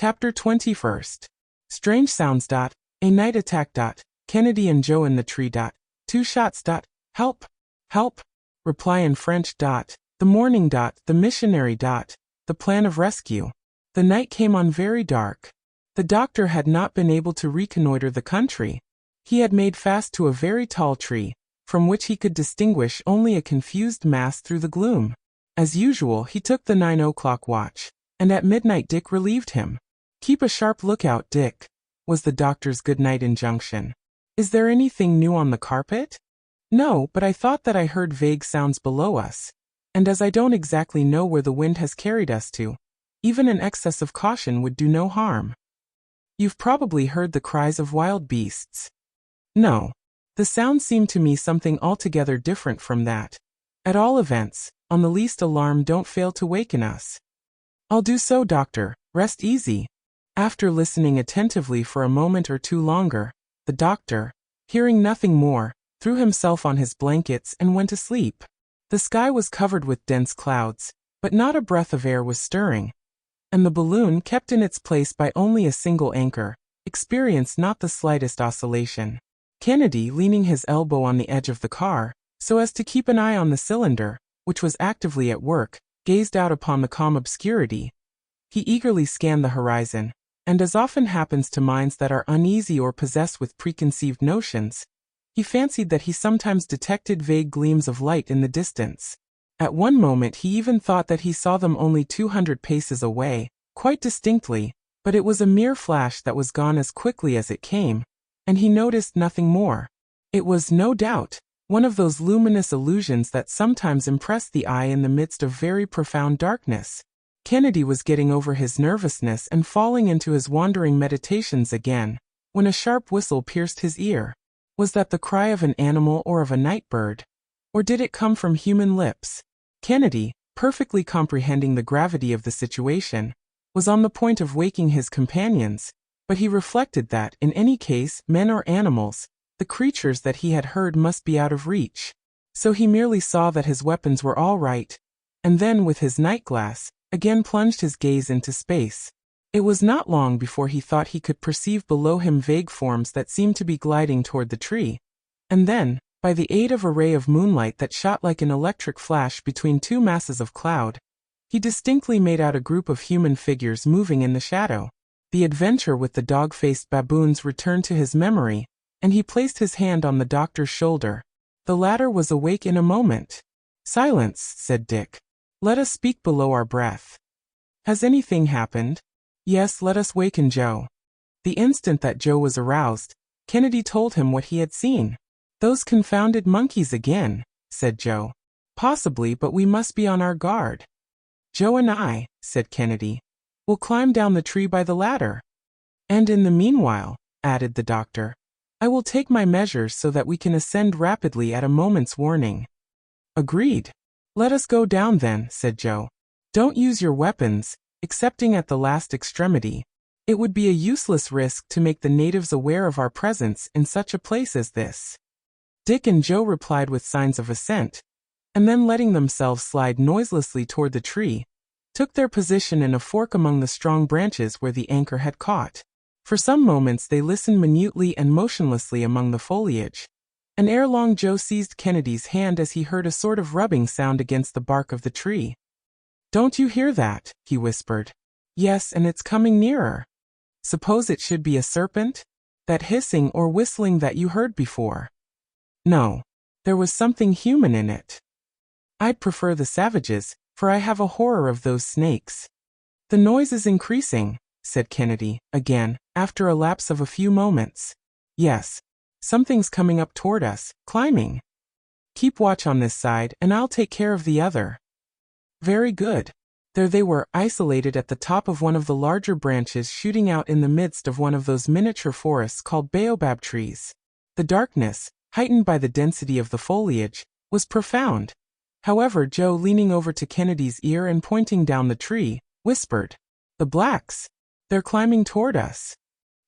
Chapter 21st. Strange sounds. A night attack. Kennedy and Joe in the tree. 2 shots. Help! Help! Reply in French. The morning. The missionary. The plan of rescue. The night came on very dark. The doctor had not been able to reconnoiter the country. He had made fast to a very tall tree, from which he could distinguish only a confused mass through the gloom. As usual, he took the 9 o'clock watch, and at midnight Dick relieved him. "Keep a sharp lookout, Dick," was the doctor's good-night injunction. "Is there anything new on the carpet?" "No, but I thought that I heard vague sounds below us, and as I don't exactly know where the wind has carried us to, even an excess of caution would do no harm." "You've probably heard the cries of wild beasts." "No. The sound seemed to me something altogether different from that. At all events, on the least alarm don't fail to waken us." "I'll do so, doctor. Rest easy." After listening attentively for a moment or two longer, the doctor, hearing nothing more, threw himself on his blankets and went to sleep. The sky was covered with dense clouds, but not a breath of air was stirring, and the balloon, kept in its place by only a single anchor, experienced not the slightest oscillation. Kennedy, leaning his elbow on the edge of the car, so as to keep an eye on the cylinder, which was actively at work, gazed out upon the calm obscurity. He eagerly scanned the horizon, and as often happens to minds that are uneasy or possessed with preconceived notions, he fancied that he sometimes detected vague gleams of light in the distance. At one moment he even thought that he saw them only 200 paces away, quite distinctly, but it was a mere flash that was gone as quickly as it came, and he noticed nothing more. It was, no doubt, one of those luminous illusions that sometimes impress the eye in the midst of very profound darkness. Kennedy was getting over his nervousness and falling into his wandering meditations again, when a sharp whistle pierced his ear. Was that the cry of an animal or of a night bird? Or did it come from human lips? Kennedy, perfectly comprehending the gravity of the situation, was on the point of waking his companions, but he reflected that, in any case, men or animals, the creatures that he had heard must be out of reach. So he merely saw that his weapons were all right, and then, with his night-glass, again plunged his gaze into space. It was not long before he thought he could perceive below him vague forms that seemed to be gliding toward the tree, and then, by the aid of a ray of moonlight that shot like an electric flash between 2 masses of cloud, he distinctly made out a group of human figures moving in the shadow. The adventure with the dog-faced baboons returned to his memory, and he placed his hand on the doctor's shoulder. The latter was awake in a moment. "Silence," said Dick. "Let us speak below our breath. Has anything happened?" "Yes, let us waken Joe." The instant that Joe was aroused, Kennedy told him what he had seen. "Those confounded monkeys again," said Joe. "Possibly, but we must be on our guard." "Joe and I," said Kennedy, "will climb down the tree by the ladder." "And in the meanwhile," added the doctor, "I will take my measures so that we can ascend rapidly at a moment's warning." "Agreed." "Let us go down then," said Joe. "Don't use your weapons, excepting at the last extremity. It would be a useless risk to make the natives aware of our presence in such a place as this." Dick and Joe replied with signs of assent, and then letting themselves slide noiselessly toward the tree, took their position in a fork among the strong branches where the anchor had caught. For some moments they listened minutely and motionlessly among the foliage, and ere long Joe seized Kennedy's hand as he heard a sort of rubbing sound against the bark of the tree. "Don't you hear that?" he whispered. "Yes, and it's coming nearer." "Suppose it should be a serpent? That hissing or whistling that you heard before?" "No. There was something human in it." "I'd prefer the savages, for I have a horror of those snakes." "The noise is increasing," said Kennedy, again, after a lapse of a few moments. "Yes. Something's coming up toward us, climbing. Keep watch on this side, and I'll take care of the other." "Very good." There they were, isolated at the top of one of the larger branches shooting out in the midst of one of those miniature forests called baobab trees. The darkness, heightened by the density of the foliage, was profound. However, Joe, leaning over to Kennedy's ear and pointing down the tree, whispered, "The blacks! They're climbing toward us."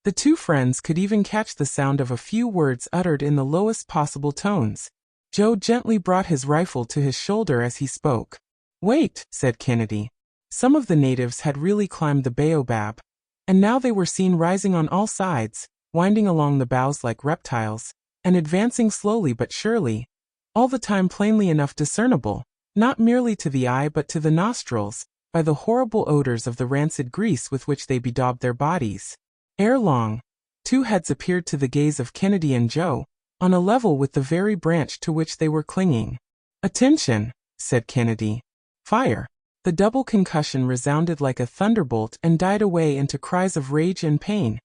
The two friends could even catch the sound of a few words uttered in the lowest possible tones. Joe gently brought his rifle to his shoulder as he spoke. "Wait," said Kennedy. Some of the natives had really climbed the baobab, And now they were seen rising on all sides, winding along the boughs like reptiles, and advancing slowly but surely, all the time plainly enough discernible, not merely to the eye but to the nostrils, by the horrible odors of the rancid grease with which they bedaubed their bodies. Ere long, two heads appeared to the gaze of Kennedy and Joe, on a level with the very branch to which they were clinging. "Attention," said Kennedy. "Fire." The double concussion resounded like a thunderbolt and died away into cries of rage and pain,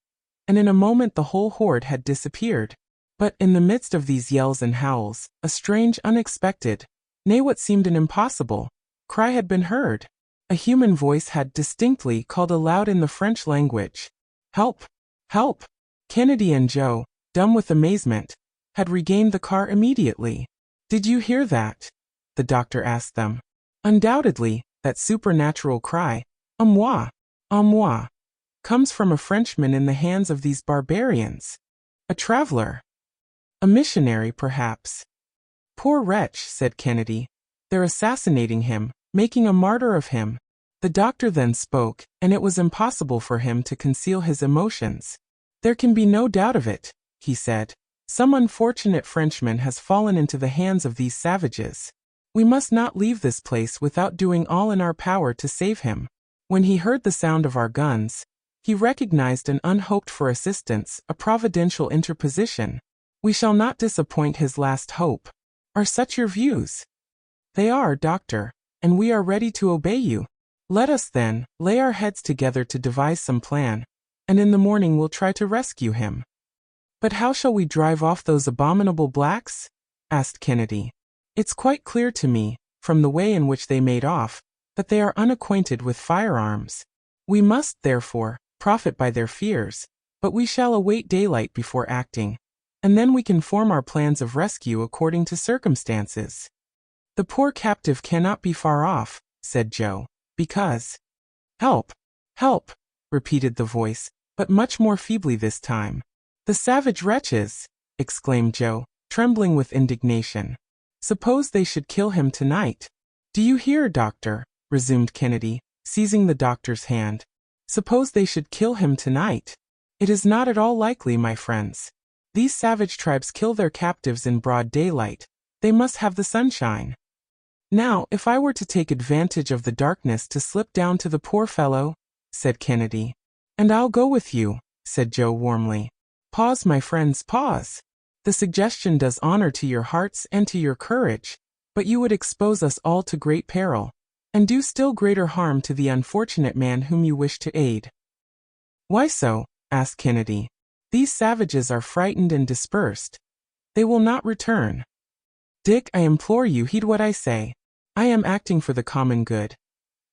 and in a moment the whole horde had disappeared. But in the midst of these yells and howls, a strange, unexpected, nay what seemed an impossible, cry had been heard. A human voice had distinctly called aloud in the French language, "Help! Help!" Kennedy and Joe, dumb with amazement, had regained the car immediately. "Did you hear that?" the doctor asked them. "Undoubtedly, that supernatural cry, à moi, comes from a Frenchman in the hands of these barbarians. A traveler. A missionary, perhaps." "Poor wretch," said Kennedy. "They're assassinating him, making a martyr of him." The doctor then spoke, and it was impossible for him to conceal his emotions. "There can be no doubt of it," he said. "Some unfortunate Frenchman has fallen into the hands of these savages. We must not leave this place without doing all in our power to save him." When he heard the sound of our guns, he recognized an unhoped-for assistance, a providential interposition. "We shall not disappoint his last hope. Are such your views?" "They are, doctor, and we are ready to obey you. Let us, then, lay our heads together to devise some plan, and in the morning we'll try to rescue him." "But how shall we drive off those abominable blacks?" asked Kennedy. "It's quite clear to me, from the way in which they made off, that they are unacquainted with firearms. We must, therefore, profit by their fears, but we shall await daylight before acting, and then we can form our plans of rescue according to circumstances." "The poor captive cannot be far off," said Joe, "because—" "Help! Help!" repeated the voice, but much more feebly this time. "The savage wretches!" exclaimed Joe, trembling with indignation. "Suppose they should kill him tonight." "Do you hear, doctor?" resumed Kennedy, seizing the doctor's hand. "Suppose they should kill him tonight. It is not at all likely, my friends. These savage tribes kill their captives in broad daylight. They must have the sunshine. Now, if I were to take advantage of the darkness to slip down to the poor fellow," said Kennedy. "And I'll go with you," said Joe warmly. "Pause, my friends, pause. The suggestion does honor to your hearts and to your courage, but you would expose us all to great peril, and do still greater harm to the unfortunate man whom you wish to aid." "Why so?" asked Kennedy. "These savages are frightened and dispersed. They will not return. Dick, I implore you, heed what I say. I am acting for the common good,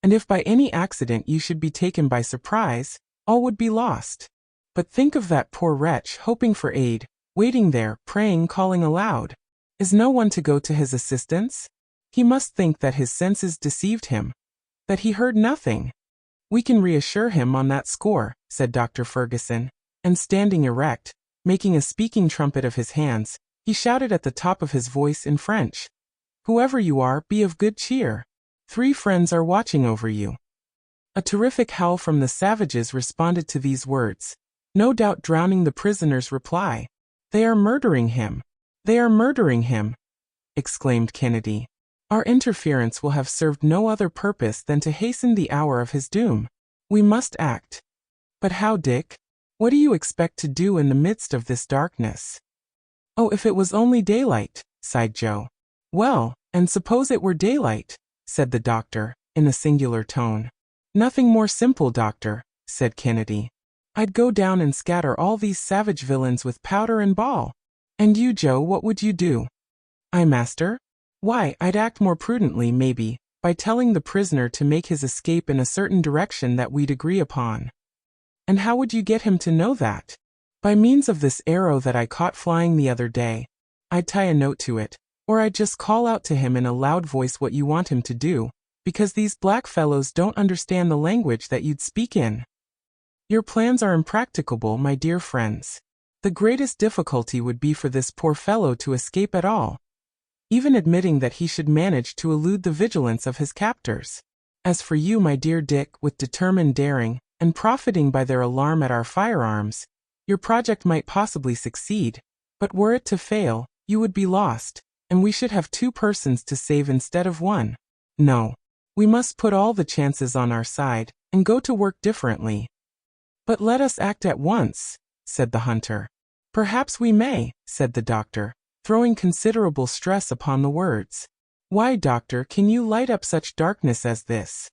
and if by any accident you should be taken by surprise, all would be lost. But think of that poor wretch hoping for aid, waiting there, praying, calling aloud. Is no one to go to his assistance? He must think that his senses deceived him, that he heard nothing." "We can reassure him on that score," said Dr. Ferguson, and standing erect, making a speaking trumpet of his hands, he shouted at the top of his voice in French, "Whoever you are, be of good cheer. 3 friends are watching over you." A terrific howl from the savages responded to these words, no doubt drowning the prisoner's reply. "They are murdering him! They are murdering him!" exclaimed Kennedy. "Our interference will have served no other purpose than to hasten the hour of his doom. We must act." "But how, Dick? What do you expect to do in the midst of this darkness?" "Oh, if it was only daylight," sighed Joe. "Well, and suppose it were daylight," said the doctor, in a singular tone. "Nothing more simple, doctor," said Kennedy. "I'd go down and scatter all these savage villains with powder and ball." "And you, Joe, what would you do?" "I, master? Why, I'd act more prudently, maybe, by telling the prisoner to make his escape in a certain direction that we'd agree upon." "And how would you get him to know that?" "By means of this arrow that I caught flying the other day. I'd tie a note to it, or I'd just call out to him in a loud voice what you want him to do, because these black fellows don't understand the language that you'd speak in." "Your plans are impracticable, my dear friends. The greatest difficulty would be for this poor fellow to escape at all, even admitting that he should manage to elude the vigilance of his captors. As for you, my dear Dick, with determined daring, and profiting by their alarm at our firearms, your project might possibly succeed, but were it to fail, you would be lost, and we should have 2 persons to save instead of 1. No. We must put all the chances on our side, and go to work differently. But let us act at once, said the hunter. Perhaps we may, said the doctor, throwing considerable stress upon the words. Why, doctor, can you light up such darkness as this?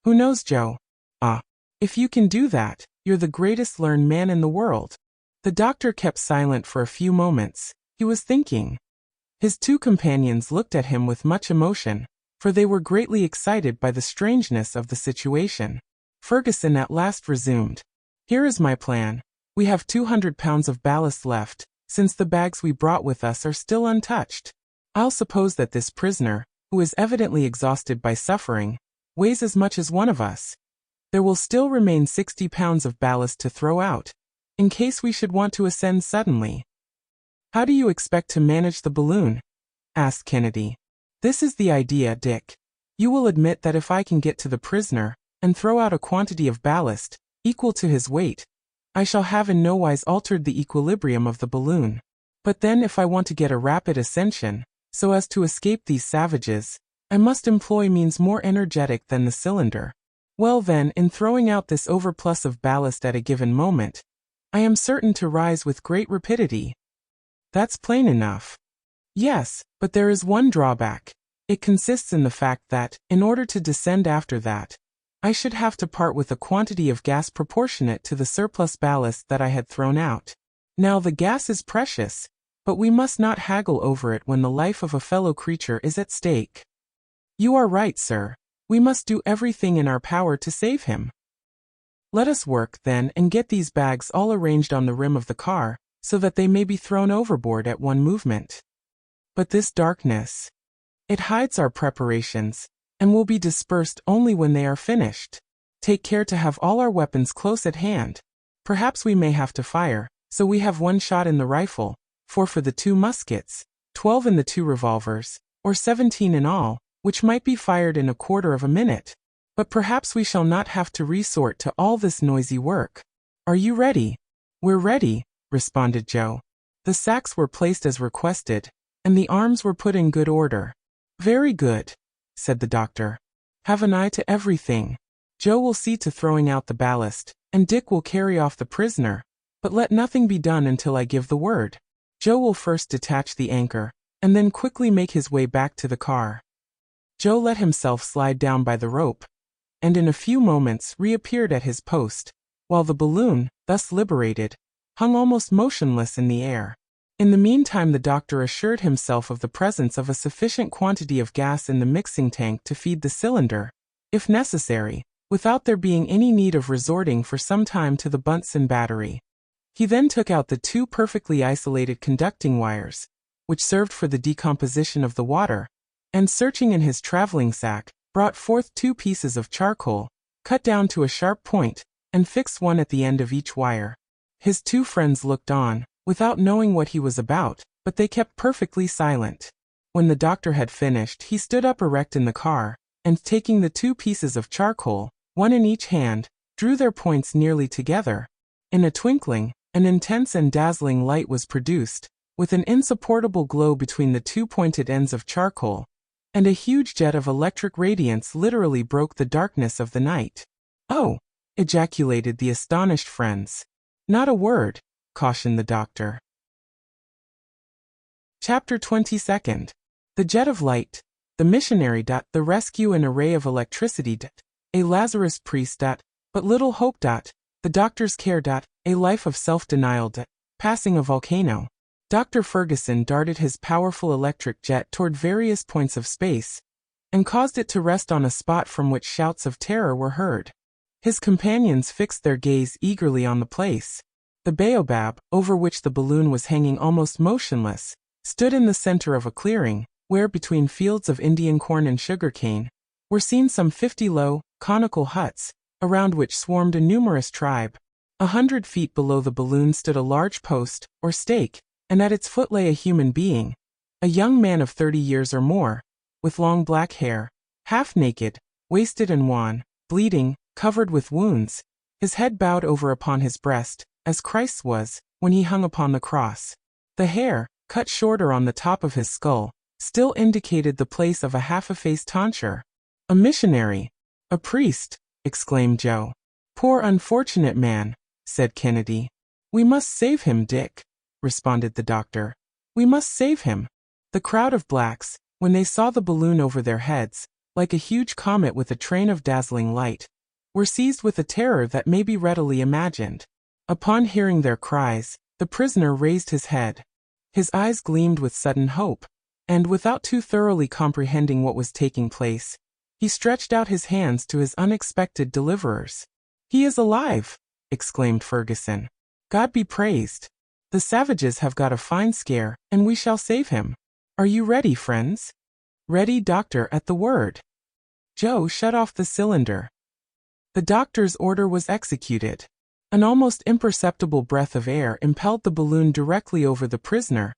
Who knows, Joe? Ah, if you can do that, you're the greatest learned man in the world. The doctor kept silent for a few moments. He was thinking. His 2 companions looked at him with much emotion, for they were greatly excited by the strangeness of the situation. Ferguson at last resumed. Here is my plan. We have 200 pounds of ballast left, since the bags we brought with us are still untouched. I'll suppose that this prisoner, who is evidently exhausted by suffering, weighs as much as one of us. There will still remain 60 pounds of ballast to throw out, in case we should want to ascend suddenly. How do you expect to manage the balloon? Asked Kennedy. This is the idea, Dick. You will admit that if I can get to the prisoner, and throw out a quantity of ballast, equal to his weight, I shall have in no wise altered the equilibrium of the balloon. But then if I want to get a rapid ascension, so as to escape these savages, I must employ means more energetic than the cylinder. Well then, in throwing out this overplus of ballast at a given moment, I am certain to rise with great rapidity. That's plain enough. Yes, but there is one drawback. It consists in the fact that, in order to descend after that, I should have to part with a quantity of gas proportionate to the surplus ballast that I had thrown out. Now the gas is precious, but we must not haggle over it when the life of a fellow creature is at stake. You are right, sir. We must do everything in our power to save him. Let us work, then, and get these bags all arranged on the rim of the car, so that they may be thrown overboard at one movement. But this darkness, it hides our preparations, and will be dispersed only when they are finished. Take care to have all our weapons close at hand. Perhaps we may have to fire, so we have 1 shot in the rifle, 4 for the 2 muskets, 12 in the 2 revolvers, or 17 in all, which might be fired in a quarter of a minute. But perhaps we shall not have to resort to all this noisy work. Are you ready? We're ready, responded Joe. The sacks were placed as requested, and the arms were put in good order. Very good, said the doctor. Have an eye to everything. Joe will see to throwing out the ballast, and Dick will carry off the prisoner, but let nothing be done until I give the word. Joe will first detach the anchor, and then quickly make his way back to the car. Joe let himself slide down by the rope, and in a few moments reappeared at his post, while the balloon, thus liberated, hung almost motionless in the air. In the meantime the doctor assured himself of the presence of a sufficient quantity of gas in the mixing tank to feed the cylinder, if necessary, without there being any need of resorting for some time to the Bunsen battery. He then took out the 2 perfectly isolated conducting wires, which served for the decomposition of the water, and searching in his traveling sack, brought forth 2 pieces of charcoal, cut down to a sharp point, and fixed one at the end of each wire. His 2 friends looked on, without knowing what he was about, but they kept perfectly silent. When the doctor had finished, he stood up erect in the car, and taking the 2 pieces of charcoal, 1 in each hand, drew their points nearly together. In a twinkling, an intense and dazzling light was produced, with an insupportable glow between the 2 pointed ends of charcoal, and a huge jet of electric radiance literally broke the darkness of the night. Oh! Ejaculated the astonished friends. Not a word, cautioned the doctor. Chapter 22. The jet of light, the missionary. The rescue, an array of electricity. A Lazarus priest. But little hope. The doctor's care. A life of self-denial. Passing a volcano. Dr. Ferguson darted his powerful electric jet toward various points of space, and caused it to rest on a spot from which shouts of terror were heard. His companions fixed their gaze eagerly on the place. The baobab, over which the balloon was hanging almost motionless, stood in the center of a clearing, where between fields of Indian corn and sugarcane, were seen some 50 low, conical huts, around which swarmed a numerous tribe. 100 feet below the balloon stood a large post, or stake, and at its foot lay a human being, a young man of 30 years or more, with long black hair, half naked, wasted and wan, bleeding, covered with wounds, his head bowed over upon his breast, as Christ's was, when he hung upon the cross. The hair, cut shorter on the top of his skull, still indicated the place of a half-effaced tonsure. "A missionary! A priest!" exclaimed Joe. "Poor unfortunate man," said Kennedy. "We must save him, Dick," responded the doctor. "We must save him." The crowd of blacks, when they saw the balloon over their heads, like a huge comet with a train of dazzling light, were seized with a terror that may be readily imagined. Upon hearing their cries, the prisoner raised his head. His eyes gleamed with sudden hope, and without too thoroughly comprehending what was taking place, he stretched out his hands to his unexpected deliverers. "He is alive!" exclaimed Ferguson. "God be praised! The savages have got a fine scare, and we shall save him. Are you ready, friends?" "Ready, doctor, at the word." Joe shut off the cylinder. The doctor's order was executed. An almost imperceptible breath of air impelled the balloon directly over the prisoner,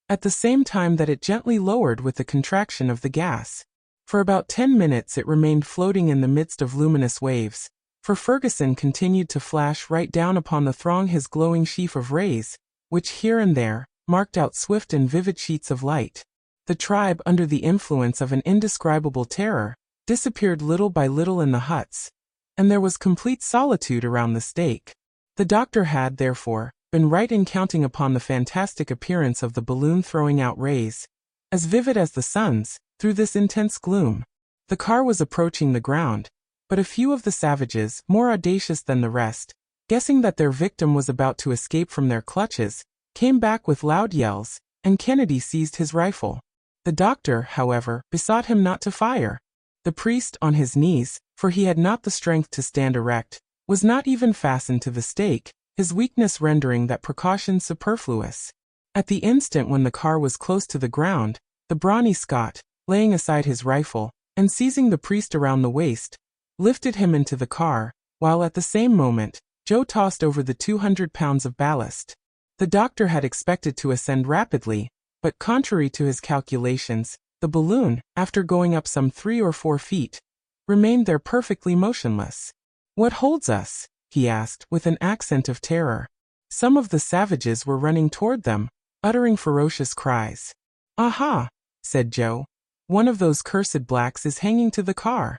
at the same time that it gently lowered with the contraction of the gas. For about 10 minutes it remained floating in the midst of luminous waves, for Ferguson continued to flash right down upon the throng his glowing sheaf of rays, which here and there marked out swift and vivid sheets of light. The tribe, under the influence of an indescribable terror, disappeared little by little in the huts, and there was complete solitude around the stake. The doctor had, therefore, been right in counting upon the fantastic appearance of the balloon throwing out rays, as vivid as the sun's, through this intense gloom. The car was approaching the ground, but a few of the savages, more audacious than the rest, guessing that their victim was about to escape from their clutches, came back with loud yells, and Kennedy seized his rifle. The doctor, however, besought him not to fire. The priest, on his knees, for he had not the strength to stand erect, was not even fastened to the stake, his weakness rendering that precaution superfluous. At the instant when the car was close to the ground, the brawny Scot, laying aside his rifle, and seizing the priest around the waist, lifted him into the car, while at the same moment, Joe tossed over the 200 pounds of ballast. The doctor had expected to ascend rapidly, but contrary to his calculations, the balloon, after going up some 3 or 4 feet, remained there perfectly motionless. "What holds us?" he asked, with an accent of terror. Some of the savages were running toward them, uttering ferocious cries. "Aha!" said Joe. "One of those cursed blacks is hanging to the car."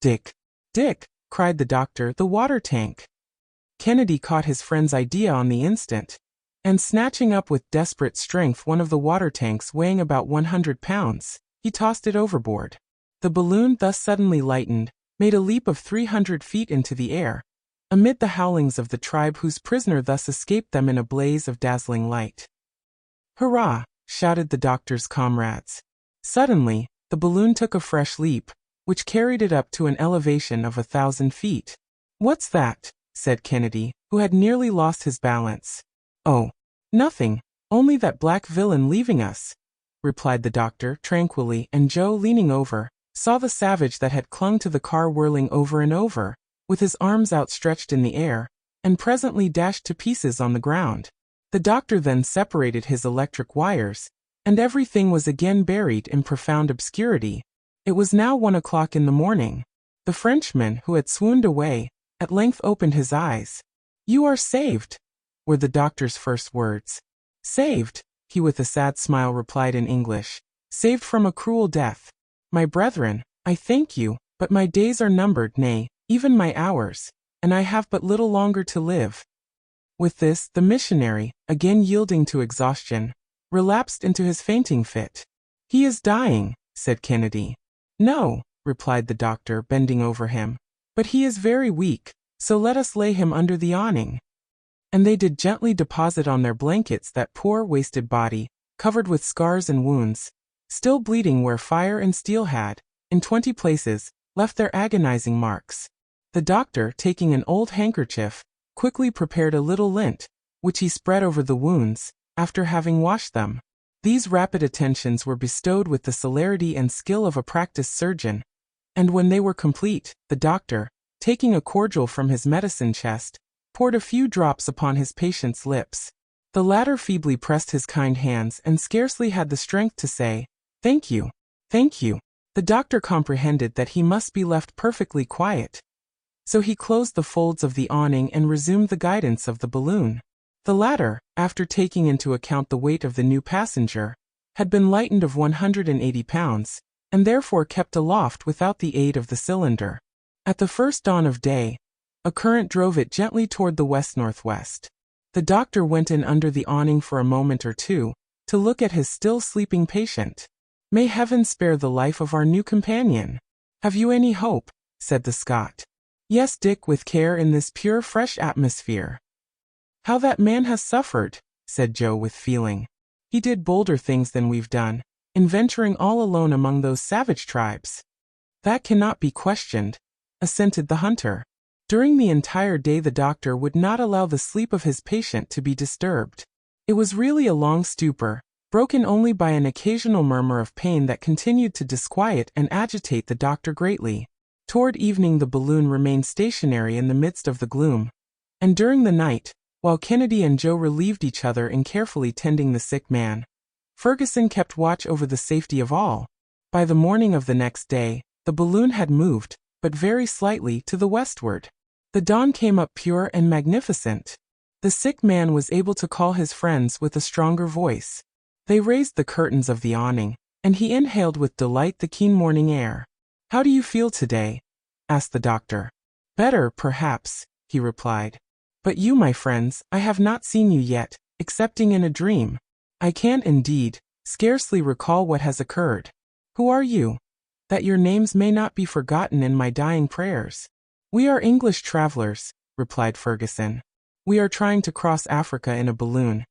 "Dick! Dick!" cried the doctor, "the water tank!" Kennedy caught his friend's idea on the instant, and snatching up with desperate strength one of the water tanks weighing about 100 pounds, he tossed it overboard. The balloon, thus suddenly lightened, made a leap of 300 feet into the air, amid the howlings of the tribe whose prisoner thus escaped them in a blaze of dazzling light. "Hurrah!" shouted the doctor's comrades. Suddenly, the balloon took a fresh leap, which carried it up to an elevation of 1,000 feet. "What's that?" said Kennedy, who had nearly lost his balance. "Oh, nothing, only that black villain leaving us," replied the doctor tranquilly, and Joe, leaning over, saw the savage that had clung to the car whirling over and over, with his arms outstretched in the air, and presently dashed to pieces on the ground. The doctor then separated his electric wires, and everything was again buried in profound obscurity. It was now 1 o'clock in the morning. The Frenchman, who had swooned away, at length opened his eyes. "You are saved," were the doctor's first words. "Saved," he with a sad smile replied in English. "Saved from a cruel death. My brethren, I thank you, but my days are numbered, nay, even my hours, and I have but little longer to live." With this, the missionary, again yielding to exhaustion, relapsed into his fainting fit. "He is dying," said Kennedy. "No," replied the doctor, bending over him, "but he is very weak, so let us lay him under the awning." And they did gently deposit on their blankets that poor wasted body, covered with scars and wounds, still bleeding where fire and steel had, in 20 places, left their agonizing marks. The doctor, taking an old handkerchief, quickly prepared a little lint, which he spread over the wounds, after having washed them. These rapid attentions were bestowed with the celerity and skill of a practiced surgeon, and when they were complete, the doctor, taking a cordial from his medicine chest, poured a few drops upon his patient's lips. The latter feebly pressed his kind hands and scarcely had the strength to say, "Thank you, thank you." The doctor comprehended that he must be left perfectly quiet. So he closed the folds of the awning and resumed the guidance of the balloon. The latter, after taking into account the weight of the new passenger, had been lightened of 180 pounds, and therefore kept aloft without the aid of the cylinder. At the first dawn of day, a current drove it gently toward the west-northwest. The doctor went in under the awning for a moment or two, to look at his still sleeping patient. "May heaven spare the life of our new companion. Have you any hope?" said the Scot. "Yes, Dick, with care in this pure, fresh atmosphere." "How that man has suffered," said Joe with feeling. "He did bolder things than we've done, in venturing all alone among those savage tribes." "That cannot be questioned," assented the hunter. During the entire day the doctor would not allow the sleep of his patient to be disturbed. It was really a long stupor, broken only by an occasional murmur of pain that continued to disquiet and agitate the doctor greatly. Toward evening the balloon remained stationary in the midst of the gloom, and during the night, while Kennedy and Joe relieved each other in carefully tending the sick man, Ferguson kept watch over the safety of all. By the morning of the next day, the balloon had moved, but very slightly, to the westward. The dawn came up pure and magnificent. The sick man was able to call his friends with a stronger voice. They raised the curtains of the awning, and he inhaled with delight the keen morning air. "How do you feel today?" asked the doctor. "Better, perhaps," he replied. "But you, my friends, I have not seen you yet, excepting in a dream. I can't indeed, scarcely recall what has occurred. Who are you? That your names may not be forgotten in my dying prayers." "We are English travelers," replied Ferguson. "We are trying to cross Africa in a balloon,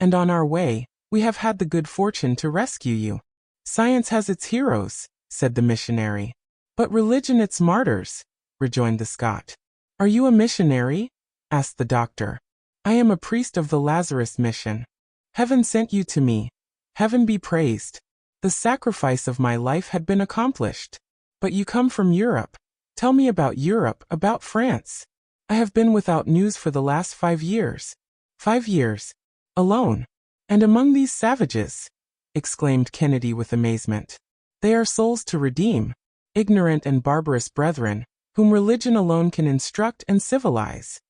and on our way, we have had the good fortune to rescue you." "Science has its heroes," said the missionary. "But religion its martyrs," rejoined the Scot. "Are you a missionary?" asked the doctor. "I am a priest of the Lazarus mission. Heaven sent you to me. Heaven be praised. The sacrifice of my life had been accomplished. But you come from Europe. Tell me about Europe, about France. I have been without news for the last 5 years. 5 years. Alone. And among these savages," exclaimed Kennedy with amazement. "They are souls to redeem. Ignorant and barbarous brethren, whom religion alone can instruct and civilize."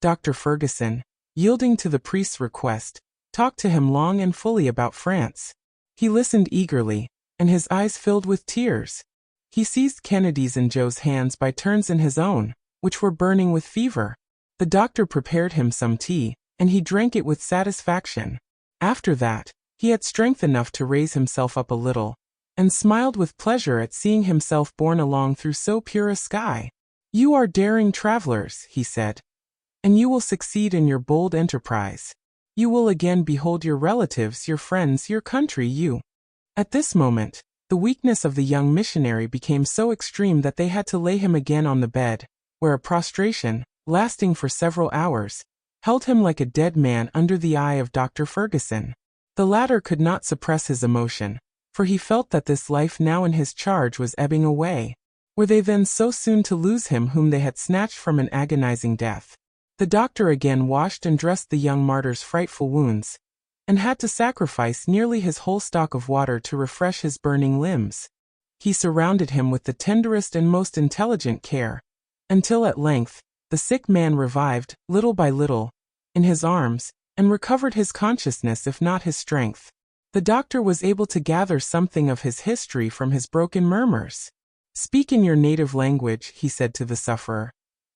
Dr. Ferguson, yielding to the priest's request, talked to him long and fully about France. He listened eagerly, and his eyes filled with tears. He seized Kennedy's and Joe's hands by turns in his own, which were burning with fever. The doctor prepared him some tea, and he drank it with satisfaction. After that, he had strength enough to raise himself up a little, and smiled with pleasure at seeing himself borne along through so pure a sky. "You are daring travelers," he said, "and you will succeed in your bold enterprise. You will again behold your relatives, your friends, your country, you." At this moment, the weakness of the young missionary became so extreme that they had to lay him again on the bed, where a prostration, lasting for several hours, held him like a dead man under the eye of Dr. Ferguson. The latter could not suppress his emotion, for he felt that this life now in his charge was ebbing away. Were they then so soon to lose him whom they had snatched from an agonizing death? The doctor again washed and dressed the young martyr's frightful wounds, and had to sacrifice nearly his whole stock of water to refresh his burning limbs. He surrounded him with the tenderest and most intelligent care, until at length, the sick man revived, little by little, in his arms, and recovered his consciousness if not his strength. The doctor was able to gather something of his history from his broken murmurs. "Speak in your native language," he said to the sufferer.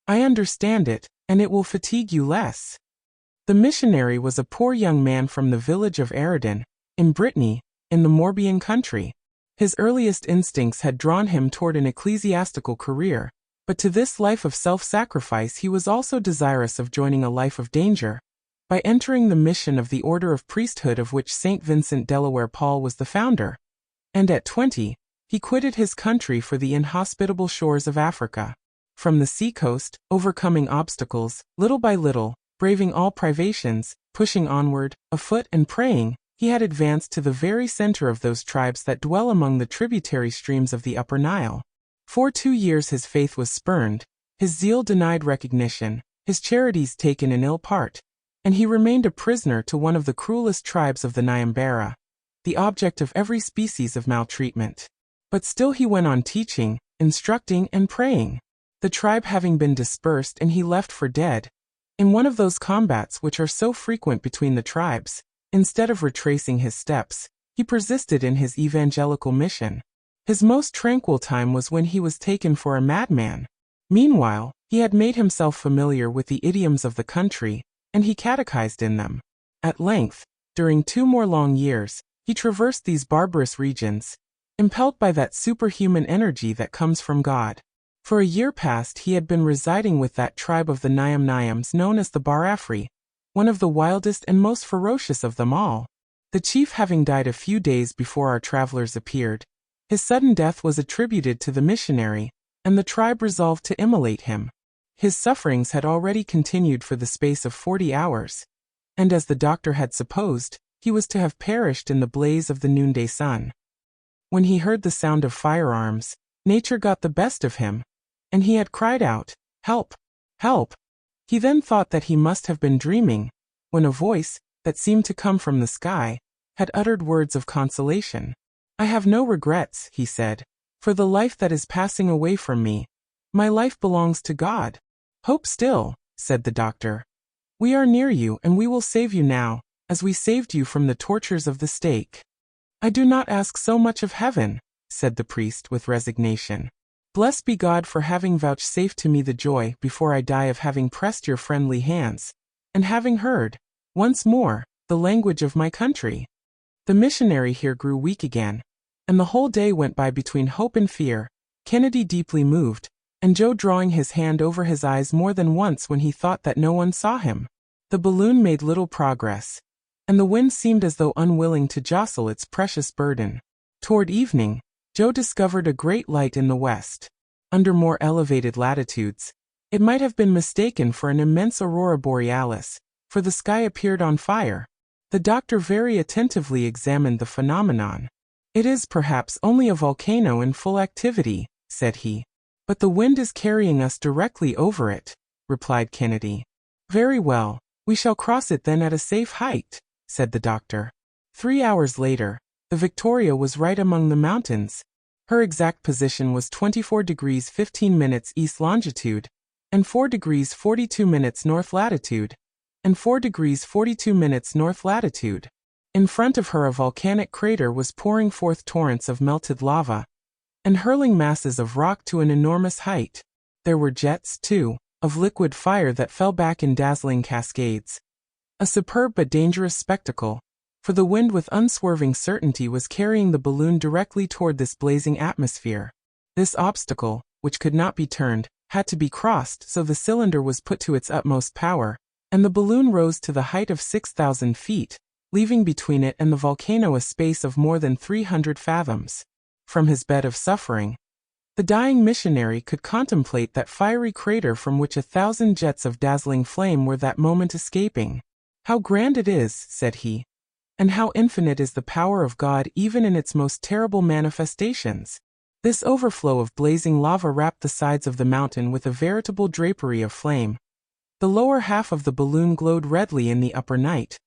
"I understand it, and it will fatigue you less." The missionary was a poor young man from the village of Aridin, in Brittany, in the Morbihan country. His earliest instincts had drawn him toward an ecclesiastical career, but to this life of self-sacrifice he was also desirous of joining a life of danger, by entering the mission of the order of priesthood of which St. Vincent Delaware Paul was the founder. And at 20, he quitted his country for the inhospitable shores of Africa. From the seacoast, overcoming obstacles, little by little, braving all privations, pushing onward, afoot and praying, he had advanced to the very center of those tribes that dwell among the tributary streams of the Upper Nile. For 2 years his faith was spurned, his zeal denied recognition, his charities taken in ill part, and he remained a prisoner to one of the cruelest tribes of the Nyambara, the object of every species of maltreatment. But still he went on teaching, instructing, and praying. the tribe having been dispersed and he left for dead. In one of those combats which are so frequent between the tribes, instead of retracing his steps, he persisted in his evangelical mission. His most tranquil time was when he was taken for a madman. Meanwhile, he had made himself familiar with the idioms of the country, and he catechized in them. At length, during 2 more long years, he traversed these barbarous regions, impelled by that superhuman energy that comes from God. For a year past he had been residing with that tribe of the Nyams known as the Barafri, one of the wildest and most ferocious of them all. The chief having died a few days before our travelers appeared, his sudden death was attributed to the missionary, and the tribe resolved to immolate him. His sufferings had already continued for the space of 40 hours, and as the doctor had supposed, he was to have perished in the blaze of the noonday sun. When he heard the sound of firearms, nature got the best of him, and he had cried out, "Help! Help!" He then thought that he must have been dreaming, when a voice, that seemed to come from the sky, had uttered words of consolation. "I have no regrets," he said, "for the life that is passing away from me. My life belongs to God." "Hope still," said the doctor. "We are near you and we will save you now, as we saved you from the tortures of the stake." "I do not ask so much of heaven," said the priest with resignation. "Blessed be God for having vouchsafed to me the joy before I die of having pressed your friendly hands, and having heard, once more, the language of my country." The missionary here grew weak again, and the whole day went by between hope and fear, Kennedy deeply moved, and Joe drawing his hand over his eyes more than once when he thought that no one saw him. The balloon made little progress, and the wind seemed as though unwilling to jostle its precious burden. Toward evening, Joe discovered a great light in the west. Under more elevated latitudes, it might have been mistaken for an immense aurora borealis, for the sky appeared on fire. The doctor very attentively examined the phenomenon. "It is perhaps only a volcano in full activity," said he. "But the wind is carrying us directly over it," replied Kennedy. "Very well, we shall cross it then at a safe height," said the doctor. 3 hours later, the Victoria was right among the mountains. Her exact position was 24 degrees 15 minutes east longitude, and 4 degrees 42 minutes north latitude, and 4 degrees 42 minutes north latitude. In front of her a volcanic crater was pouring forth torrents of melted lava, and hurling masses of rock to an enormous height. There were jets, too, of liquid fire that fell back in dazzling cascades. A superb but dangerous spectacle, for the wind with unswerving certainty was carrying the balloon directly toward this blazing atmosphere. This obstacle, which could not be turned, had to be crossed, so the cylinder was put to its utmost power, and the balloon rose to the height of 6,000 feet, leaving between it and the volcano a space of more than 300 fathoms. From his bed of suffering, the dying missionary could contemplate that fiery crater from which 1,000 jets of dazzling flame were that moment escaping. "How grand it is," said he, "and how infinite is the power of God even in its most terrible manifestations." This overflow of blazing lava wrapped the sides of the mountain with a veritable drapery of flame. The lower half of the balloon glowed redly in the upper night.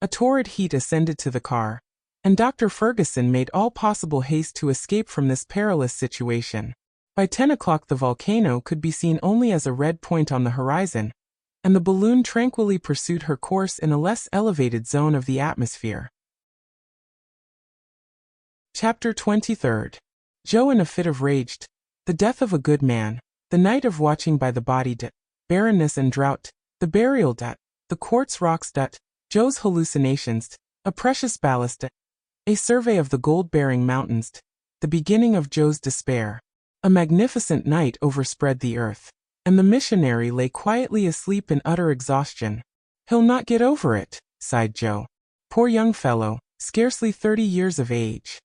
A torrid heat ascended to the car, and Dr. Ferguson made all possible haste to escape from this perilous situation. By 10 o'clock the volcano could be seen only as a red point on the horizon, and the balloon tranquilly pursued her course in a less elevated zone of the atmosphere. Chapter 23. Joe in a fit of rage. The death of a good man, the night of watching by the body, barrenness and drought, the burial, the quartz rocks, Joe's hallucinations, a precious ballast, a survey of the gold-bearing mountains, the beginning of Joe's despair. A magnificent night overspread the earth, and the missionary lay quietly asleep in utter exhaustion. "He'll not get over it," sighed Joe. "Poor young fellow, scarcely 30 years of age.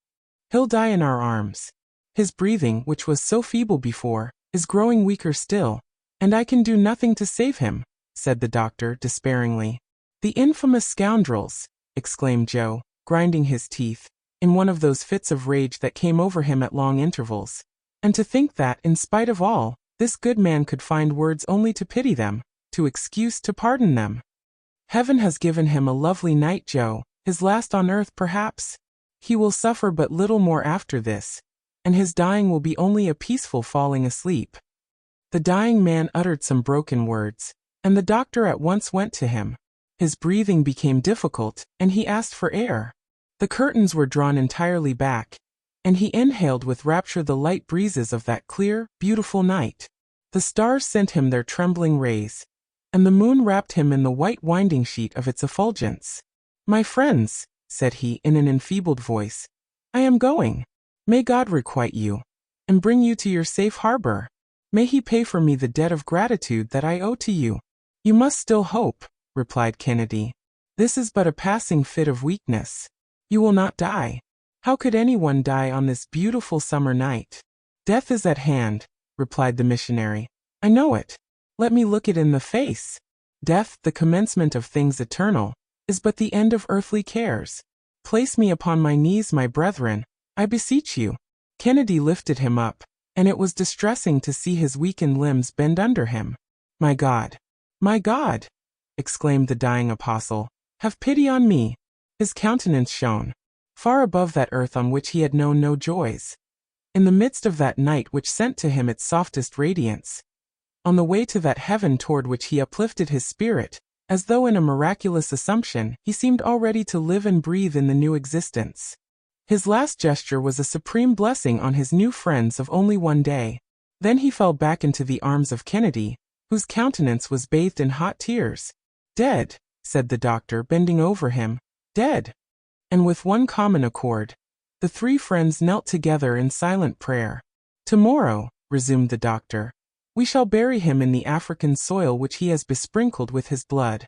He'll die in our arms. His breathing, which was so feeble before, is growing weaker still, and I can do nothing to save him," said the doctor despairingly. "The infamous scoundrels!" exclaimed Joe, grinding his teeth, in one of those fits of rage that came over him at long intervals. "And to think that, in spite of all, this good man could find words only to pity them, to excuse, to pardon them. Heaven has given him a lovely night, Joe, his last on earth perhaps. He will suffer but little more after this, and his dying will be only a peaceful falling asleep." The dying man uttered some broken words, and the doctor at once went to him. His breathing became difficult, and he asked for air. The curtains were drawn entirely back, and he inhaled with rapture the light breezes of that clear, beautiful night. The stars sent him their trembling rays, and the moon wrapped him in the white winding sheet of its effulgence. "My friends," said he in an enfeebled voice, "I am going. May God requite you, and bring you to your safe harbor. May He pay for me the debt of gratitude that I owe to you." "You must still hope," replied Kennedy. "This is but a passing fit of weakness. You will not die. How could anyone die on this beautiful summer night?" "Death is at hand," replied the missionary. "I know it. Let me look it in the face. Death, the commencement of things eternal, is but the end of earthly cares. Place me upon my knees, my brethren, I beseech you." Kennedy lifted him up, and it was distressing to see his weakened limbs bend under him. "My God! My God!" exclaimed the dying apostle, "have pity on me." His countenance shone, far above that earth on which he had known no joys. In the midst of that night which sent to him its softest radiance, on the way to that heaven toward which he uplifted his spirit, as though in a miraculous assumption, he seemed already to live and breathe in the new existence. His last gesture was a supreme blessing on his new friends of only one day. Then he fell back into the arms of Kennedy, whose countenance was bathed in hot tears. "Dead," said the doctor, bending over him, "dead." And with one common accord, the three friends knelt together in silent prayer. "Tomorrow," resumed the doctor, "we shall bury him in the African soil which he has besprinkled with his blood."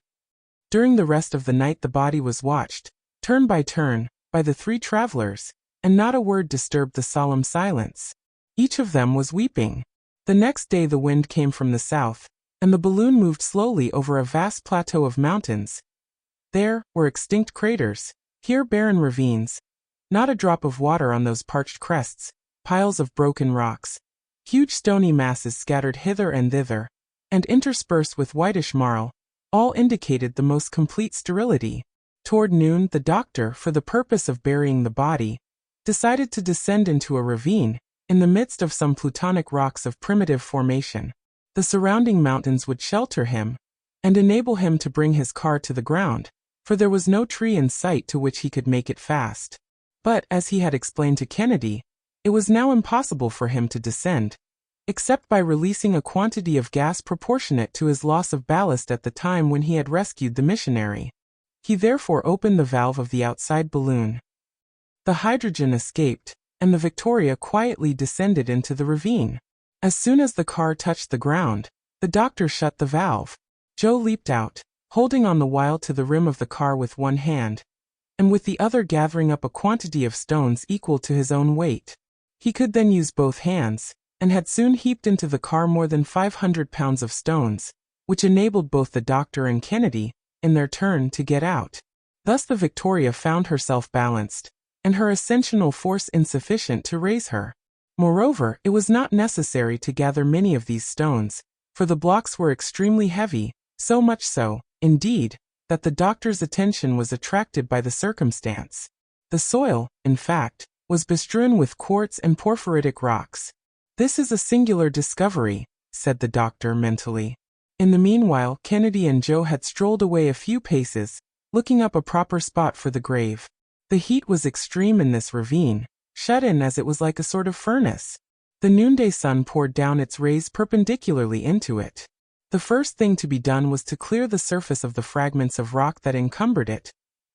During the rest of the night the body was watched, turn, by the three travelers, and not a word disturbed the solemn silence. Each of them was weeping. The next day the wind came from the south, and the balloon moved slowly over a vast plateau of mountains. There were extinct craters, here barren ravines, not a drop of water on those parched crests, piles of broken rocks, huge stony masses scattered hither and thither, and interspersed with whitish marl, all indicated the most complete sterility. Toward noon, the doctor, for the purpose of burying the body, decided to descend into a ravine, in the midst of some plutonic rocks of primitive formation. The surrounding mountains would shelter him, and enable him to bring his car to the ground, for there was no tree in sight to which he could make it fast. But, as he had explained to Kennedy, it was now impossible for him to descend, except by releasing a quantity of gas proportionate to his loss of ballast at the time when he had rescued the missionary. He therefore opened the valve of the outside balloon. The hydrogen escaped, and the Victoria quietly descended into the ravine. As soon as the car touched the ground, the doctor shut the valve. Joe leaped out, holding on the while to the rim of the car with one hand, and with the other gathering up a quantity of stones equal to his own weight. He could then use both hands, and had soon heaped into the car more than 500 pounds of stones, which enabled both the doctor and Kennedy, in their turn, to get out. Thus the Victoria found herself balanced, and her ascensional force insufficient to raise her. Moreover, it was not necessary to gather many of these stones, for the blocks were extremely heavy, so much so, indeed, that the doctor's attention was attracted by the circumstance. The soil, in fact, was bestrewn with quartz and porphyritic rocks. "This is a singular discovery," said the doctor mentally. In the meanwhile, Kennedy and Joe had strolled away a few paces, looking up a proper spot for the grave. The heat was extreme in this ravine, shut in as it was like a sort of furnace. The noonday sun poured down its rays perpendicularly into it. The first thing to be done was to clear the surface of the fragments of rock that encumbered it,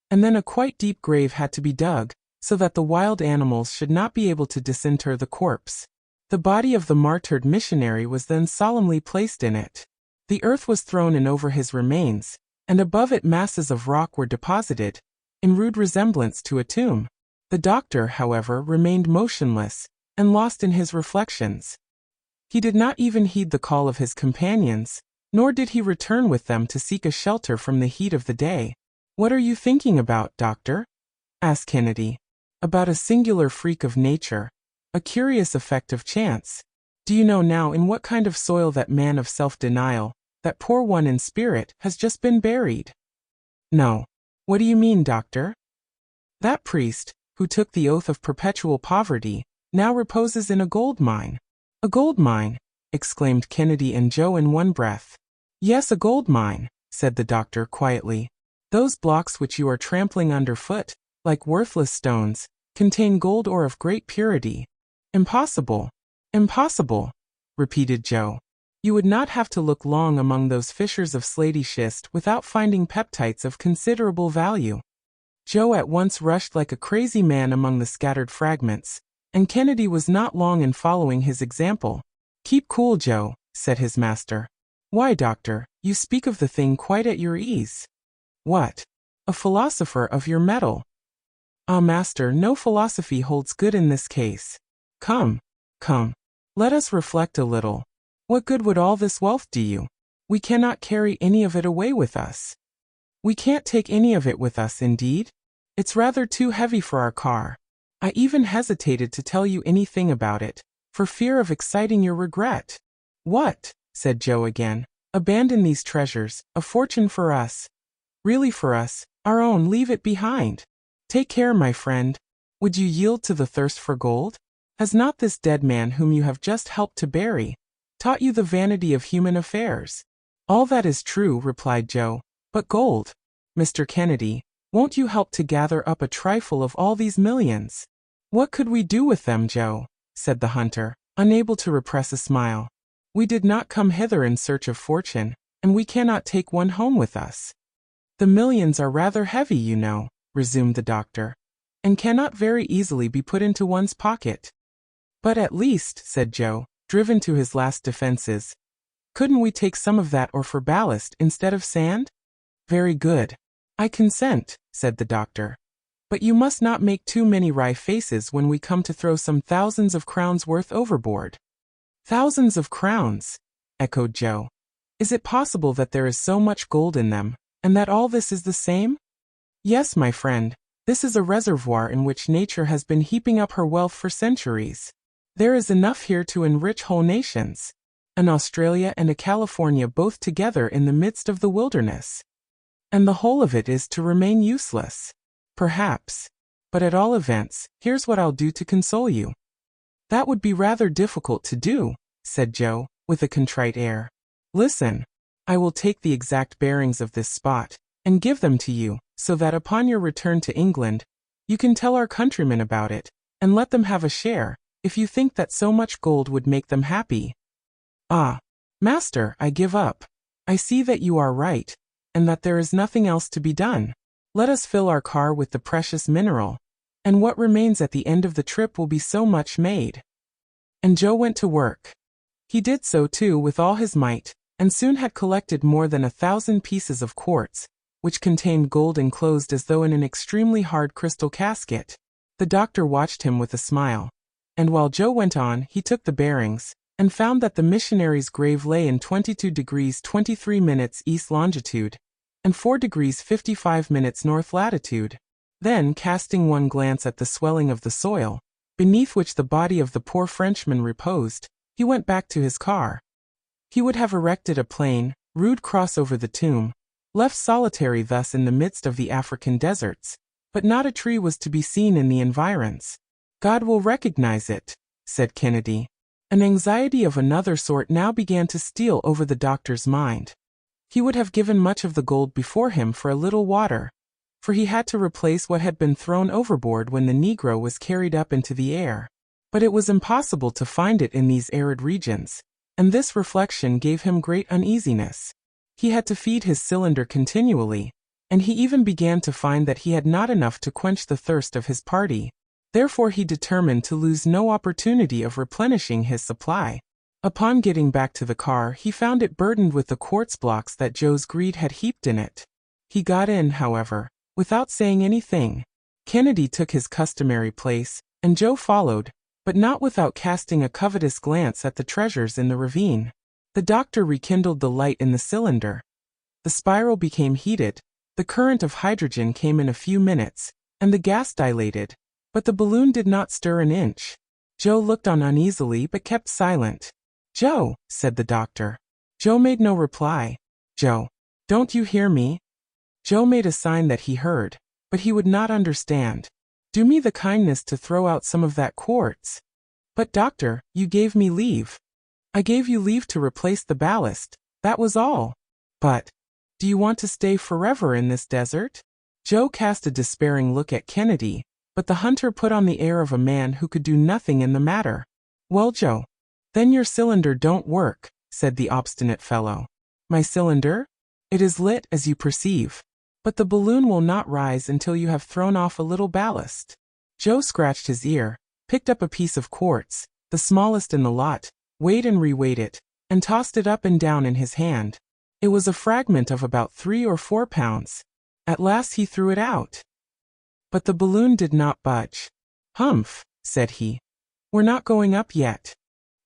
and then a quite deep grave had to be dug, so that the wild animals should not be able to disinter the corpse. The body of the martyred missionary was then solemnly placed in it. The earth was thrown in over his remains, and above it masses of rock were deposited, in rude resemblance to a tomb. The doctor, however, remained motionless, and lost in his reflections. He did not even heed the call of his companions, nor did he return with them to seek a shelter from the heat of the day. "What are you thinking about, doctor?" asked Kennedy. "About a singular freak of nature, a curious effect of chance. Do you know now in what kind of soil that man of self-denial, that poor one in spirit, has just been buried?" "No. What do you mean, doctor?" "That priest, who took the oath of perpetual poverty, now reposes in a gold mine." "A gold mine!" exclaimed Kennedy and Joe in one breath. Yes, a gold mine, said the doctor quietly. Those blocks which you are trampling underfoot, like worthless stones, contain gold ore of great purity. Impossible. Impossible, repeated Joe. You would not have to look long among those fissures of slaty schist without finding peptites of considerable value. Joe at once rushed like a crazy man among the scattered fragments, and Kennedy was not long in following his example. Keep cool, Joe, said his master. Why, doctor, you speak of the thing quite at your ease. What? A philosopher of your mettle. Ah, master, no philosophy holds good in this case. Come, come, let us reflect a little. What good would all this wealth do you? We cannot carry any of it away with us. We can't take any of it with us, indeed. It's rather too heavy for our car. I even hesitated to tell you anything about it, for fear of exciting your regret. What? Said Joe again. Abandon these treasures, a fortune for us. Really for us, our own, leave it behind. Take care, my friend. Would you yield to the thirst for gold? Has not this dead man whom you have just helped to bury taught you the vanity of human affairs? All that is true, replied Joe. But gold? Mr. Kennedy, won't you help to gather up a trifle of all these millions? What could we do with them, Joe? Said the hunter, unable to repress a smile. We did not come hither in search of fortune, and we cannot take one home with us. The millions are rather heavy, you know, resumed the doctor, and cannot very easily be put into one's pocket. But at least, said Joe, driven to his last defenses, couldn't we take some of that ore for ballast instead of sand? Very good. I consent, said the doctor. But you must not make too many wry faces when we come to throw some thousands of crowns worth overboard. Thousands of crowns, echoed Joe. Is it possible that there is so much gold in them, and that all this is the same? Yes, my friend, this is a reservoir in which nature has been heaping up her wealth for centuries. There is enough here to enrich whole nations. An Australia and a California both together in the midst of the wilderness. And the whole of it is to remain useless. Perhaps. But at all events, here's what I'll do to console you. That would be rather difficult to do, said Joe, with a contrite air. Listen. I will take the exact bearings of this spot, and give them to you, so that upon your return to England, you can tell our countrymen about it, and let them have a share, if you think that so much gold would make them happy. Ah, master, I give up. I see that you are right, and that there is nothing else to be done. Let us fill our car with the precious mineral, and what remains at the end of the trip will be so much made. And Joe went to work. He did so too with all his might, and soon had collected more than 1,000 pieces of quartz, which contained gold enclosed as though in an extremely hard crystal casket. The doctor watched him with a smile, and while Joe went on, he took the bearings, and found that the missionary's grave lay in 22 degrees 23 minutes east longitude, and 4 degrees 55 minutes north latitude. Then, casting one glance at the swelling of the soil, beneath which the body of the poor Frenchman reposed, he went back to his car. He would have erected a plain, rude cross over the tomb, left solitary thus in the midst of the African deserts, but not a tree was to be seen in the environs. God will recognize it, said Kennedy. An anxiety of another sort now began to steal over the doctor's mind. He would have given much of the gold before him for a little water, for he had to replace what had been thrown overboard when the Negro was carried up into the air. But it was impossible to find it in these arid regions, and this reflection gave him great uneasiness. He had to feed his cylinder continually, and he even began to find that he had not enough to quench the thirst of his party. Therefore he determined to lose no opportunity of replenishing his supply. Upon getting back to the car, he found it burdened with the quartz blocks that Joe's greed had heaped in it. He got in, however, without saying anything. Kennedy took his customary place, and Joe followed, but not without casting a covetous glance at the treasures in the ravine. The doctor rekindled the light in the cylinder. The spiral became heated, the current of hydrogen came in a few minutes, and the gas dilated, but the balloon did not stir an inch. Joe looked on uneasily but kept silent. Joe, said the doctor. Joe made no reply. Joe, don't you hear me? Joe made a sign that he heard, but he would not understand. Do me the kindness to throw out some of that quartz. But doctor, you gave me leave. I gave you leave to replace the ballast, that was all. But, do you want to stay forever in this desert? Joe cast a despairing look at Kennedy, but the hunter put on the air of a man who could do nothing in the matter. Well, Joe, then your cylinder don't work, said the obstinate fellow. My cylinder? It is lit, as you perceive. But the balloon will not rise until you have thrown off a little ballast. Joe scratched his ear, picked up a piece of quartz, the smallest in the lot, weighed and reweighed it, and tossed it up and down in his hand. It was a fragment of about 3 or 4 pounds. At last he threw it out. But the balloon did not budge. Humph, said he. We're not going up yet.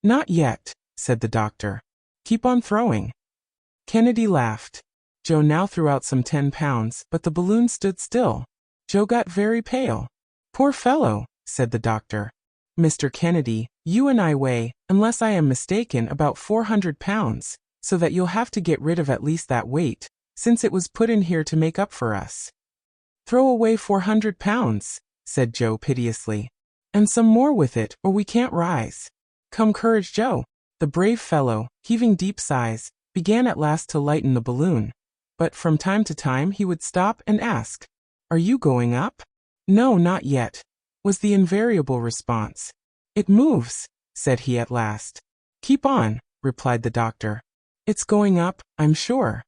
Not yet, said the doctor. Keep on throwing. Kennedy laughed. Joe now threw out some 10 pounds, but the balloon stood still. Joe got very pale. Poor fellow, said the doctor. Mr. Kennedy, you and I weigh, unless I am mistaken, about 400 pounds, so that you'll have to get rid of at least that weight, since it was put in here to make up for us. Throw away 400 pounds, said Joe piteously. And some more with it, or we can't rise. Come, courage, Joe. The brave fellow, heaving deep sighs, began at last to lighten the balloon. But from time to time he would stop and ask, Are you going up? No, not yet, was the invariable response. It moves, said he at last. Keep on, replied the doctor. It's going up, I'm sure.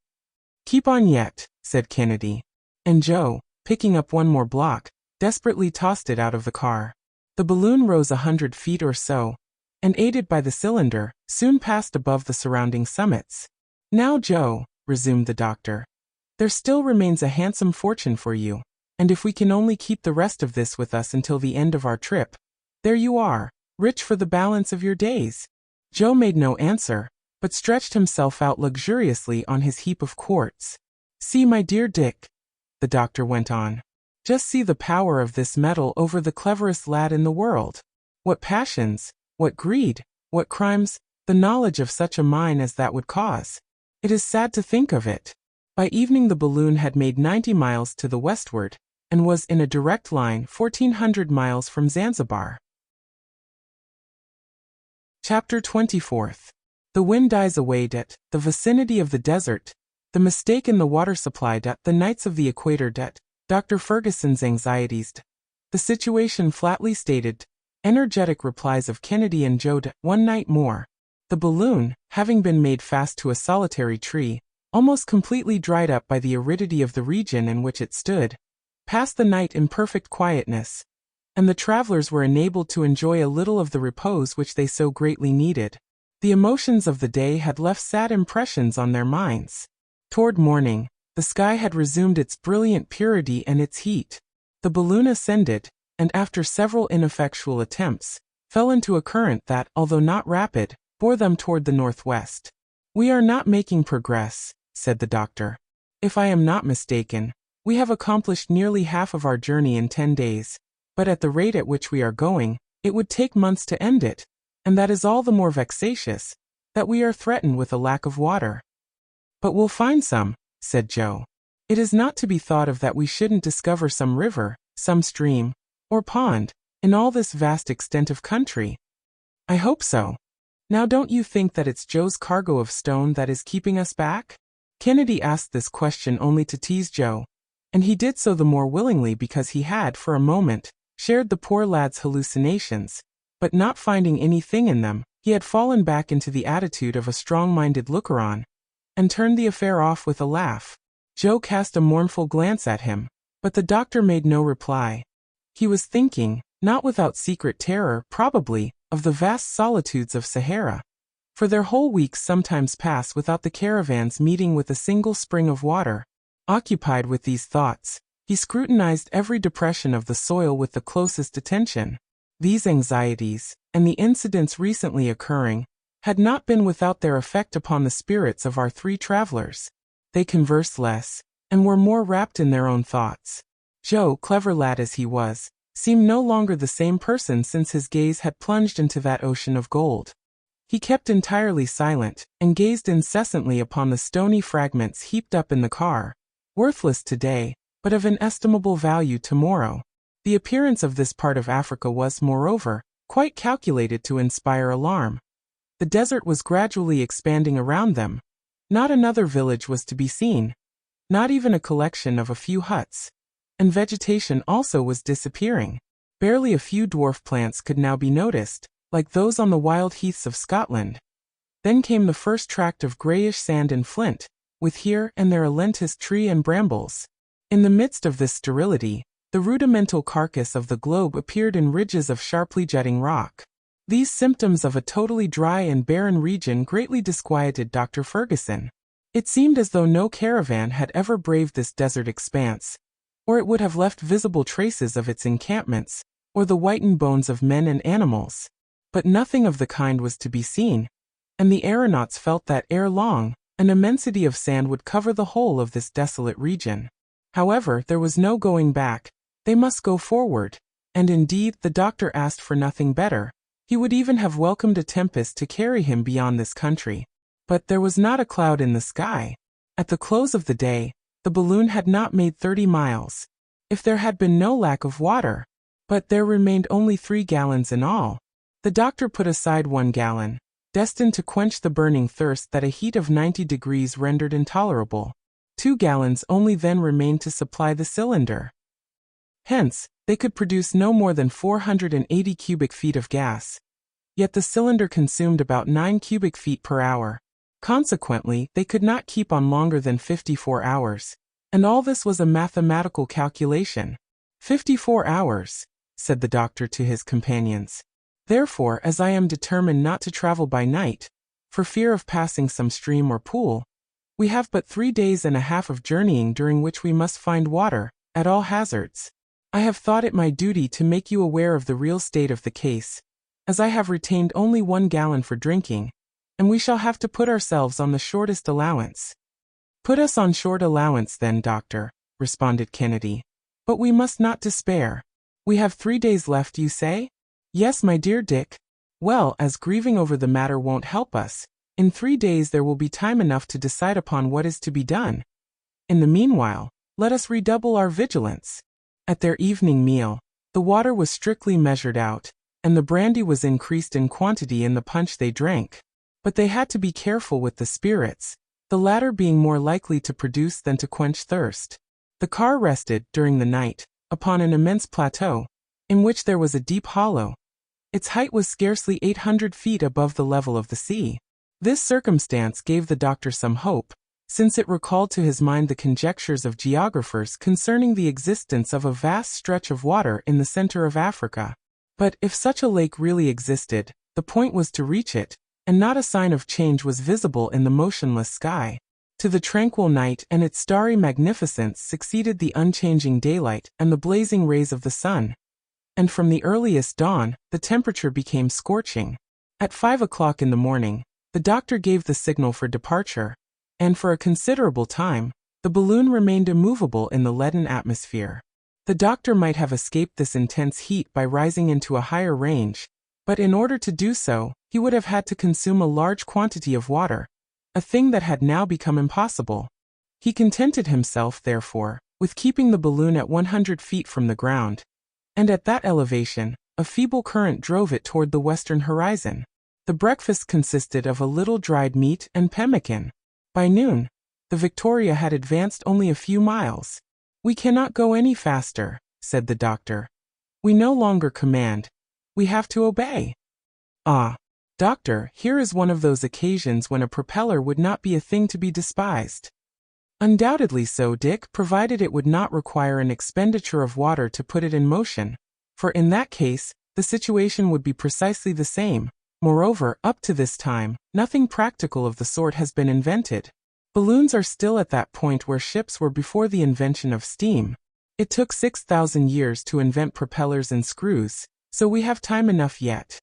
Keep on yet, said Kennedy. And Joe, picking up one more block, desperately tossed it out of the car. The balloon rose 100 feet or so, and aided by the cylinder, soon passed above the surrounding summits. Now, Joe, resumed the doctor, there still remains a handsome fortune for you, and if we can only keep the rest of this with us until the end of our trip, there you are, rich for the balance of your days. Joe made no answer, but stretched himself out luxuriously on his heap of quartz. See, my dear Dick, the doctor went on, just see the power of this metal over the cleverest lad in the world. What passions, what greed, what crimes, the knowledge of such a mine as that would cause. It is sad to think of it. By evening the balloon had made 90 miles to the westward, and was in a direct line 1,400 miles from Zanzibar. Chapter 24. The wind dies away. The vicinity of the desert. The mistake in the water supply. The nights of the equator. Dr. Ferguson's anxieties. The situation flatly stated. Energetic replies of Kennedy and Joe. One night more. The balloon, having been made fast to a solitary tree, almost completely dried up by the aridity of the region in which it stood, passed the night in perfect quietness, and the travelers were enabled to enjoy a little of the repose which they so greatly needed. The emotions of the day had left sad impressions on their minds. Toward morning, the sky had resumed its brilliant purity and its heat. The balloon ascended, and after several ineffectual attempts, fell into a current that, although not rapid, bore them toward the northwest. We are not making progress, said the doctor. If I am not mistaken, we have accomplished nearly half of our journey in 10 days, but at the rate at which we are going, it would take months to end it, and that is all the more vexatious, that we are threatened with a lack of water. But we'll find some, said Joe. It is not to be thought of that we shouldn't discover some river, some stream, or pond, in all this vast extent of country. I hope so. Now don't you think that it's Joe's cargo of stone that is keeping us back? Kennedy asked this question only to tease Joe, and he did so the more willingly because he had, for a moment, shared the poor lad's hallucinations, but not finding anything in them, he had fallen back into the attitude of a strong-minded looker-on, and turned the affair off with a laugh. Joe cast a mournful glance at him, but the doctor made no reply. He was thinking, not without secret terror, probably, of the vast solitudes of Sahara. For their whole weeks sometimes pass without the caravans meeting with a single spring of water. Occupied with these thoughts, he scrutinized every depression of the soil with the closest attention. These anxieties, and the incidents recently occurring, had not been without their effect upon the spirits of our 3 travelers. They conversed less, and were more wrapped in their own thoughts. Joe, clever lad as he was, seemed no longer the same person since his gaze had plunged into that ocean of gold. He kept entirely silent, and gazed incessantly upon the stony fragments heaped up in the car, worthless today, but of inestimable value tomorrow. The appearance of this part of Africa was, moreover, quite calculated to inspire alarm. The desert was gradually expanding around them. Not another village was to be seen. Not even a collection of a few huts. And vegetation also was disappearing. Barely a few dwarf plants could now be noticed, like those on the wild heaths of Scotland. Then came the first tract of grayish sand and flint, with here and there a lentisk tree and brambles. In the midst of this sterility, the rudimental carcass of the globe appeared in ridges of sharply jutting rock. These symptoms of a totally dry and barren region greatly disquieted Dr. Ferguson. It seemed as though no caravan had ever braved this desert expanse, or it would have left visible traces of its encampments, or the whitened bones of men and animals. But nothing of the kind was to be seen, and the aeronauts felt that ere long, an immensity of sand would cover the whole of this desolate region. However, there was no going back. They must go forward, and indeed, the doctor asked for nothing better. He would even have welcomed a tempest to carry him beyond this country. But there was not a cloud in the sky. At the close of the day, the balloon had not made 30 miles. If there had been no lack of water, but there remained only 3 gallons in all. The doctor put aside 1 gallon, destined to quench the burning thirst that a heat of 90 degrees rendered intolerable. 2 gallons only then remained to supply the cylinder. Hence, they could produce no more than 480 cubic feet of gas. Yet the cylinder consumed about 9 cubic feet per hour. Consequently, they could not keep on longer than 54 hours. And all this was a mathematical calculation. 54 hours, said the doctor to his companions. Therefore, as I am determined not to travel by night, for fear of passing some stream or pool, we have but 3 days and a half of journeying during which we must find water, at all hazards. I have thought it my duty to make you aware of the real state of the case, as I have retained only 1 gallon for drinking, and we shall have to put ourselves on the shortest allowance. Put us on short allowance then, doctor, responded Kennedy. But we must not despair. We have 3 days left, you say? Yes, my dear Dick. Well, as grieving over the matter won't help us, in 3 days there will be time enough to decide upon what is to be done. In the meanwhile, let us redouble our vigilance. At their evening meal, the water was strictly measured out, and the brandy was increased in quantity in the punch they drank. But they had to be careful with the spirits, the latter being more likely to produce than to quench thirst. The car rested, during the night, upon an immense plateau, in which there was a deep hollow. Its height was scarcely 800 feet above the level of the sea. This circumstance gave the doctor some hope, since it recalled to his mind the conjectures of geographers concerning the existence of a vast stretch of water in the center of Africa. But if such a lake really existed, the point was to reach it, and not a sign of change was visible in the motionless sky. To the tranquil night and its starry magnificence succeeded the unchanging daylight and the blazing rays of the sun. And from the earliest dawn, the temperature became scorching. At 5 o'clock in the morning, the doctor gave the signal for departure, and for a considerable time, the balloon remained immovable in the leaden atmosphere. The doctor might have escaped this intense heat by rising into a higher range, but in order to do so, he would have had to consume a large quantity of water, a thing that had now become impossible. He contented himself, therefore, with keeping the balloon at 100 feet from the ground, and at that elevation, a feeble current drove it toward the western horizon. The breakfast consisted of a little dried meat and pemmican. By noon, the Victoria had advanced only a few miles. We cannot go any faster, said the doctor. We no longer command. We have to obey. Ah, doctor, here is one of those occasions when a propeller would not be a thing to be despised. Undoubtedly so, Dick, provided it would not require an expenditure of water to put it in motion, for in that case, the situation would be precisely the same. Moreover, up to this time, nothing practical of the sort has been invented. Balloons are still at that point where ships were before the invention of steam. It took 6,000 years to invent propellers and screws, so we have time enough yet.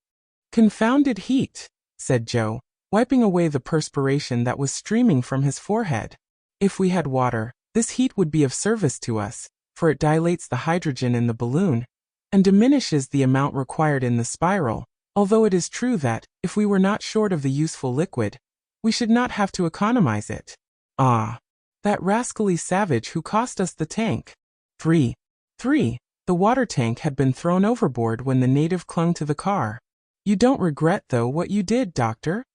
Confounded heat, said Joe, wiping away the perspiration that was streaming from his forehead. If we had water, this heat would be of service to us, for it dilates the hydrogen in the balloon, and diminishes the amount required in the spiral, although it is true that, if we were not short of the useful liquid, we should not have to economize it. Ah, that rascally savage who cost us the tank. 3. The water tank had been thrown overboard when the native clung to the car. You don't regret, though, what you did, Doctor?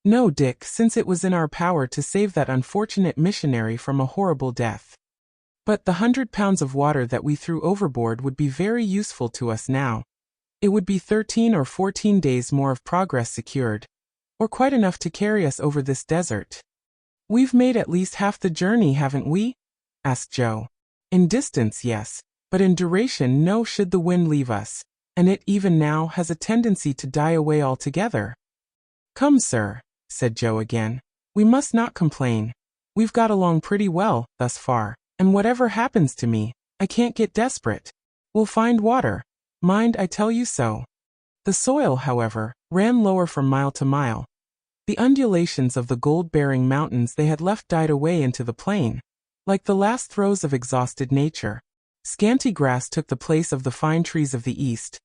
No, Dick, since it was in our power to save that unfortunate missionary from a horrible death. But the 100 pounds of water that we threw overboard would be very useful to us now. It would be 13 or 14 days more of progress secured, or quite enough to carry us over this desert. We've made at least half the journey, haven't we? Asked Joe. In distance, yes, but in duration, no, should the wind leave us, and it even now has a tendency to die away altogether. Come, sir, said Joe again. We must not complain. We've got along pretty well, thus far, and whatever happens to me, I can't get desperate. We'll find water. Mind, I tell you so. The soil, however, ran lower from mile to mile. The undulations of the gold-bearing mountains they had left died away into the plain, like the last throes of exhausted nature. Scanty grass took the place of the fine trees of the east.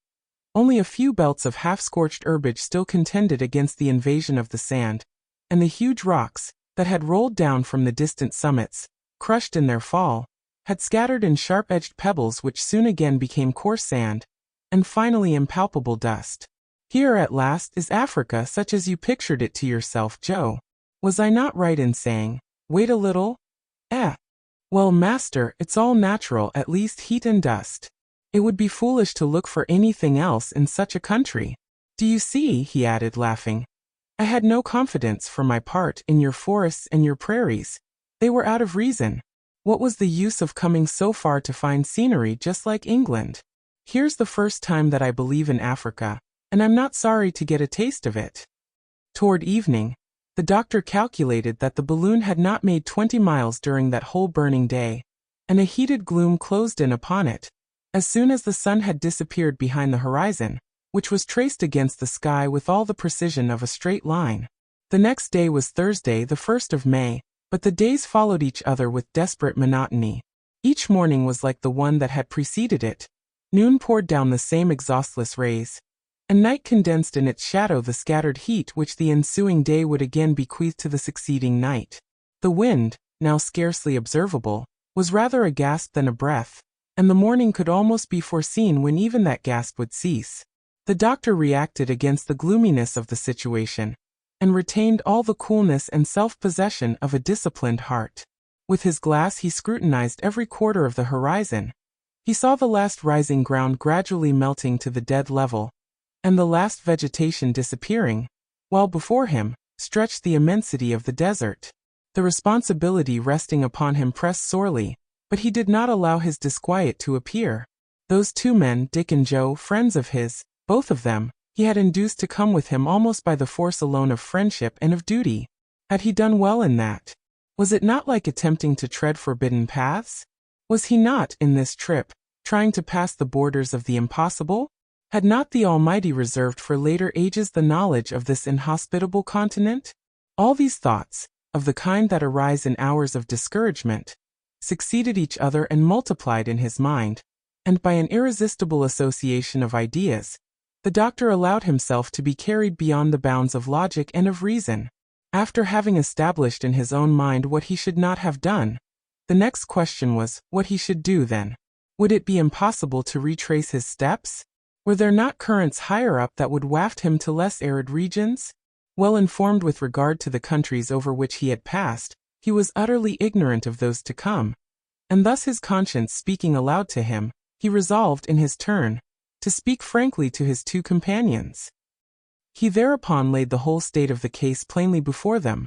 Only a few belts of half-scorched herbage still contended against the invasion of the sand, and the huge rocks, that had rolled down from the distant summits, crushed in their fall, had scattered in sharp-edged pebbles which soon again became coarse sand, and finally impalpable dust. Here at last is Africa such as you pictured it to yourself, Joe. Was I not right in saying, wait a little? Well, master, it's all natural, at least heat and dust. It would be foolish to look for anything else in such a country. Do you see, he added, laughing, I had no confidence, for my part, in your forests and your prairies. They were out of reason. What was the use of coming so far to find scenery just like England? Here's the first time that I believe in Africa, and I'm not sorry to get a taste of it. Toward evening, the doctor calculated that the balloon had not made 20 miles during that whole burning day, and a heated gloom closed in upon it, as soon as the sun had disappeared behind the horizon, which was traced against the sky with all the precision of a straight line. The next day was Thursday, the 1st of May, but the days followed each other with desperate monotony. Each morning was like the one that had preceded it. Noon poured down the same exhaustless rays, and night condensed in its shadow the scattered heat which the ensuing day would again bequeath to the succeeding night. The wind, now scarcely observable, was rather a gasp than a breath, and the morning could almost be foreseen when even that gasp would cease. The doctor reacted against the gloominess of the situation, and retained all the coolness and self-possession of a disciplined heart. With his glass he scrutinized every quarter of the horizon. He saw the last rising ground gradually melting to the dead level, and the last vegetation disappearing, while before him stretched the immensity of the desert. The responsibility resting upon him pressed sorely, but he did not allow his disquiet to appear. Those two men, Dick and Joe, friends of his, both of them, he had induced to come with him almost by the force alone of friendship and of duty. Had he done well in that? Was it not like attempting to tread forbidden paths? Was he not, in this trip, trying to pass the borders of the impossible? Had not the Almighty reserved for later ages the knowledge of this inhospitable continent? All these thoughts, of the kind that arise in hours of discouragement, succeeded each other and multiplied in his mind, and by an irresistible association of ideas, the doctor allowed himself to be carried beyond the bounds of logic and of reason. After having established in his own mind what he should not have done, the next question was what he should do then. Would it be impossible to retrace his steps? Were there not currents higher up that would waft him to less arid regions? Well informed with regard to the countries over which he had passed, he was utterly ignorant of those to come, and thus his conscience speaking aloud to him, he resolved in his turn to speak frankly to his two companions. He thereupon laid the whole state of the case plainly before them.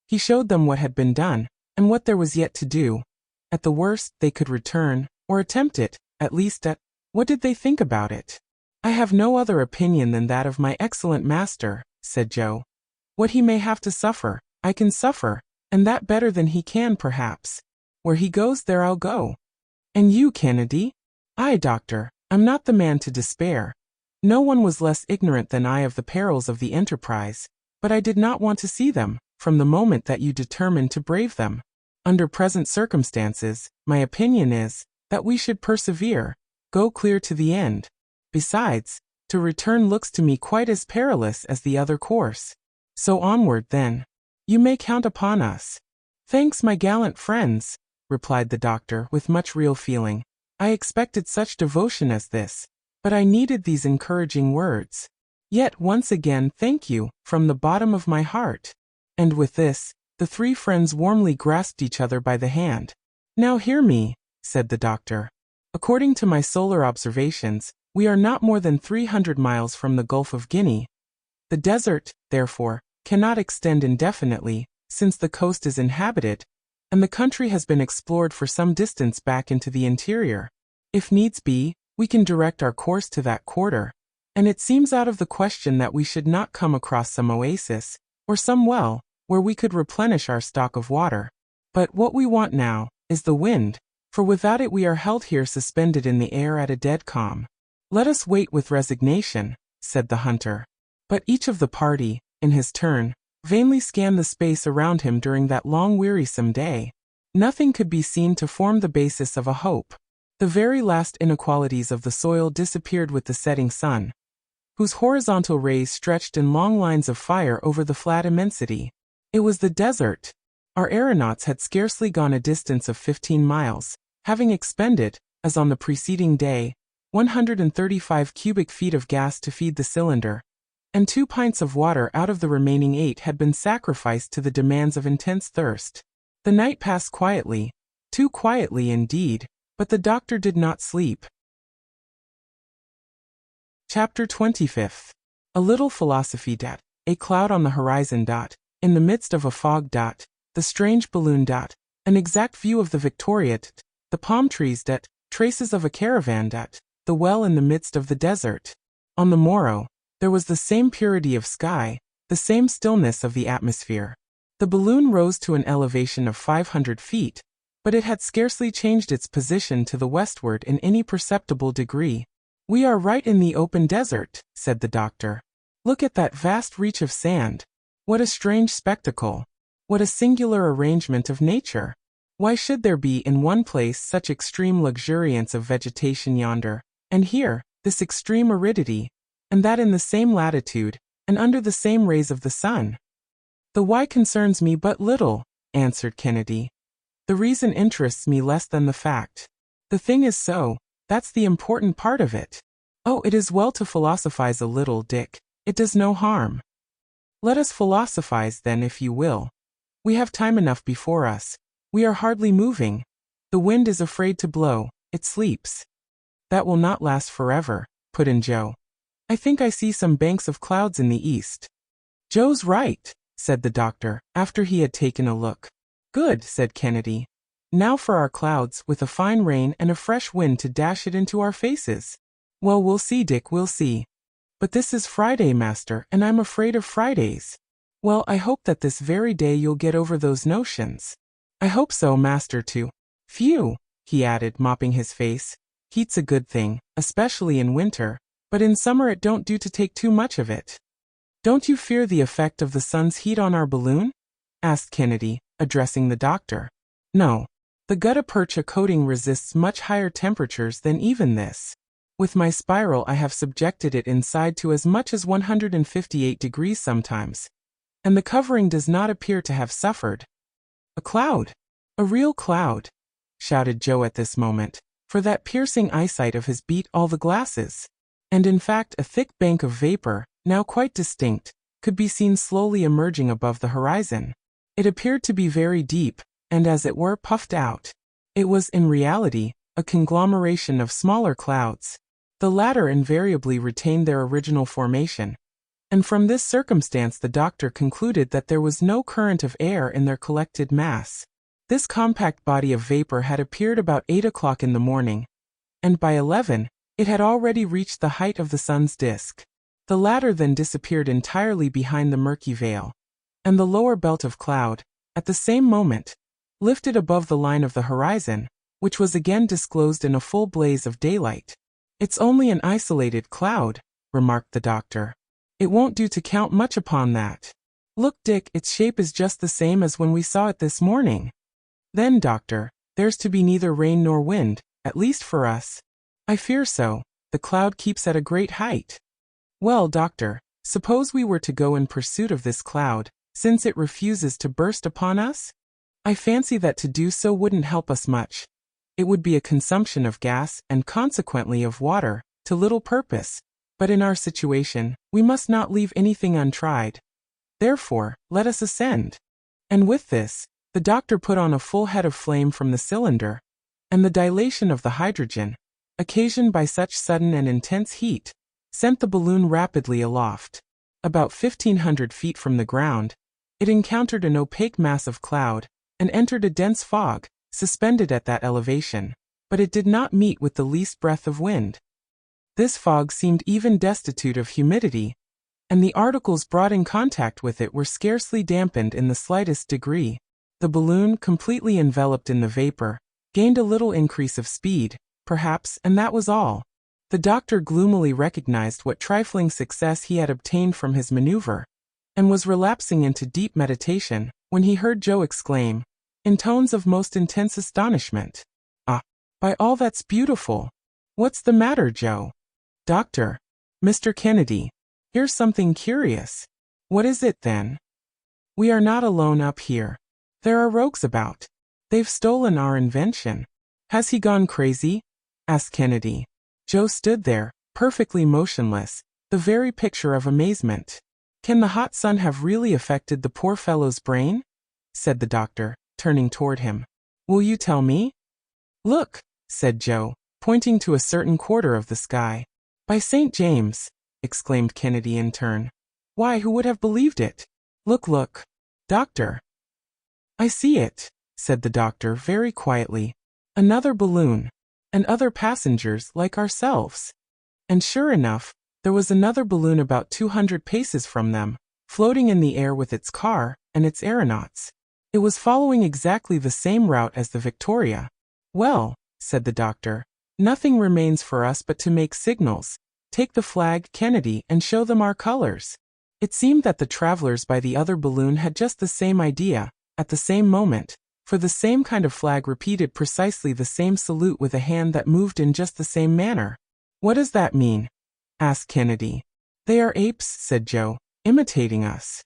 He showed them what had been done, and what there was yet to do. At the worst, they could return, or attempt it, at least what did they think about it? I have no other opinion than that of my excellent master, said Joe. What he may have to suffer, I can suffer, and that better than he can perhaps. Where he goes, there I'll go. And you, Kennedy? Aye, doctor, I'm not the man to despair. No one was less ignorant than I of the perils of the enterprise, but I did not want to see them, from the moment that you determined to brave them. Under present circumstances, my opinion is, that we should persevere, go clear to the end. Besides, to return looks to me quite as perilous as the other course. So onward then. You may count upon us. Thanks, my gallant friends, replied the doctor with much real feeling. I expected such devotion as this, but I needed these encouraging words. Yet once again thank you, from the bottom of my heart. And with this, the three friends warmly grasped each other by the hand. Now hear me, said the doctor. According to my solar observations, we are not more than 300 miles from the Gulf of Guinea. The desert, therefore, cannot extend indefinitely, since the coast is inhabited, and the country has been explored for some distance back into the interior. If needs be, we can direct our course to that quarter, and it seems out of the question that we should not come across some oasis, or some well, where we could replenish our stock of water. But what we want now is the wind, for without it we are held here suspended in the air at a dead calm. Let us wait with resignation, said the hunter. But each of the party, in his turn, vainly scanned the space around him during that long wearisome day. Nothing could be seen to form the basis of a hope. The very last inequalities of the soil disappeared with the setting sun, whose horizontal rays stretched in long lines of fire over the flat immensity. It was the desert. Our aeronauts had scarcely gone a distance of 15 miles, having expended, as on the preceding day, 135 cubic feet of gas to feed the cylinder, and 2 pints of water out of the remaining 8 had been sacrificed to the demands of intense thirst. The night passed quietly, too quietly indeed, but the doctor did not sleep. Chapter 25. A little philosophy. A cloud on the horizon. In the midst of a fog. The strange balloon. An exact view of the Victoria. The palm trees. Traces of a caravan. The well in the midst of the desert. On the morrow, there was the same purity of sky, the same stillness of the atmosphere. The balloon rose to an elevation of 500 feet, but it had scarcely changed its position to the westward in any perceptible degree. We are right in the open desert, said the doctor. Look at that vast reach of sand. What a strange spectacle. What a singular arrangement of nature. Why should there be in one place such extreme luxuriance of vegetation yonder, and here, this extreme aridity, and that in the same latitude, and under the same rays of the sun? The why concerns me but little, answered Kennedy. The reason interests me less than the fact. The thing is so, that's the important part of it. Oh, it is well to philosophize a little, Dick. It does no harm. Let us philosophize then, if you will. We have time enough before us. We are hardly moving. The wind is afraid to blow, it sleeps. That will not last forever, put in Joe. I think I see some banks of clouds in the east. Joe's right, said the doctor, after he had taken a look. Good, said Kennedy. Now for our clouds, with a fine rain and a fresh wind to dash it into our faces. Well, we'll see, Dick, we'll see. But this is Friday, master, and I'm afraid of Fridays. Well, I hope that this very day you'll get over those notions. I hope so, master, too. Phew, he added, mopping his face. Heat's a good thing, especially in winter, but in summer it don't do to take too much of it. Don't you fear the effect of the sun's heat on our balloon? Asked Kennedy, addressing the doctor. No. The gutta percha coating resists much higher temperatures than even this. With my spiral I have subjected it inside to as much as 158 degrees sometimes, and the covering does not appear to have suffered. A cloud! A real cloud! Shouted Joe at this moment, for that piercing eyesight of his beat all the glasses. And in fact a thick bank of vapor, now quite distinct, could be seen slowly emerging above the horizon. It appeared to be very deep, and as it were puffed out. It was in reality a conglomeration of smaller clouds. The latter invariably retained their original formation, and from this circumstance the doctor concluded that there was no current of air in their collected mass. This compact body of vapor had appeared about 8 o'clock in the morning, and by 11, it had already reached the height of the sun's disk. The latter then disappeared entirely behind the murky veil, and the lower belt of cloud, at the same moment, lifted above the line of the horizon, which was again disclosed in a full blaze of daylight. It's only an isolated cloud, remarked the doctor. It won't do to count much upon that. Look, Dick, its shape is just the same as when we saw it this morning. Then, doctor, there's to be neither rain nor wind, at least for us. I fear so. The cloud keeps at a great height. Well, doctor, suppose we were to go in pursuit of this cloud, since it refuses to burst upon us? I fancy that to do so wouldn't help us much. It would be a consumption of gas, and consequently of water, to little purpose. But in our situation, we must not leave anything untried. Therefore, let us ascend. And with this, the doctor put on a full head of flame from the cylinder, and the dilation of the hydrogen, occasioned by such sudden and intense heat, sent the balloon rapidly aloft. About 1,500 feet from the ground, it encountered an opaque mass of cloud, and entered a dense fog, suspended at that elevation, but it did not meet with the least breath of wind. This fog seemed even destitute of humidity, and the articles brought in contact with it were scarcely dampened in the slightest degree. The balloon, completely enveloped in the vapor, gained a little increase of speed, perhaps, and that was all. The doctor gloomily recognized what trifling success he had obtained from his maneuver, and was relapsing into deep meditation, when he heard Joe exclaim, in tones of most intense astonishment, "Ah, by all that's beautiful! What's the matter, Joe?" "Doctor, Mr. Kennedy, here's something curious." "What is it, then?" "We are not alone up here. There are rogues about. They've stolen our invention." "Has he gone crazy?" asked Kennedy. Joe stood there, perfectly motionless, the very picture of amazement. "Can the hot sun have really affected the poor fellow's brain?" said the doctor, turning toward him. "Will you tell me?" "Look," said Joe, pointing to a certain quarter of the sky. "By St. James!" exclaimed Kennedy in turn. "Why, who would have believed it? Look, look, doctor." "I see it," said the doctor very quietly. "Another balloon, and other passengers like ourselves." And sure enough, there was another balloon about 200 paces from them, floating in the air with its car and its aeronauts. It was following exactly the same route as the Victoria. "Well," said the doctor, "nothing remains for us but to make signals. Take the flag, Kennedy, and show them our colors." It seemed that the travelers by the other balloon had just the same idea, at the same moment, for the same kind of flag repeated precisely the same salute with a hand that moved in just the same manner. "What does that mean?" asked Kennedy. "They are apes," said Joe, "imitating us."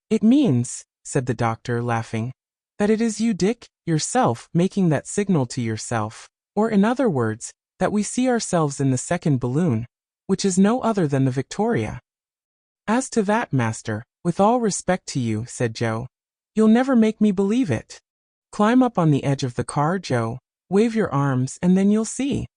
"It means," said the doctor, laughing, "that it is you, Dick, yourself, making that signal to yourself, or in other words, that we see ourselves in the second balloon, which is no other than the Victoria." "As to that, master, with all respect to you," said Joe, "you'll never make me believe it. Climb up on the edge of the car, Joe, wave your arms, and then you'll see."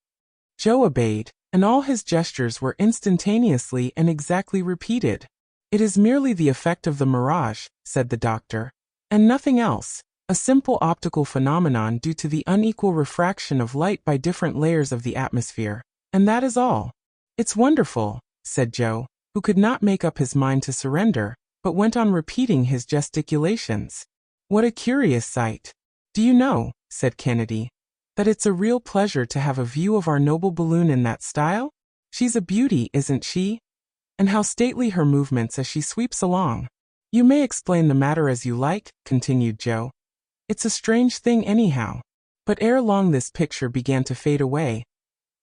Joe obeyed, and all his gestures were instantaneously and exactly repeated. "It is merely the effect of the mirage," said the doctor, "and nothing else, a simple optical phenomenon due to the unequal refraction of light by different layers of the atmosphere, and that is all." "It's wonderful," said Joe, who could not make up his mind to surrender, but went on repeating his gesticulations. "What a curious sight." "Do you know," said Kennedy, "that it's a real pleasure to have a view of our noble balloon in that style? She's a beauty, isn't she? And how stately her movements as she sweeps along." "You may explain the matter as you like," continued Joe. "It's a strange thing anyhow." But ere long this picture began to fade away.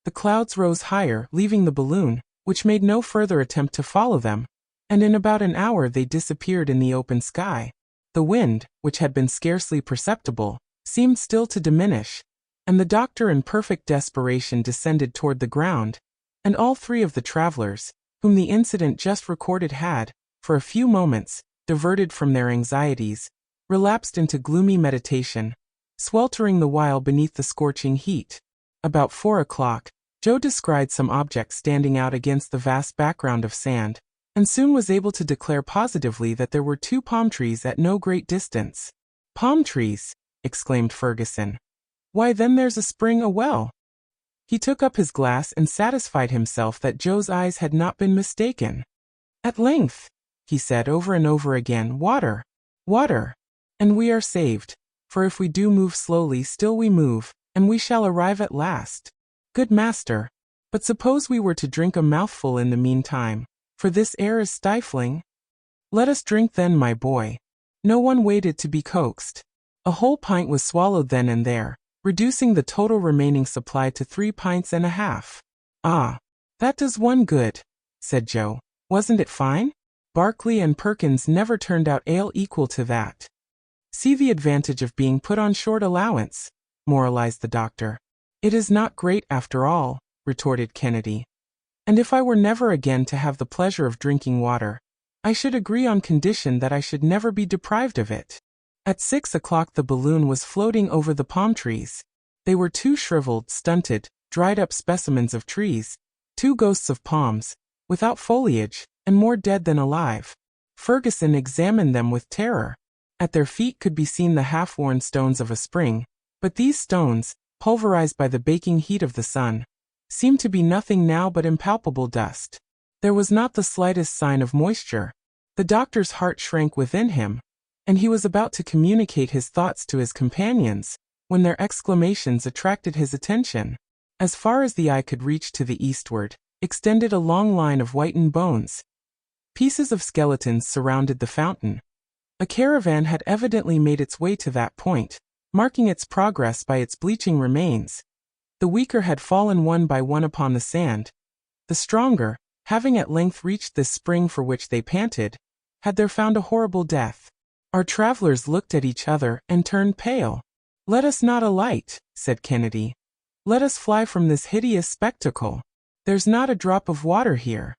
The clouds rose higher, leaving the balloon, which made no further attempt to follow them, and in about an hour they disappeared in the open sky. The wind, which had been scarcely perceptible, seemed still to diminish, and the doctor in perfect desperation descended toward the ground, and all three of the travelers, whom the incident just recorded had, for a few moments, diverted from their anxieties, relapsed into gloomy meditation, sweltering the while beneath the scorching heat. About 4 o'clock, Joe descried some object standing out against the vast background of sand, and soon was able to declare positively that there were 2 palm trees at no great distance. "Palm trees!" exclaimed Ferguson. "Why, then there's a spring, a well." He took up his glass and satisfied himself that Joe's eyes had not been mistaken. "At length," he said over and over again, "water, water, and we are saved, for if we do move slowly still we move, and we shall arrive at last. Good master, but suppose we were to drink a mouthful in the meantime, for this air is stifling." "Let us drink then, my boy." No one waited to be coaxed. A whole pint was swallowed then and there, reducing the total remaining supply to 3 pints and a half. "Ah, that does one good," said Joe. "Wasn't it fine? Barclay and Perkins never turned out ale equal to that." "See the advantage of being put on short allowance," moralized the doctor. "It is not great after all," retorted Kennedy. And if I were never again to have the pleasure of drinking water, I should agree on condition that I should never be deprived of it. At 6 o'clock the balloon was floating over the palm trees. They were two shriveled, stunted, dried-up specimens of trees, two ghosts of palms, without foliage, and more dead than alive. Ferguson examined them with terror. At their feet could be seen the half-worn stones of a spring, but these stones, pulverized by the baking heat of the sun, seemed to be nothing now but impalpable dust. There was not the slightest sign of moisture. The doctor's heart shrank within him, and he was about to communicate his thoughts to his companions, when their exclamations attracted his attention. As far as the eye could reach to the eastward, extended a long line of whitened bones. Pieces of skeletons surrounded the fountain. A caravan had evidently made its way to that point, marking its progress by its bleaching remains. The weaker had fallen one by one upon the sand. The stronger, having at length reached this spring for which they panted, had there found a horrible death. Our travelers looked at each other and turned pale. "Let us not alight," said Kennedy. "Let us fly from this hideous spectacle. There's not a drop of water here."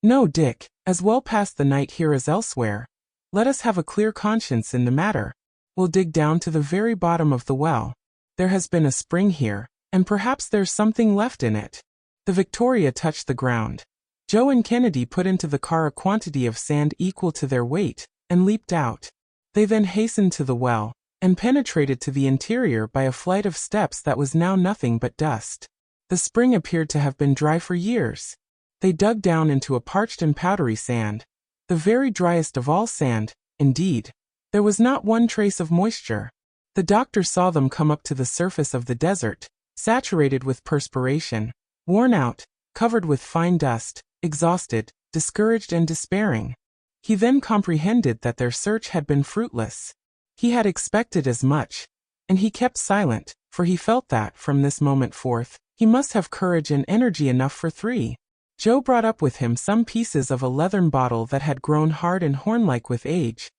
"No, Dick, as well pass the night here as elsewhere. Let us have a clear conscience in the matter. We'll dig down to the very bottom of the well. There has been a spring here, and perhaps there's something left in it." The Victoria touched the ground. Joe and Kennedy put into the car a quantity of sand equal to their weight, and leaped out. They then hastened to the well, and penetrated to the interior by a flight of steps that was now nothing but dust. The spring appeared to have been dry for years. They dug down into a parched and powdery sand, the very driest of all sand. Indeed, there was not one trace of moisture. The doctor saw them come up to the surface of the desert, saturated with perspiration, worn out, covered with fine dust, exhausted, discouraged and despairing. He then comprehended that their search had been fruitless. He had expected as much, and he kept silent, for he felt that, from this moment forth, he must have courage and energy enough for 3. Joe brought up with him some pieces of a leathern bottle that had grown hard and horn-like with age,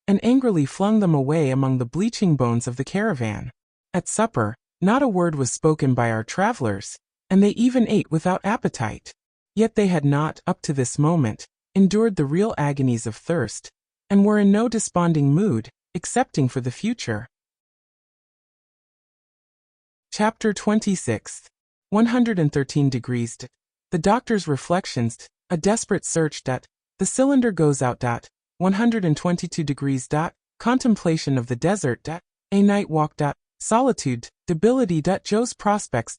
and angrily flung them away among the bleaching bones of the caravan. At supper, not a word was spoken by our travelers, and they even ate without appetite. Yet they had not, up to this moment, endured the real agonies of thirst, and were in no desponding mood, excepting for the future. Chapter 26. 113 degrees. The doctor's reflections. A desperate search. The cylinder goes out. 122 degrees. Contemplation of the desert. A night walk. Solitude. Debility. Joe's prospects.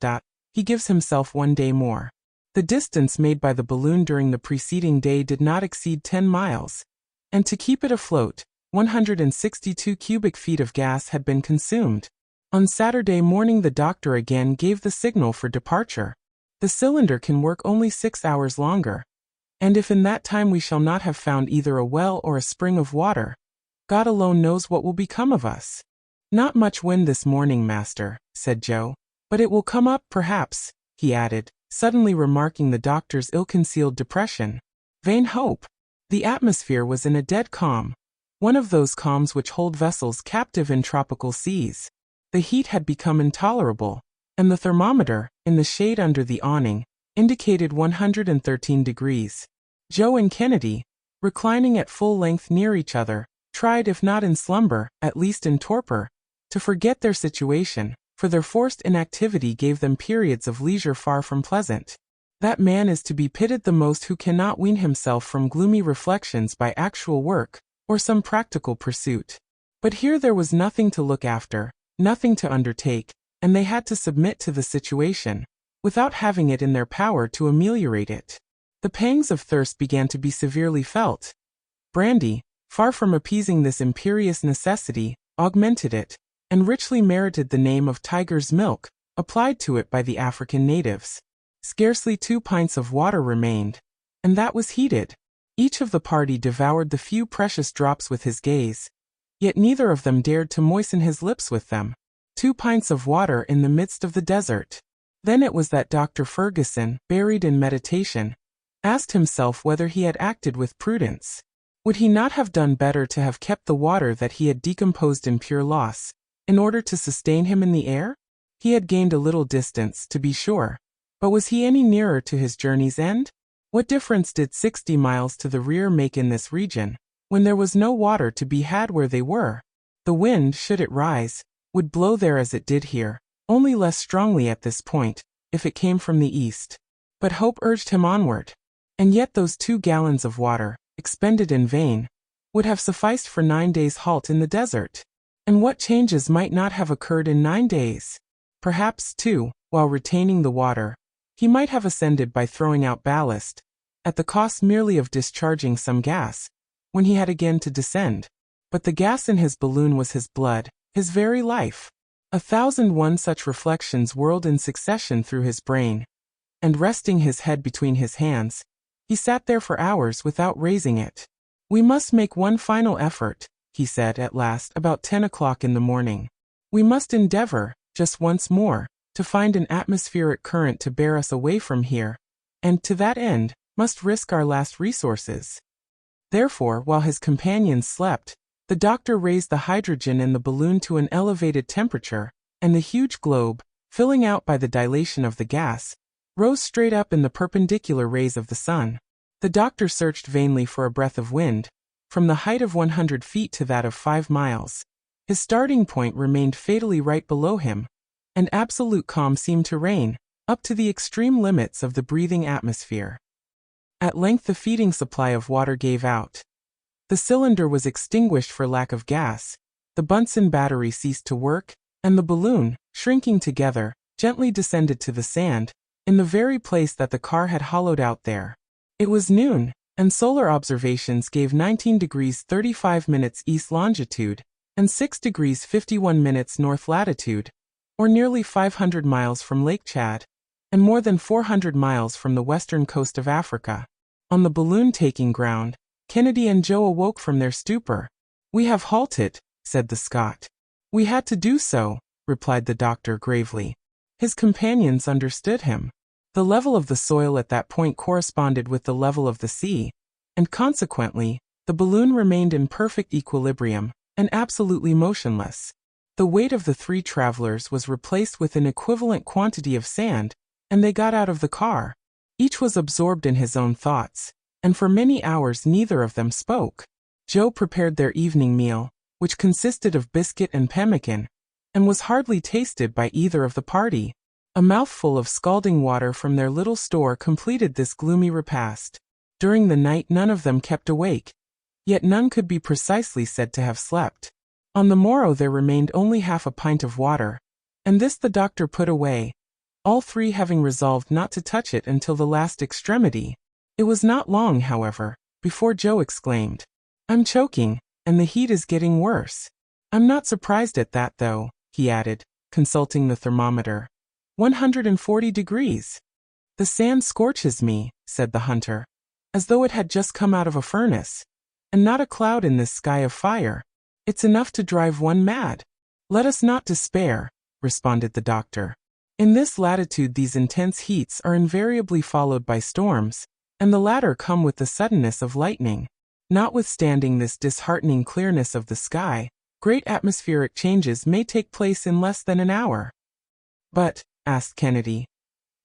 He gives himself 1 day more. The distance made by the balloon during the preceding day did not exceed 10 miles, and to keep it afloat, 162 cubic feet of gas had been consumed. On Saturday morning the doctor again gave the signal for departure. The cylinder can work only 6 hours longer, and if in that time we shall not have found either a well or a spring of water, God alone knows what will become of us. "Not much wind this morning, master," said Joe, "but it will come up, perhaps," he added, suddenly remarking the doctor's ill-concealed depression. Vain hope! The atmosphere was in a dead calm, one of those calms which hold vessels captive in tropical seas. The heat had become intolerable, and the thermometer, in the shade under the awning, indicated 113 degrees. Joe and Kennedy, reclining at full length near each other, tried, if not in slumber, at least in torpor, to forget their situation, for their forced inactivity gave them periods of leisure far from pleasant. That man is to be pitied the most who cannot wean himself from gloomy reflections by actual work, or some practical pursuit. But here there was nothing to look after, nothing to undertake, and they had to submit to the situation, without having it in their power to ameliorate it. The pangs of thirst began to be severely felt. Brandy, far from appeasing this imperious necessity, augmented it, and richly merited the name of tiger's milk, applied to it by the African natives. Scarcely 2 pints of water remained, and that was heated. Each of the party devoured the few precious drops with his gaze, yet neither of them dared to moisten his lips with them. 2 pints of water in the midst of the desert. Then it was that Dr. Ferguson, buried in meditation, asked himself whether he had acted with prudence. Would he not have done better to have kept the water that he had decomposed in pure loss, in order to sustain him in the air? He had gained a little distance, to be sure, But was he any nearer to his journey's end? What difference did 60 miles to the rear make in this region, when there was no water to be had where they were? The wind, should it rise, would blow there as it did here, only less strongly at this point, if it came from the east. But hope urged him onward. And yet those 2 gallons of water, expended in vain, would have sufficed for 9 days' halt in the desert. And what changes might not have occurred in 9 days? Perhaps, too, while retaining the water, he might have ascended by throwing out ballast, at the cost merely of discharging some gas, when he had again to descend. But the gas in his balloon was his blood, his very life. 1,001 such reflections whirled in succession through his brain, and resting his head between his hands, he sat there for hours without raising it. "We must make one final effort," he said at last about 10 o'clock in the morning. "We must endeavor, just once more, to find an atmospheric current to bear us away from here, and to that end, must risk our last resources." Therefore, while his companions slept, the doctor raised the hydrogen in the balloon to an elevated temperature, and the huge globe, filling out by the dilation of the gas, rose straight up in the perpendicular rays of the sun. The doctor searched vainly for a breath of wind, from the height of 100 feet to that of 5 miles. His starting point remained fatally right below him, and absolute calm seemed to reign, up to the extreme limits of the breathing atmosphere. At length the feeding supply of water gave out. The cylinder was extinguished for lack of gas, the Bunsen battery ceased to work, and the balloon, shrinking together, gently descended to the sand, in the very place that the car had hollowed out there. It was noon, and solar observations gave 19 degrees 35 minutes east longitude, and 6 degrees 51 minutes north latitude, or nearly 500 miles from Lake Chad, and more than 400 miles from the western coast of Africa. On the balloon taking ground, Kennedy and Joe awoke from their stupor. "We have halted," said the Scot. "We had to do so," replied the doctor gravely. His companions understood him. The level of the soil at that point corresponded with the level of the sea, and consequently, the balloon remained in perfect equilibrium, and absolutely motionless. The weight of the 3 travelers was replaced with an equivalent quantity of sand, and they got out of the car. Each was absorbed in his own thoughts, and for many hours neither of them spoke. Joe prepared their evening meal, which consisted of biscuit and pemmican, and was hardly tasted by either of the party. A mouthful of scalding water from their little store completed this gloomy repast. During the night none of them kept awake, yet none could be precisely said to have slept. On the morrow there remained only half a pint of water, and this the doctor put away, all 3 having resolved not to touch it until the last extremity. It was not long, however, before Joe exclaimed, "I'm choking, and the heat is getting worse. I'm not surprised at that though," he added, consulting the thermometer. 140 degrees. "The sand scorches me," said the hunter, "as though it had just come out of a furnace. And not a cloud in this sky of fire. It's enough to drive one mad." "Let us not despair," responded the doctor. "In this latitude these intense heats are invariably followed by storms, and the latter come with the suddenness of lightning. Notwithstanding this disheartening clearness of the sky, great atmospheric changes may take place in less than an hour." "But," asked Kennedy,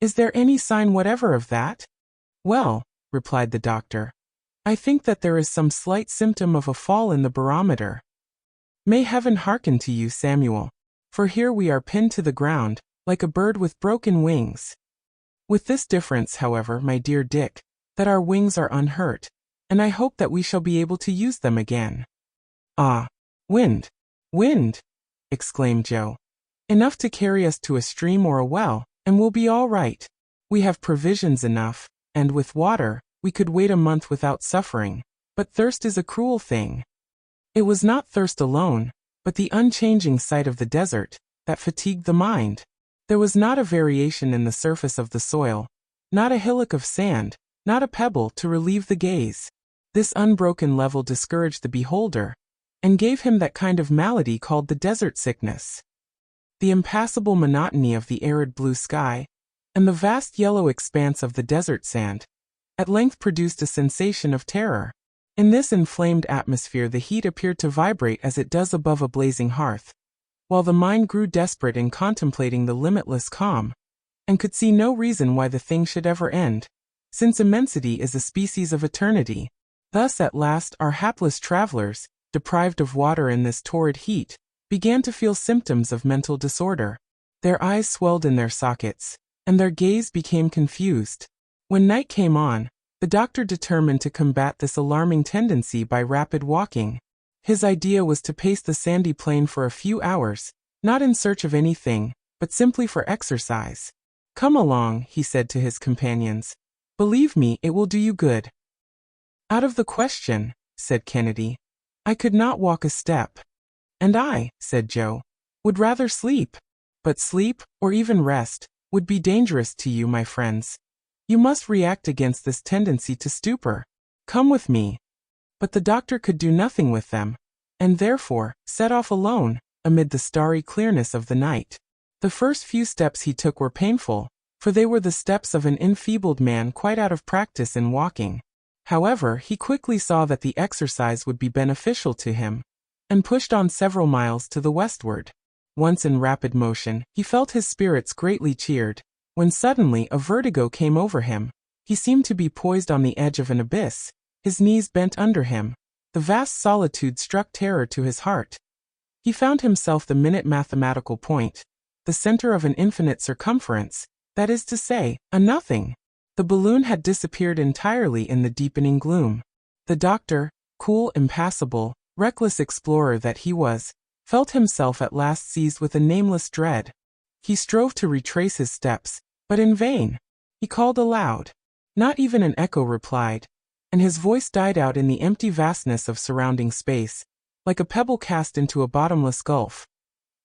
"is there any sign whatever of that?" "Well," replied the doctor, "I think that there is some slight symptom of a fall in the barometer. May heaven hearken to you, Samuel, for here we are pinned to the ground, like a bird with broken wings. With this difference, however, my dear Dick, that our wings are unhurt, and I hope that we shall be able to use them again." "Ah, wind! Wind!" exclaimed Joe. "Enough to carry us to a stream or a well, and we'll be all right. We have provisions enough, and with water, we could wait a month without suffering, but thirst is a cruel thing." It was not thirst alone, but the unchanging sight of the desert, that fatigued the mind. There was not a variation in the surface of the soil, not a hillock of sand, not a pebble to relieve the gaze. This unbroken level discouraged the beholder, and gave him that kind of malady called the desert sickness. The impassable monotony of the arid blue sky, and the vast yellow expanse of the desert sand, at length produced a sensation of terror. In this inflamed atmosphere the heat appeared to vibrate as it does above a blazing hearth, while the mind grew desperate in contemplating the limitless calm, and could see no reason why the thing should ever end, since immensity is a species of eternity. Thus at last our hapless travelers, deprived of water in this torrid heat, began to feel symptoms of mental disorder. Their eyes swelled in their sockets, and their gaze became confused. When night came on, the doctor determined to combat this alarming tendency by rapid walking. His idea was to pace the sandy plain for a few hours, not in search of anything, but simply for exercise. "Come along," he said to his companions. "Believe me, it will do you good." "Out of the question," said Kennedy. "I could not walk a step." "And I," said Joe, "would rather sleep. But sleep, or even rest, would be dangerous to you, my friends. You must react against this tendency to stupor. Come with me." But the doctor could do nothing with them, and therefore set off alone, amid the starry clearness of the night. The first few steps he took were painful, for they were the steps of an enfeebled man quite out of practice in walking. However, he quickly saw that the exercise would be beneficial to him, and pushed on several miles to the westward. Once in rapid motion, he felt his spirits greatly cheered, when suddenly a vertigo came over him. He seemed to be poised on the edge of an abyss, his knees bent under him. The vast solitude struck terror to his heart. He found himself the minute mathematical point, the center of an infinite circumference, that is to say, a nothing. The balloon had disappeared entirely in the deepening gloom. The doctor, cool, impassible, reckless explorer that he was, felt himself at last seized with a nameless dread. He strove to retrace his steps, but in vain. He called aloud. Not even an echo replied, and his voice died out in the empty vastness of surrounding space, like a pebble cast into a bottomless gulf.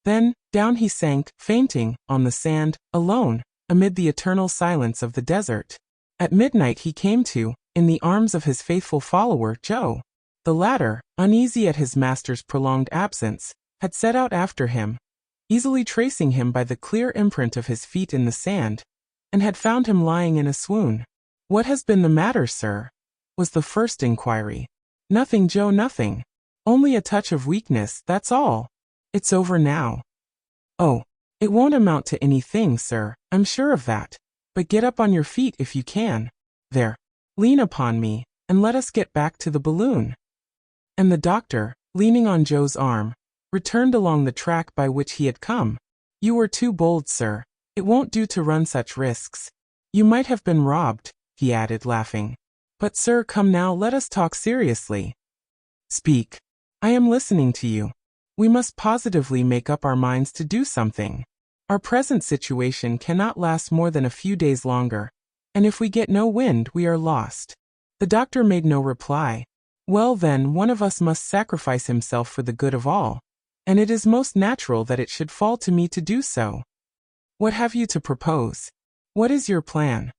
Then, down he sank, fainting, on the sand, alone, amid the eternal silence of the desert. At midnight he came to, in the arms of his faithful follower, Joe. The latter, uneasy at his master's prolonged absence, had set out after him, easily tracing him by the clear imprint of his feet in the sand, and had found him lying in a swoon. "What has been the matter, sir?" was the first inquiry. "Nothing, Joe, nothing. Only a touch of weakness, that's all. It's over now." "Oh, it won't amount to anything, sir, I'm sure of that. But get up on your feet if you can. There. Lean upon me, and let us get back to the balloon." And the doctor, leaning on Joe's arm, returned along the track by which he had come. "You were too bold, sir. It won't do to run such risks. You might have been robbed," he added, laughing. "But sir, come now, let us talk seriously." "Speak. I am listening to you. We must positively make up our minds to do something. Our present situation cannot last more than a few days longer, and if we get no wind, we are lost." The doctor made no reply. "Well then, one of us must sacrifice himself for the good of all, and it is most natural that it should fall to me to do so. What have you to propose? What is your plan?"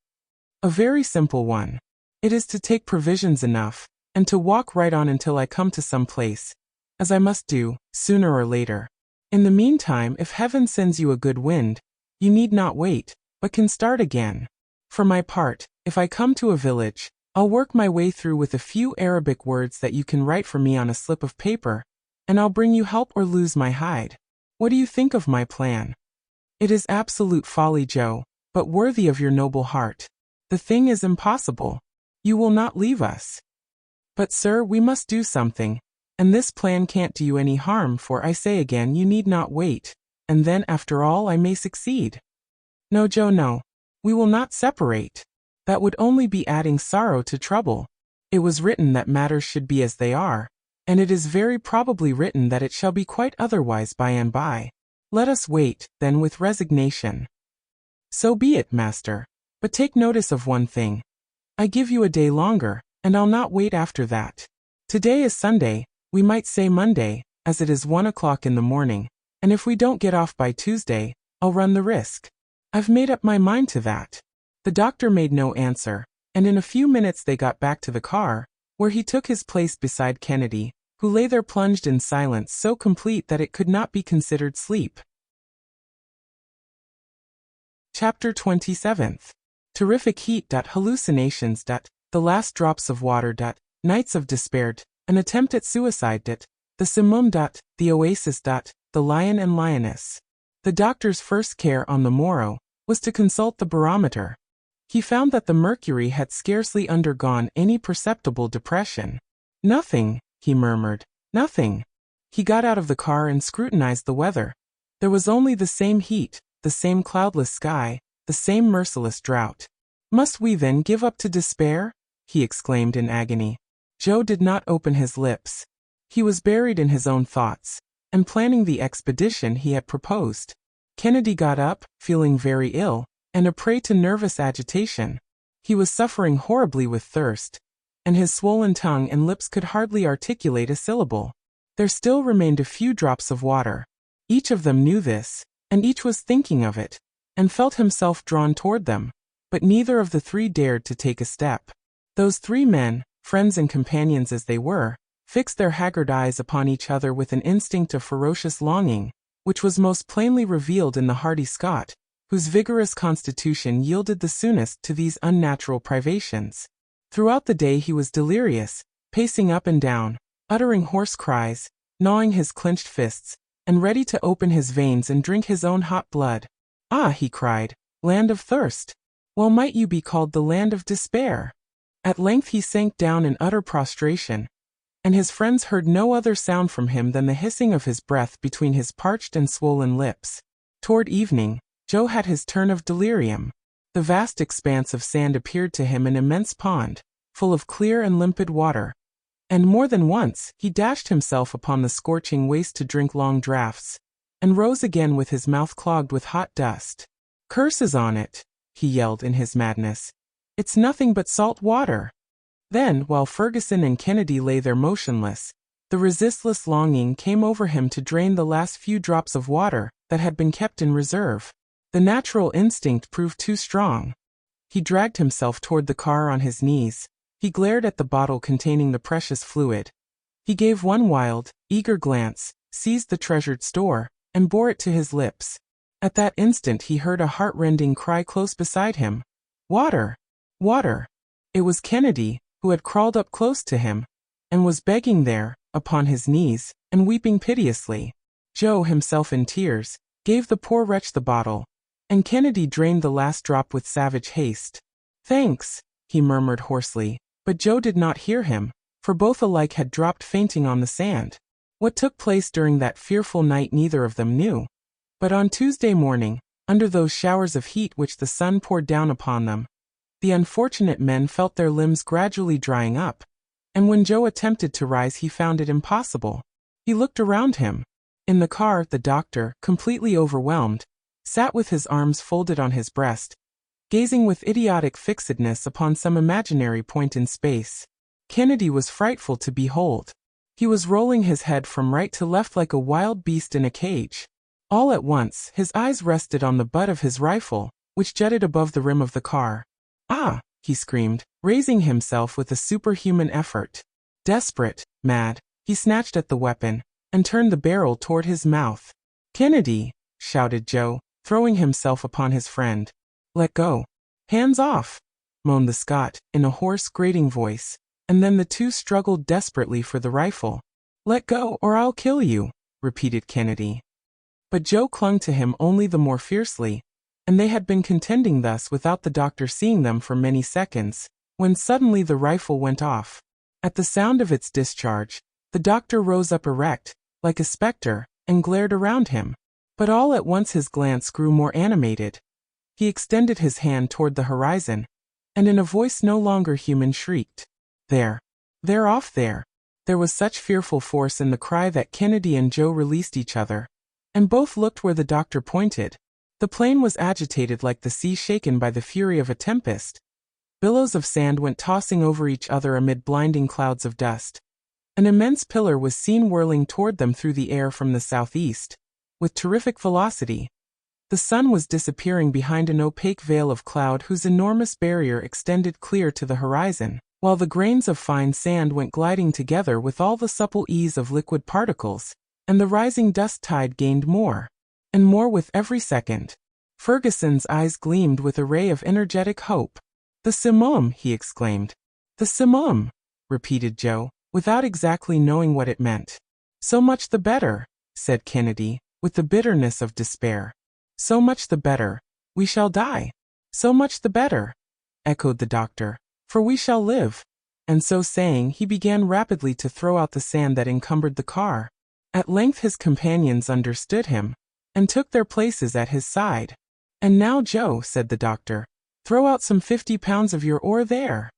"A very simple one. It is to take provisions enough, and to walk right on until I come to some place, as I must do, sooner or later. In the meantime, if heaven sends you a good wind, you need not wait, but can start again. For my part, if I come to a village, I'll work my way through with a few Arabic words that you can write for me on a slip of paper, and I'll bring you help or lose my hide. What do you think of my plan?" "It is absolute folly, Joe, but worthy of your noble heart. The thing is impossible. You will not leave us." "But sir, we must do something, and this plan can't do you any harm, for I say again, you need not wait, and then after all I may succeed." "No, Joe, no. We will not separate. That would only be adding sorrow to trouble. It was written that matters should be as they are, and it is very probably written that it shall be quite otherwise by and by. Let us wait, then, with resignation." "So be it, master. But take notice of one thing. I give you a day longer, and I'll not wait after that. Today is Sunday, we might say Monday, as it is 1 o'clock in the morning, and if we don't get off by Tuesday, I'll run the risk. I've made up my mind to that." The doctor made no answer, and in a few minutes they got back to the car, where he took his place beside Kennedy, who lay there plunged in silence so complete that it could not be considered sleep. Chapter 27. Terrific heat. Hallucinations. The last drops of water. Nights of despair. An attempt at suicide. The Simum. The oasis. The lion and lioness. The doctor's first care on the morrow was to consult the barometer. He found that the mercury had scarcely undergone any perceptible depression. "Nothing," he murmured, "nothing." He got out of the car and scrutinized the weather. There was only the same heat, the same cloudless sky, the same merciless drought. "Must we then give up to despair?" he exclaimed in agony. Joe did not open his lips. He was buried in his own thoughts, and planning the expedition he had proposed. Kennedy got up, feeling very ill, and a prey to nervous agitation. He was suffering horribly with thirst, and his swollen tongue and lips could hardly articulate a syllable. There still remained a few drops of water. Each of them knew this, and each was thinking of it, and felt himself drawn toward them, but neither of the three dared to take a step. Those three men, friends and companions as they were, fixed their haggard eyes upon each other with an instinct of ferocious longing, which was most plainly revealed in the hardy Scot, whose vigorous constitution yielded the soonest to these unnatural privations. Throughout the day he was delirious, pacing up and down, uttering hoarse cries, gnawing his clenched fists, and ready to open his veins and drink his own hot blood. "Ah," he cried, "land of thirst! Well might you be called the land of despair." At length he sank down in utter prostration, and his friends heard no other sound from him than the hissing of his breath between his parched and swollen lips. Toward evening, Joe had his turn of delirium. The vast expanse of sand appeared to him an immense pond, full of clear and limpid water, and more than once he dashed himself upon the scorching waste to drink long draughts, and rose again with his mouth clogged with hot dust. "Curses on it," he yelled in his madness. "It's nothing but salt water." Then, while Ferguson and Kennedy lay there motionless, the resistless longing came over him to drain the last few drops of water that had been kept in reserve. The natural instinct proved too strong. He dragged himself toward the car on his knees. He glared at the bottle containing the precious fluid. He gave one wild, eager glance, seized the treasured store, and bore it to his lips. At that instant he heard a heart-rending cry close beside him. "Water! Water!" It was Kennedy, who had crawled up close to him, and was begging there, upon his knees, and weeping piteously. Joe, himself in tears, gave the poor wretch the bottle, and Kennedy drained the last drop with savage haste. "Thanks," he murmured hoarsely, but Joe did not hear him, for both alike had dropped fainting on the sand. What took place during that fearful night neither of them knew. But on Tuesday morning, under those showers of heat which the sun poured down upon them, the unfortunate men felt their limbs gradually drying up, and when Joe attempted to rise he found it impossible. He looked around him. In the car, the doctor, completely overwhelmed, sat with his arms folded on his breast, gazing with idiotic fixedness upon some imaginary point in space. Kennedy was frightful to behold. He was rolling his head from right to left like a wild beast in a cage. All at once, his eyes rested on the butt of his rifle, which jutted above the rim of the car. "Ah!" he screamed, raising himself with a superhuman effort. Desperate, mad, he snatched at the weapon, and turned the barrel toward his mouth. "Kennedy!" shouted Joe, throwing himself upon his friend. "Let go. Hands off!" moaned the Scot, in a hoarse, grating voice, and then the two struggled desperately for the rifle. "Let go, or I'll kill you," repeated Kennedy. But Joe clung to him only the more fiercely, and they had been contending thus without the doctor seeing them for many seconds, when suddenly the rifle went off. At the sound of its discharge, the doctor rose up erect, like a spectre, and glared around him. But all at once his glance grew more animated. He extended his hand toward the horizon, and in a voice no longer human shrieked, "There! They're off there!" There was such fearful force in the cry that Kennedy and Joe released each other, and both looked where the doctor pointed. The plain was agitated like the sea shaken by the fury of a tempest. Billows of sand went tossing over each other amid blinding clouds of dust. An immense pillar was seen whirling toward them through the air from the southeast, with terrific velocity. The sun was disappearing behind an opaque veil of cloud whose enormous barrier extended clear to the horizon, while the grains of fine sand went gliding together with all the supple ease of liquid particles, and the rising dust tide gained more and more with every second. Ferguson's eyes gleamed with a ray of energetic hope. "The simum!" he exclaimed. "The simum!" repeated Joe, without exactly knowing what it meant. "So much the better," said Kennedy, with the bitterness of despair. "So much the better. We shall die. So much the better, echoed the doctor, for we shall live. And so saying, he began rapidly to throw out the sand that encumbered the car. At length his companions understood him, and took their places at his side. And now, Joe, said the doctor, throw out some 50 pounds of your ore there.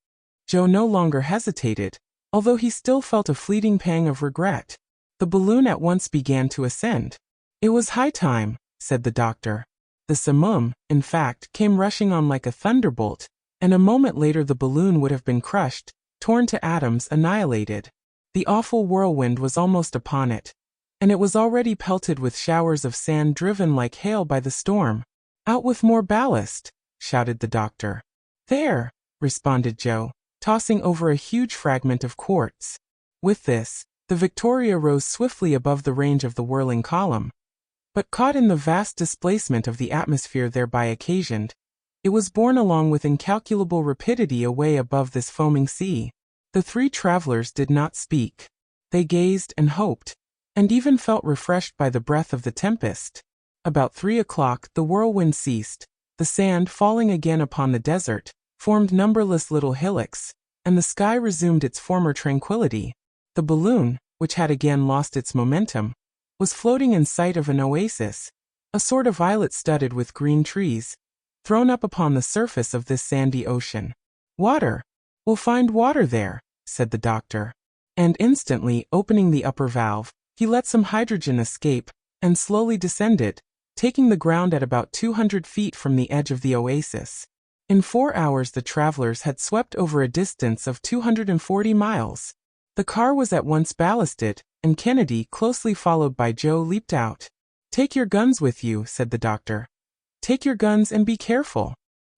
Joe no longer hesitated, although he still felt a fleeting pang of regret. The balloon at once began to ascend. It was high time, said the doctor. The simoom, in fact, came rushing on like a thunderbolt, and a moment later the balloon would have been crushed, torn to atoms, annihilated. The awful whirlwind was almost upon it, and it was already pelted with showers of sand driven like hail by the storm. Out with more ballast, shouted the doctor. There, responded Joe, tossing over a huge fragment of quartz. With this, the Victoria rose swiftly above the range of the whirling column. But caught in the vast displacement of the atmosphere thereby occasioned, it was borne along with incalculable rapidity away above this foaming sea. The three travelers did not speak. They gazed and hoped, and even felt refreshed by the breath of the tempest. About 3 o'clock the whirlwind ceased. The sand, falling again upon the desert, formed numberless little hillocks, and the sky resumed its former tranquility. The balloon, which had again lost its momentum, was floating in sight of an oasis, a sort of islet studded with green trees, thrown up upon the surface of this sandy ocean. Water! We'll find water there, said the doctor. And instantly, opening the upper valve, he let some hydrogen escape, and slowly descended, taking the ground at about 200 feet from the edge of the oasis. In 4 hours the travelers had swept over a distance of 240 miles. The car was at once ballasted, and Kennedy, closely followed by Joe, leaped out. Take your guns with you, said the doctor. Take your guns and be careful.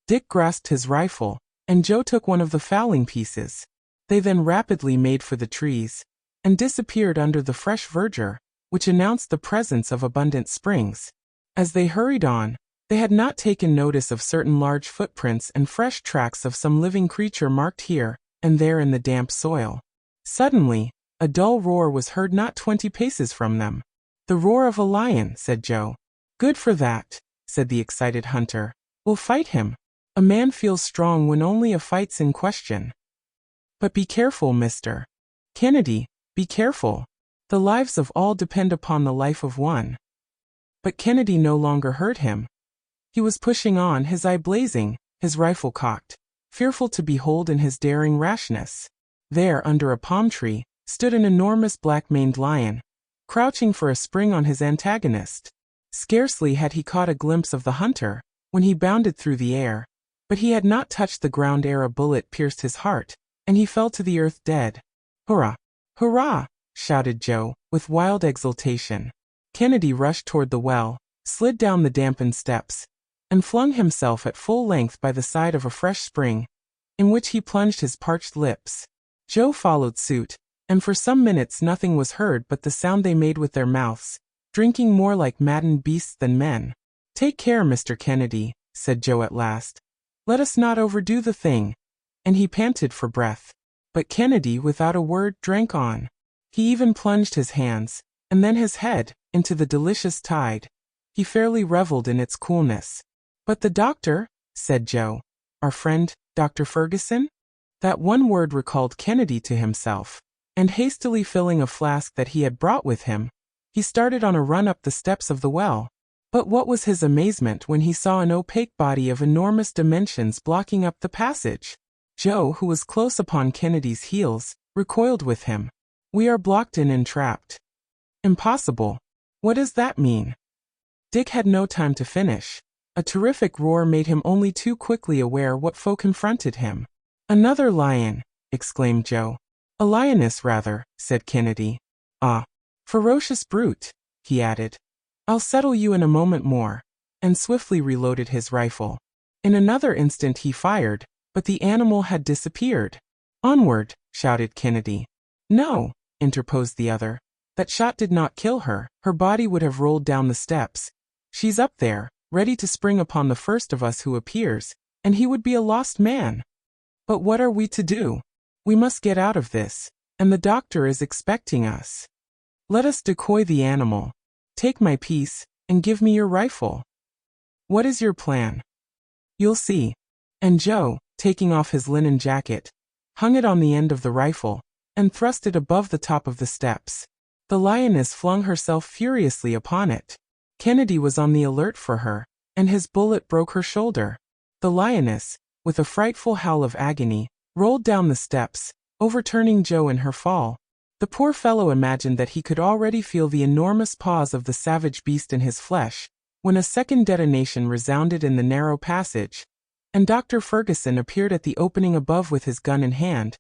Dick grasped his rifle, and Joe took one of the fowling pieces. They then rapidly made for the trees, and disappeared under the fresh verdure, which announced the presence of abundant springs. As they hurried on, they had not taken notice of certain large footprints and fresh tracks of some living creature marked here and there in the damp soil. Suddenly, a dull roar was heard not 20 paces from them. The roar of a lion, said Joe. Good for that, said the excited hunter. We'll fight him. A man feels strong when only a fight's in question. But be careful, Mr. Kennedy, be careful. The lives of all depend upon the life of one. But Kennedy no longer heard him. He was pushing on, his eye blazing, his rifle cocked, fearful to behold in his daring rashness. There, under a palm tree, stood an enormous black-maned lion, crouching for a spring on his antagonist. Scarcely had he caught a glimpse of the hunter, when he bounded through the air, but he had not touched the ground ere a bullet pierced his heart, and he fell to the earth dead. Hurrah! Hurrah! Shouted Joe, with wild exultation. Kennedy rushed toward the well, slid down the dampened steps, and flung himself at full length by the side of a fresh spring, in which he plunged his parched lips. Joe followed suit, and for some minutes nothing was heard but the sound they made with their mouths, drinking more like maddened beasts than men. Take care, Mr. Kennedy, said Joe at last. Let us not overdo the thing. And he panted for breath. But Kennedy, without a word, drank on. He even plunged his hands, and then his head, into the delicious tide. He fairly reveled in its coolness. But the doctor, said Joe. Our friend, Dr. Ferguson? That one word recalled Kennedy to himself, and hastily filling a flask that he had brought with him, he started on a run up the steps of the well. But what was his amazement when he saw an opaque body of enormous dimensions blocking up the passage. Joe, who was close upon Kennedy's heels, recoiled with him. We are blocked in and trapped. Impossible. What does that mean? Dick had no time to finish. A terrific roar made him only too quickly aware what foe confronted him. Another lion, exclaimed Joe. A lioness, rather, said Kennedy. Ah, ferocious brute, he added. I'll settle you in a moment more, and swiftly reloaded his rifle. In another instant he fired, but the animal had disappeared. Onward, shouted Kennedy. No, interposed the other. That shot did not kill her. Her body would have rolled down the steps. She's up there, ready to spring upon the first of us who appears, and he would be a lost man. But what are we to do? We must get out of this, and the doctor is expecting us. Let us decoy the animal. Take my piece, and give me your rifle. What is your plan? You'll see. And Joe, taking off his linen jacket, hung it on the end of the rifle, and thrust it above the top of the steps. The lioness flung herself furiously upon it. Kennedy was on the alert for her, and his bullet broke her shoulder. The lioness, with a frightful howl of agony, rolled down the steps, overturning Joe in her fall. The poor fellow imagined that he could already feel the enormous paws of the savage beast in his flesh, when a second detonation resounded in the narrow passage, and Dr. Ferguson appeared at the opening above with his gun in hand,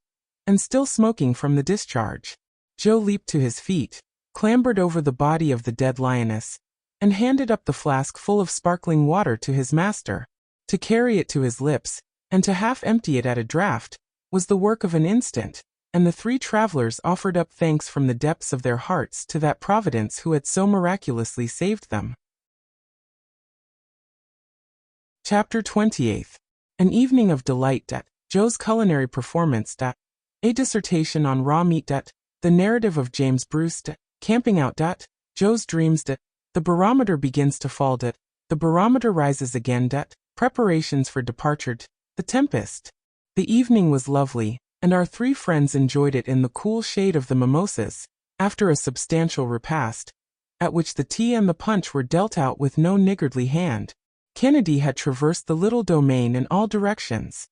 and still smoking from the discharge. Joe leaped to his feet, clambered over the body of the dead lioness, and handed up the flask full of sparkling water to his master. To carry it to his lips, and to half empty it at a draught, was the work of an instant, and the three travelers offered up thanks from the depths of their hearts to that Providence who had so miraculously saved them. Chapter 28. An evening of delight. Joe's culinary performance. A dissertation on raw meat. The narrative of James Bruce. Camping out. Joe's dreams. The barometer begins to fall. The barometer rises again. Preparations for departure. The tempest. The evening was lovely, and our three friends enjoyed it in the cool shade of the mimosas, after a substantial repast, at which the tea and the punch were dealt out with no niggardly hand. Kennedy had traversed the little domain in all directions.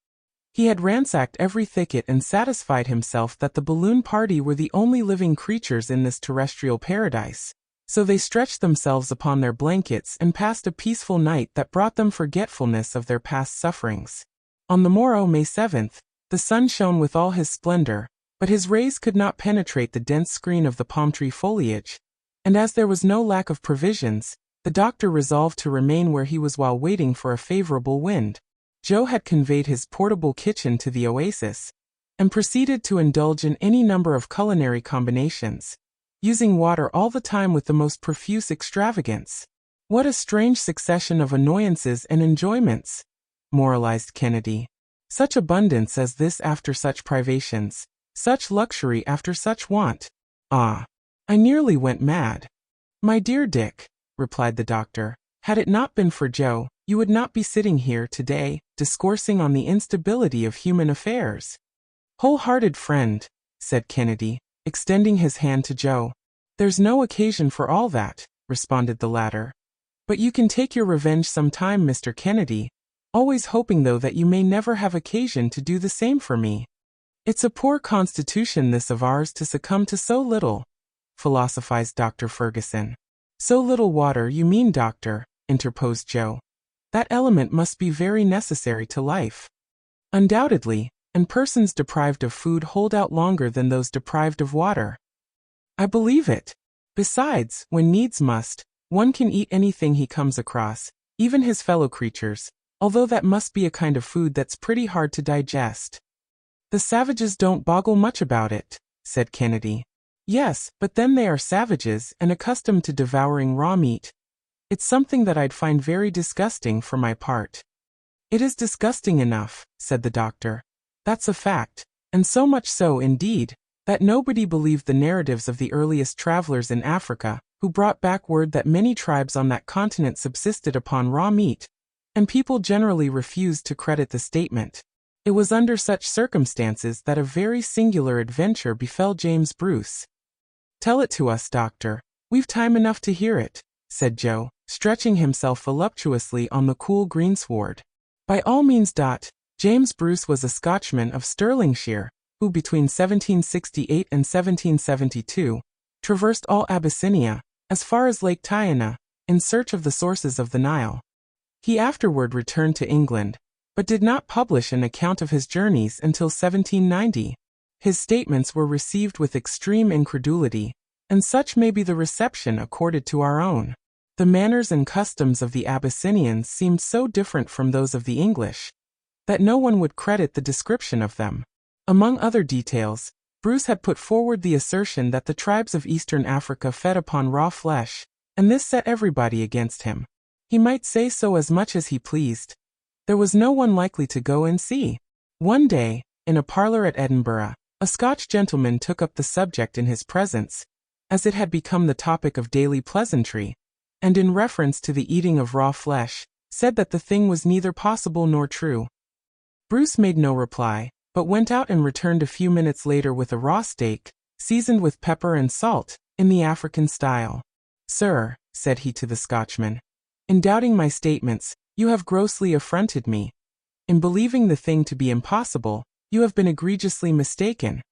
He had ransacked every thicket and satisfied himself that the balloon party were the only living creatures in this terrestrial paradise, so they stretched themselves upon their blankets and passed a peaceful night that brought them forgetfulness of their past sufferings. On the morrow, May 7th, the sun shone with all his splendor, but his rays could not penetrate the dense screen of the palm tree foliage, and as there was no lack of provisions, the doctor resolved to remain where he was while waiting for a favorable wind. Joe had conveyed his portable kitchen to the oasis, and proceeded to indulge in any number of culinary combinations, using water all the time with the most profuse extravagance. What a strange succession of annoyances and enjoyments, moralized Kennedy. Such abundance as this after such privations, such luxury after such want. Ah, I nearly went mad. My dear Dick, replied the doctor, had it not been for Joe, you would not be sitting here today, discoursing on the instability of human affairs. Wholehearted friend, said Kennedy, extending his hand to Joe. There's no occasion for all that, responded the latter. But you can take your revenge some time, Mr. Kennedy, always hoping though that you may never have occasion to do the same for me. It's a poor constitution this of ours to succumb to so little, philosophized Dr. Ferguson. So little water, you mean, doctor, interposed Joe. That element must be very necessary to life. Undoubtedly, and persons deprived of food hold out longer than those deprived of water. I believe it. Besides, when needs must, one can eat anything he comes across, even his fellow creatures, although that must be a kind of food that's pretty hard to digest. The savages don't boggle much about it, said Kennedy. Yes, but then they are savages and accustomed to devouring raw meat. It's something that I'd find very disgusting for my part. It is disgusting enough, said the doctor. That's a fact, and so much so, indeed, that nobody believed the narratives of the earliest travelers in Africa, who brought back word that many tribes on that continent subsisted upon raw meat, and people generally refused to credit the statement. It was under such circumstances that a very singular adventure befell James Bruce. Tell it to us, doctor. We've time enough to hear it, said Joe, stretching himself voluptuously on the cool greensward. By all means. James Bruce was a Scotchman of Stirlingshire, who between 1768 and 1772 traversed all Abyssinia, as far as Lake Tyana, in search of the sources of the Nile. He afterward returned to England, but did not publish an account of his journeys until 1790. His statements were received with extreme incredulity, and such may be the reception accorded to our own. The manners and customs of the Abyssinians seemed so different from those of the English, that no one would credit the description of them. Among other details, Bruce had put forward the assertion that the tribes of eastern Africa fed upon raw flesh, and this set everybody against him. He might say so as much as he pleased. There was no one likely to go and see. One day, in a parlour at Edinburgh, a Scotch gentleman took up the subject in his presence, as it had become the topic of daily pleasantry, and in reference to the eating of raw flesh, said that the thing was neither possible nor true. Bruce made no reply, but went out and returned a few minutes later with a raw steak, seasoned with pepper and salt, in the African style. "Sir," said he to the Scotchman, "in doubting my statements, you have grossly affronted me. In believing the thing to be impossible, you have been egregiously mistaken.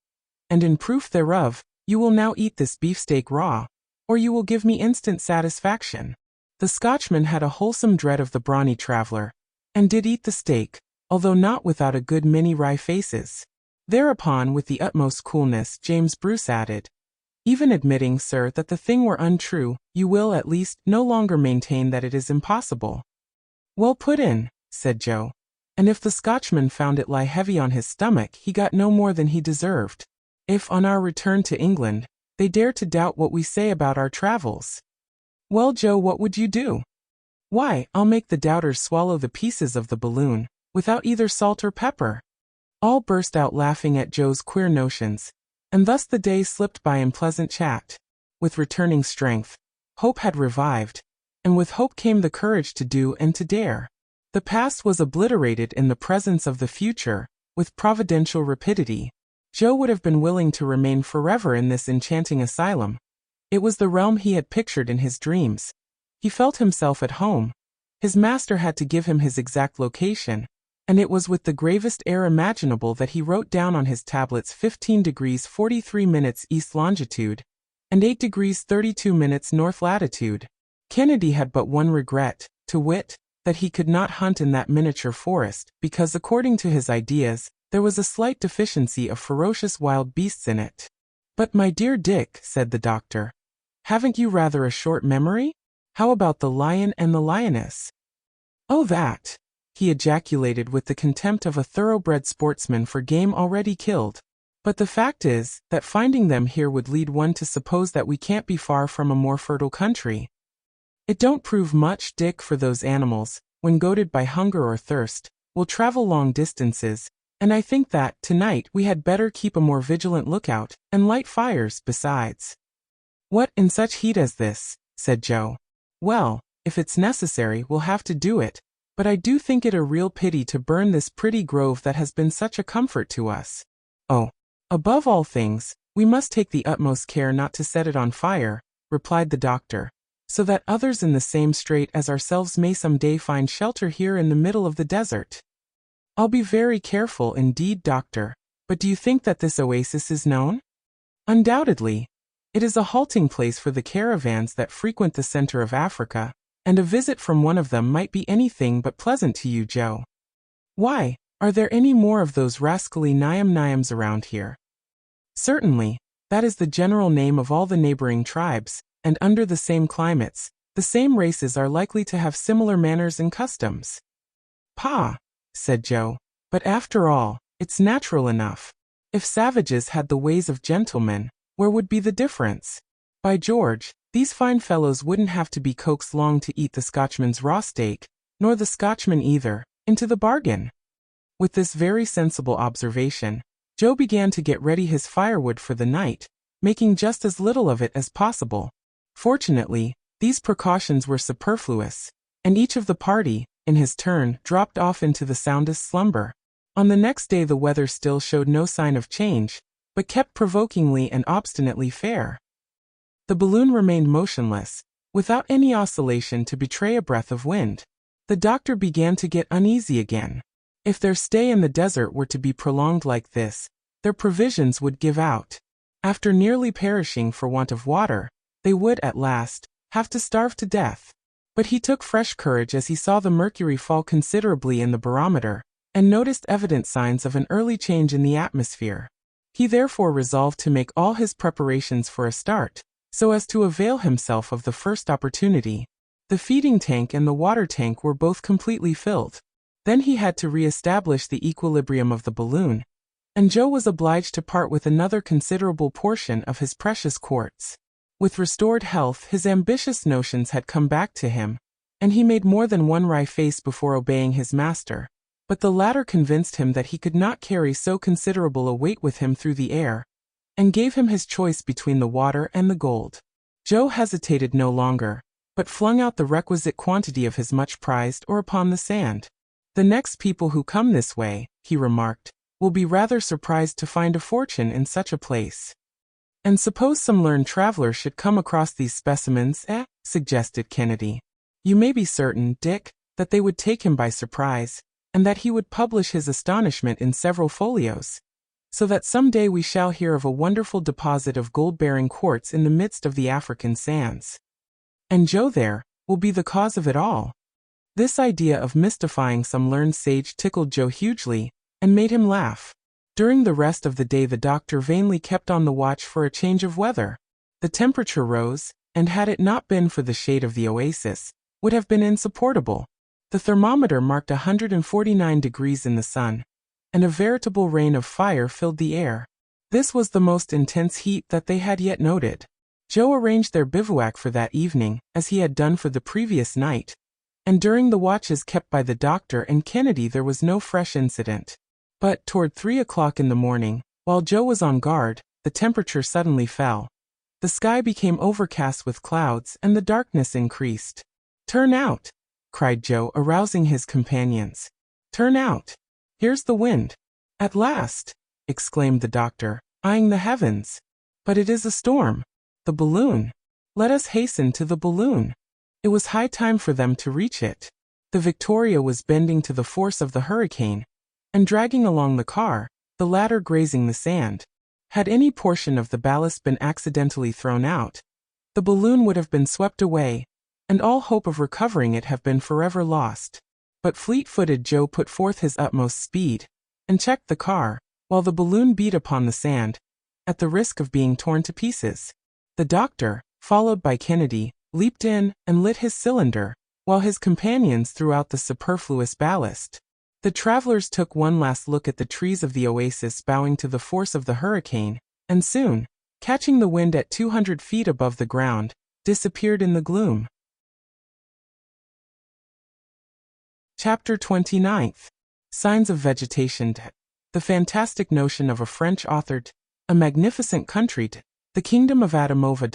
And in proof thereof, you will now eat this beefsteak raw, or you will give me instant satisfaction." The Scotchman had a wholesome dread of the brawny traveler, and did eat the steak, although not without a good many wry faces. Thereupon, with the utmost coolness, James Bruce added, "Even admitting, sir, that the thing were untrue, you will, at least, no longer maintain that it is impossible." "Well put in," said Joe. And if the Scotchman found it lie heavy on his stomach, he got no more than he deserved. If, on our return to England, they dare to doubt what we say about our travels. Well, Joe, what would you do? "Why, I'll make the doubters swallow the pieces of the balloon, without either salt or pepper." All burst out laughing at Joe's queer notions, and thus the day slipped by in pleasant chat. With returning strength, hope had revived, and with hope came the courage to do and to dare. The past was obliterated in the presence of the future, with providential rapidity. Joe would have been willing to remain forever in this enchanting asylum. It was the realm he had pictured in his dreams. He felt himself at home. His master had to give him his exact location, and it was with the gravest air imaginable that he wrote down on his tablets 15 degrees 43 minutes east longitude, and 8 degrees 32 minutes north latitude. Kennedy had but one regret, to wit, that he could not hunt in that miniature forest, because according to his ideas, there was a slight deficiency of ferocious wild beasts in it. "But my dear Dick," said the doctor, "haven't you rather a short memory? How about the lion and the lioness?" "Oh, that!" he ejaculated with the contempt of a thoroughbred sportsman for game already killed. "But the fact is, that finding them here would lead one to suppose that we can't be far from a more fertile country. It don't prove much, Dick, for those animals, when goaded by hunger or thirst, will travel long distances, and I think that, tonight, we had better keep a more vigilant lookout, and light fires, besides." "What, in such heat as this?" said Joe. "Well, if it's necessary, we'll have to do it, but I do think it a real pity to burn this pretty grove that has been such a comfort to us. Oh, above all things, we must take the utmost care not to set it on fire," replied the doctor, "so that others in the same strait as ourselves may some day find shelter here in the middle of the desert." "I'll be very careful indeed, doctor, but do you think that this oasis is known?" "Undoubtedly. It is a halting place for the caravans that frequent the center of Africa, and a visit from one of them might be anything but pleasant to you, Joe." "Why, are there any more of those rascally Nyam around here?" "Certainly, that is the general name of all the neighboring tribes, and under the same climates, the same races are likely to have similar manners and customs." "Pah!" said Joe, "but after all, it's natural enough. If savages had the ways of gentlemen, where would be the difference? By George, these fine fellows wouldn't have to be coaxed long to eat the Scotchman's raw steak, nor the Scotchman either, into the bargain." With this very sensible observation, Joe began to get ready his firewood for the night, making just as little of it as possible. Fortunately, these precautions were superfluous, and each of the party, in his turn, dropped off into the soundest slumber. On the next day the weather still showed no sign of change, but kept provokingly and obstinately fair. The balloon remained motionless, without any oscillation to betray a breath of wind. The doctor began to get uneasy again. If their stay in the desert were to be prolonged like this, their provisions would give out. After nearly perishing for want of water, they would, at last, have to starve to death. But he took fresh courage as he saw the mercury fall considerably in the barometer, and noticed evident signs of an early change in the atmosphere. He therefore resolved to make all his preparations for a start, so as to avail himself of the first opportunity. The feeding tank and the water tank were both completely filled. Then he had to re-establish the equilibrium of the balloon, and Joe was obliged to part with another considerable portion of his precious quartz. With restored health, his ambitious notions had come back to him, and he made more than one wry face before obeying his master, but the latter convinced him that he could not carry so considerable a weight with him through the air, and gave him his choice between the water and the gold. Joe hesitated no longer, but flung out the requisite quantity of his much prized ore upon the sand. The next people who come this way, he remarked, will be rather surprised to find a fortune in such a place. And suppose some learned traveler should come across these specimens, suggested Kennedy. You may be certain, Dick, that they would take him by surprise, and that he would publish his astonishment in several folios, so that some day we shall hear of a wonderful deposit of gold-bearing quartz in the midst of the African sands. And Joe there will be the cause of it all. This idea of mystifying some learned sage tickled Joe hugely, and made him laugh. During the rest of the day the doctor vainly kept on the watch for a change of weather. The temperature rose, and had it not been for the shade of the oasis, would have been insupportable. The thermometer marked 149 degrees in the sun, and a veritable rain of fire filled the air. This was the most intense heat that they had yet noted. Joe arranged their bivouac for that evening, as he had done for the previous night, and during the watches kept by the doctor and Kennedy there was no fresh incident. But, toward 3 o'clock in the morning, while Joe was on guard, the temperature suddenly fell. The sky became overcast with clouds, and the darkness increased. "Turn out!" cried Joe, arousing his companions. "Turn out! Here's the wind!" "At last!" exclaimed the doctor, eyeing the heavens. "But it is a storm! The balloon! Let us hasten to the balloon!" It was high time for them to reach it. The Victoria was bending to the force of the hurricane, and dragging along the car, the latter grazing the sand. Had any portion of the ballast been accidentally thrown out, the balloon would have been swept away, and all hope of recovering it have been forever lost. But fleet-footed Joe put forth his utmost speed, and checked the car, while the balloon beat upon the sand, at the risk of being torn to pieces. The doctor, followed by Kennedy, leaped in, and lit his cylinder, while his companions threw out the superfluous ballast. The travelers took one last look at the trees of the oasis bowing to the force of the hurricane, and soon, catching the wind at 200 feet above the ground, disappeared in the gloom. Chapter 29. Signs of vegetation. The fantastic notion of a French author. A magnificent country. The kingdom of Adamova.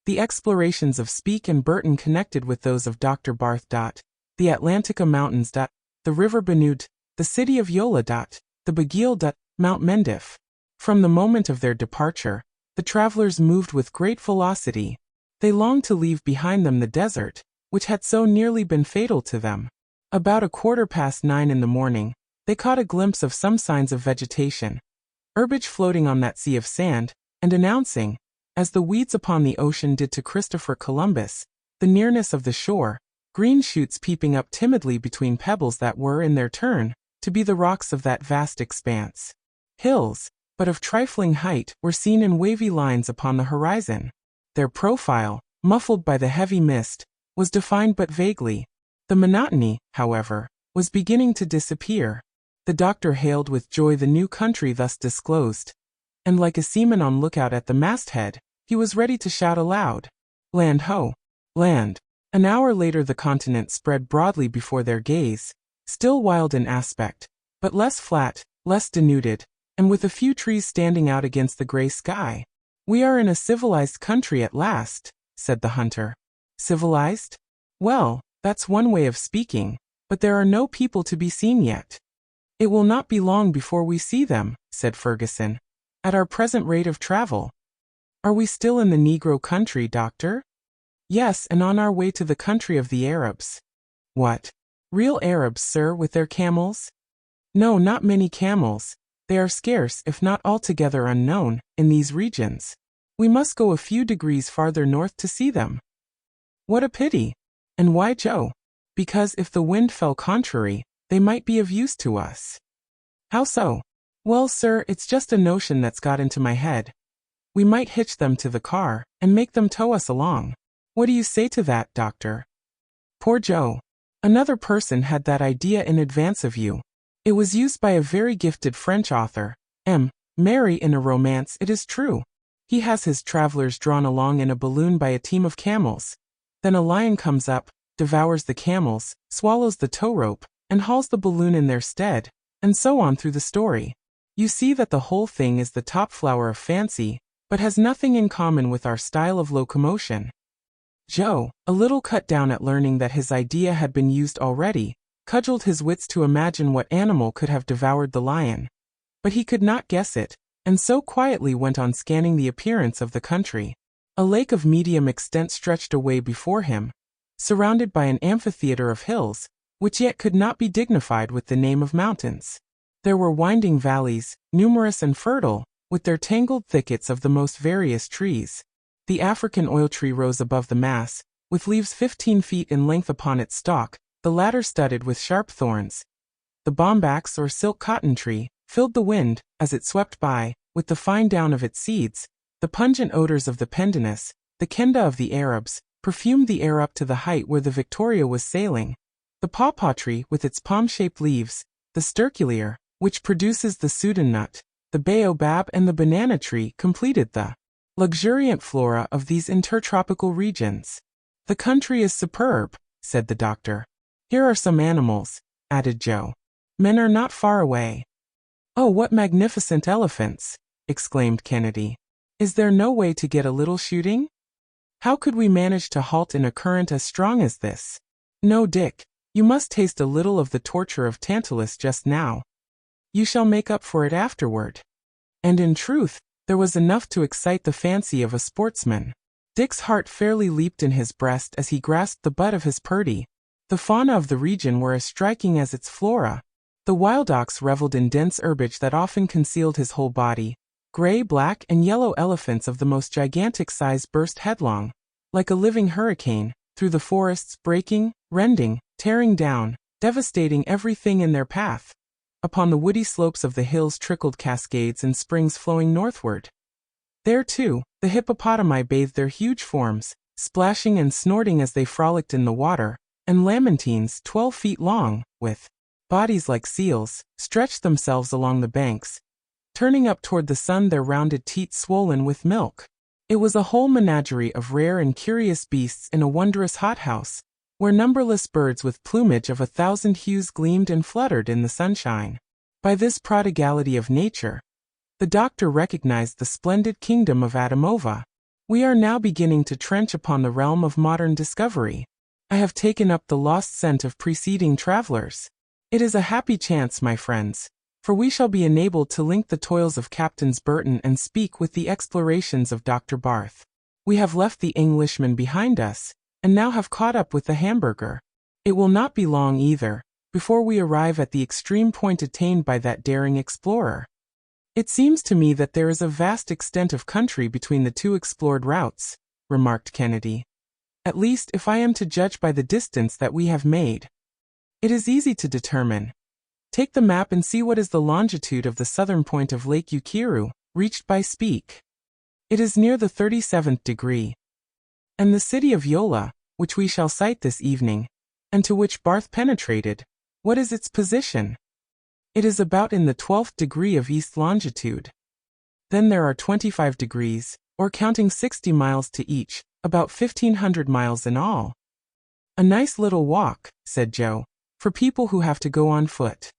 The explorations of Speke and Burton connected with those of Dr. Barth. The Atlantica Mountains. The river Benue. The city of Yola. The Bagil. Mount Mendif. From the moment of their departure, the travelers moved with great velocity. They longed to leave behind them the desert, which had so nearly been fatal to them. About 9:15 in the morning, they caught a glimpse of some signs of vegetation, herbage floating on that sea of sand, and announcing, as the weeds upon the ocean did to Christopher Columbus, the nearness of the shore, green shoots peeping up timidly between pebbles that were, in their turn, to be the rocks of that vast expanse. Hills, but of trifling height, were seen in wavy lines upon the horizon. Their profile, muffled by the heavy mist, was defined but vaguely. The monotony, however, was beginning to disappear. The doctor hailed with joy the new country thus disclosed, and like a seaman on lookout at the masthead, he was ready to shout aloud, "Land ho! Land!" An hour later the continent spread broadly before their gaze, still wild in aspect, but less flat, less denuded, and with a few trees standing out against the gray sky. "We are in a civilized country at last," said the hunter. "Civilized? Well, that's one way of speaking, but there are no people to be seen yet." "It will not be long before we see them," said Ferguson, "at our present rate of travel." "Are we still in the Negro country, Doctor?" "Yes, and on our way to the country of the Arabs." "What? Real Arabs, sir, with their camels?" "No, not many camels. They are scarce, if not altogether unknown, in these regions. We must go a few degrees farther north to see them." "What a pity! And why, Joe?" "Because if the wind fell contrary, they might be of use to us." "How so?" "Well, sir, it's just a notion that's got into my head. We might hitch them to the car, and make them tow us along. What do you say to that, Doctor?" Poor Joe. Another person had that idea in advance of you. It was used by a very gifted French author, Mary, in a romance, it is true. He has his travelers drawn along in a balloon by a team of camels. Then a lion comes up, devours the camels, swallows the tow rope, and hauls the balloon in their stead, and so on through the story. You see that the whole thing is the top flower of fancy, but has nothing in common with our style of locomotion. Joe, a little cut down at learning that his idea had been used already, cudgeled his wits to imagine what animal could have devoured the lion. But he could not guess it, and so quietly went on scanning the appearance of the country. A lake of medium extent stretched away before him, surrounded by an amphitheater of hills, which yet could not be dignified with the name of mountains. There were winding valleys, numerous and fertile, with their tangled thickets of the most various trees. The African oil tree rose above the mass, with leaves 15 feet in length upon its stalk, the latter studded with sharp thorns. The bombax or silk cotton tree filled the wind, as it swept by, with the fine down of its seeds. The pungent odors of the pendanus, the kenda of the Arabs, perfumed the air up to the height where the Victoria was sailing. The pawpaw tree with its palm-shaped leaves, the sterculier, which produces the Sudan nut, the baobab and the banana tree completed the luxuriant flora of these intertropical regions. The country is superb, said the doctor. Here are some animals, added Joe. Men are not far away. Oh, what magnificent elephants, exclaimed Kennedy. Is there no way to get a little shooting? How could we manage to halt in a current as strong as this? No, Dick, you must taste a little of the torture of Tantalus just now. You shall make up for it afterward. And in truth, there was enough to excite the fancy of a sportsman. Dick's heart fairly leaped in his breast as he grasped the butt of his Purdy. The fauna of the region were as striking as its flora. The wild ox reveled in dense herbage that often concealed his whole body. Gray, black, and yellow elephants of the most gigantic size burst headlong, like a living hurricane, through the forests, breaking, rending, tearing down, devastating everything in their path. Upon the woody slopes of the hills trickled cascades and springs flowing northward. There, too, the hippopotami bathed their huge forms, splashing and snorting as they frolicked in the water, and lamantines 12 feet long, with bodies like seals, stretched themselves along the banks, turning up toward the sun their rounded teats swollen with milk. It was a whole menagerie of rare and curious beasts in a wondrous hothouse, where numberless birds with plumage of 1,000 hues gleamed and fluttered in the sunshine. By this prodigality of nature, the doctor recognized the splendid kingdom of Adamova. We are now beginning to trench upon the realm of modern discovery. I have taken up the lost scent of preceding travelers. It is a happy chance, my friends, for we shall be enabled to link the toils of Captains Burton and Speke with the explorations of Dr. Barth. We have left the Englishman behind us, and now have caught up with the hamburger. It will not be long either, before we arrive at the extreme point attained by that daring explorer. It seems to me that there is a vast extent of country between the two explored routes, remarked Kennedy. At least, if I am to judge by the distance that we have made. It is easy to determine. Take the map and see what is the longitude of the southern point of Lake Ukiru, reached by Speke. It is near the 37th degree. And the city of Yola, which we shall sight this evening, and to which Barth penetrated, what is its position? It is about in the 12th degree of east longitude. Then there are 25 degrees, or counting 60 miles to each, about 1,500 miles in all. A nice little walk, said Joe, for people who have to go on foot.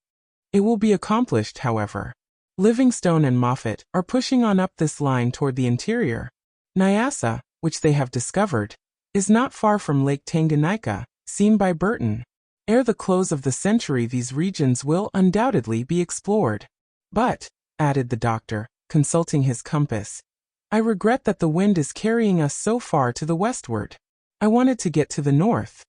It will be accomplished, however. Livingstone and Moffat are pushing on up this line toward the interior. Nyassa, which they have discovered, is not far from Lake Tanganyika, seen by Burton. Ere the close of the century these regions will undoubtedly be explored. But, added the doctor, consulting his compass, I regret that the wind is carrying us so far to the westward. I wanted to get to the north.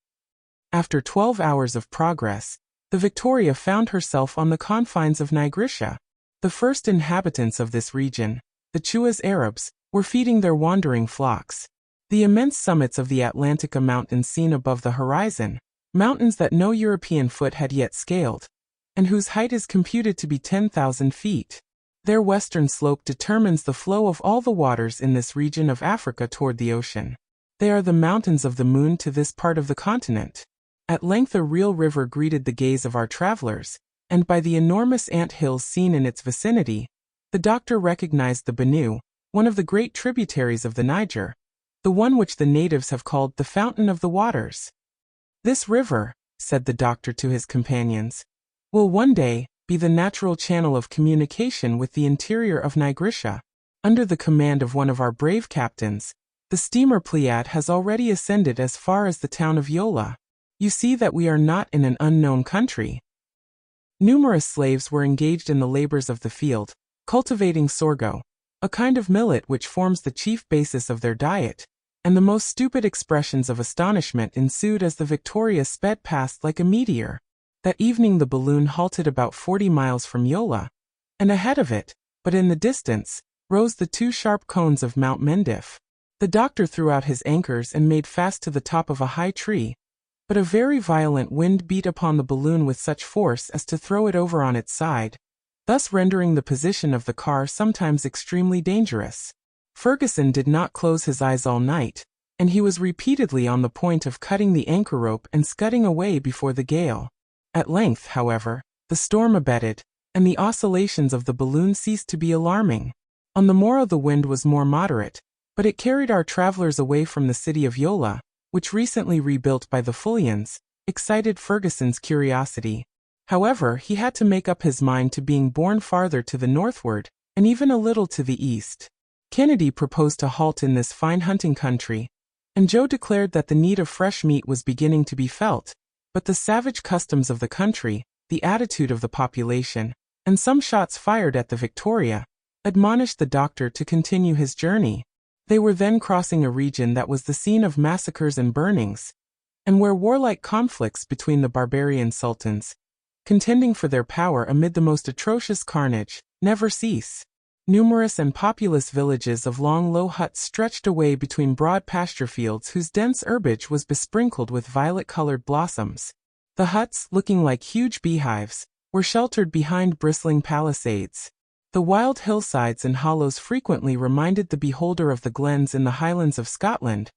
After 12 hours of progress, the Victoria found herself on the confines of Nigrisha. The first inhabitants of this region, the Chuas Arabs, were feeding their wandering flocks. The immense summits of the Atlantika Mountains seen above the horizon, mountains that no European foot had yet scaled, and whose height is computed to be 10,000 feet. Their western slope determines the flow of all the waters in this region of Africa toward the ocean. They are the mountains of the moon to this part of the continent. At length a real river greeted the gaze of our travelers, and by the enormous ant hills seen in its vicinity, the doctor recognized the Benue, one of the great tributaries of the Niger, the one which the natives have called the Fountain of the Waters. This river, said the doctor to his companions, will one day be the natural channel of communication with the interior of Nigrisha. Under the command of one of our brave captains, The steamer Pleiad has already ascended as far as the town of Yola. You see that we are not in an unknown country. Numerous slaves were engaged in the labors of the field, cultivating sorgo, a kind of millet which forms the chief basis of their diet, and the most stupid expressions of astonishment ensued as the Victoria sped past like a meteor. That evening the balloon halted about 40 miles from Yola, and ahead of it, but in the distance, rose the two sharp cones of Mount Mendif. The doctor threw out his anchors and made fast to the top of a high tree, but a very violent wind beat upon the balloon with such force as to throw it over on its side, thus rendering the position of the car sometimes extremely dangerous. Ferguson did not close his eyes all night, and he was repeatedly on the point of cutting the anchor rope and scudding away before the gale. At length, however, the storm abated, and the oscillations of the balloon ceased to be alarming. On the morrow the wind was more moderate, but it carried our travelers away from the city of Yola, which recently rebuilt by the Fulians, excited Ferguson's curiosity. However, he had to make up his mind to being borne farther to the northward, and even a little to the east. Kennedy proposed to halt in this fine hunting country, and Joe declared that the need of fresh meat was beginning to be felt, but the savage customs of the country, the attitude of the population, and some shots fired at the Victoria, admonished the doctor to continue his journey. They were then crossing a region that was the scene of massacres and burnings, and where warlike conflicts between the barbarian sultans, contending for their power amid the most atrocious carnage, never cease. Numerous and populous villages of long low huts stretched away between broad pasture fields whose dense herbage was besprinkled with violet-colored blossoms. The huts, looking like huge beehives, were sheltered behind bristling palisades. The wild hillsides and hollows frequently reminded the beholder of the glens in the Highlands of Scotland,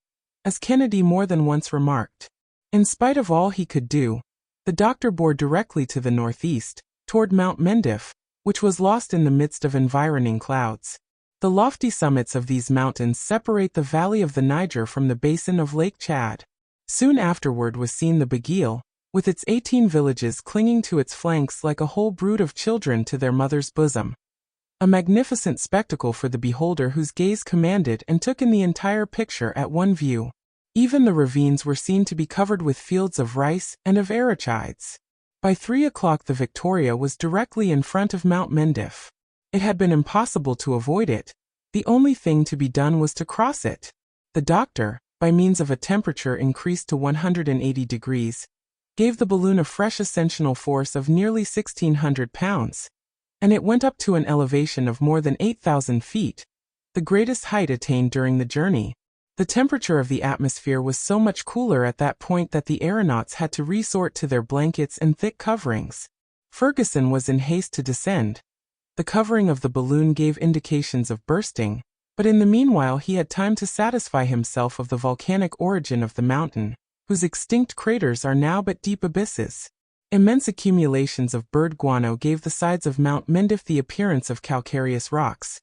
as Kennedy more than once remarked. In spite of all he could do, the doctor bore directly to the northeast, toward Mount Mendif, which was lost in the midst of environing clouds. The lofty summits of these mountains separate the valley of the Niger from the basin of Lake Chad. Soon afterward was seen the Baguil, with its 18 villages clinging to its flanks like a whole brood of children to their mother's bosom. A magnificent spectacle for the beholder whose gaze commanded and took in the entire picture at one view. Even the ravines were seen to be covered with fields of rice and of arachides. By 3 o'clock the Victoria was directly in front of Mount Mendif. It had been impossible to avoid it. The only thing to be done was to cross it. The doctor, by means of a temperature increased to 180 degrees, gave the balloon a fresh ascensional force of nearly 1,600 pounds, and it went up to an elevation of more than 8,000 feet, the greatest height attained during the journey. The temperature of the atmosphere was so much cooler at that point that the aeronauts had to resort to their blankets and thick coverings. Ferguson was in haste to descend. The covering of the balloon gave indications of bursting, but in the meanwhile he had time to satisfy himself of the volcanic origin of the mountain, whose extinct craters are now but deep abysses. Immense accumulations of bird guano gave the sides of Mount Mendif the appearance of calcareous rocks,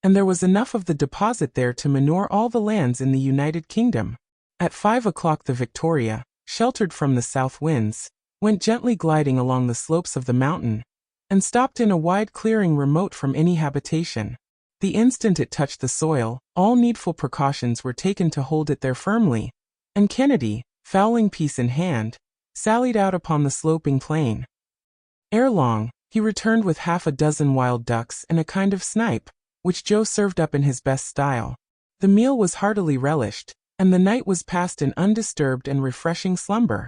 and there was enough of the deposit there to manure all the lands in the United Kingdom. At 5 o'clock the Victoria, sheltered from the south winds, went gently gliding along the slopes of the mountain, and stopped in a wide clearing remote from any habitation. The instant it touched the soil, all needful precautions were taken to hold it there firmly, and Kennedy, fowling piece in hand, sallied out upon the sloping plain. Ere long, he returned with half a dozen wild ducks and a kind of snipe, which Joe served up in his best style. The meal was heartily relished, and the night was passed in undisturbed and refreshing slumber.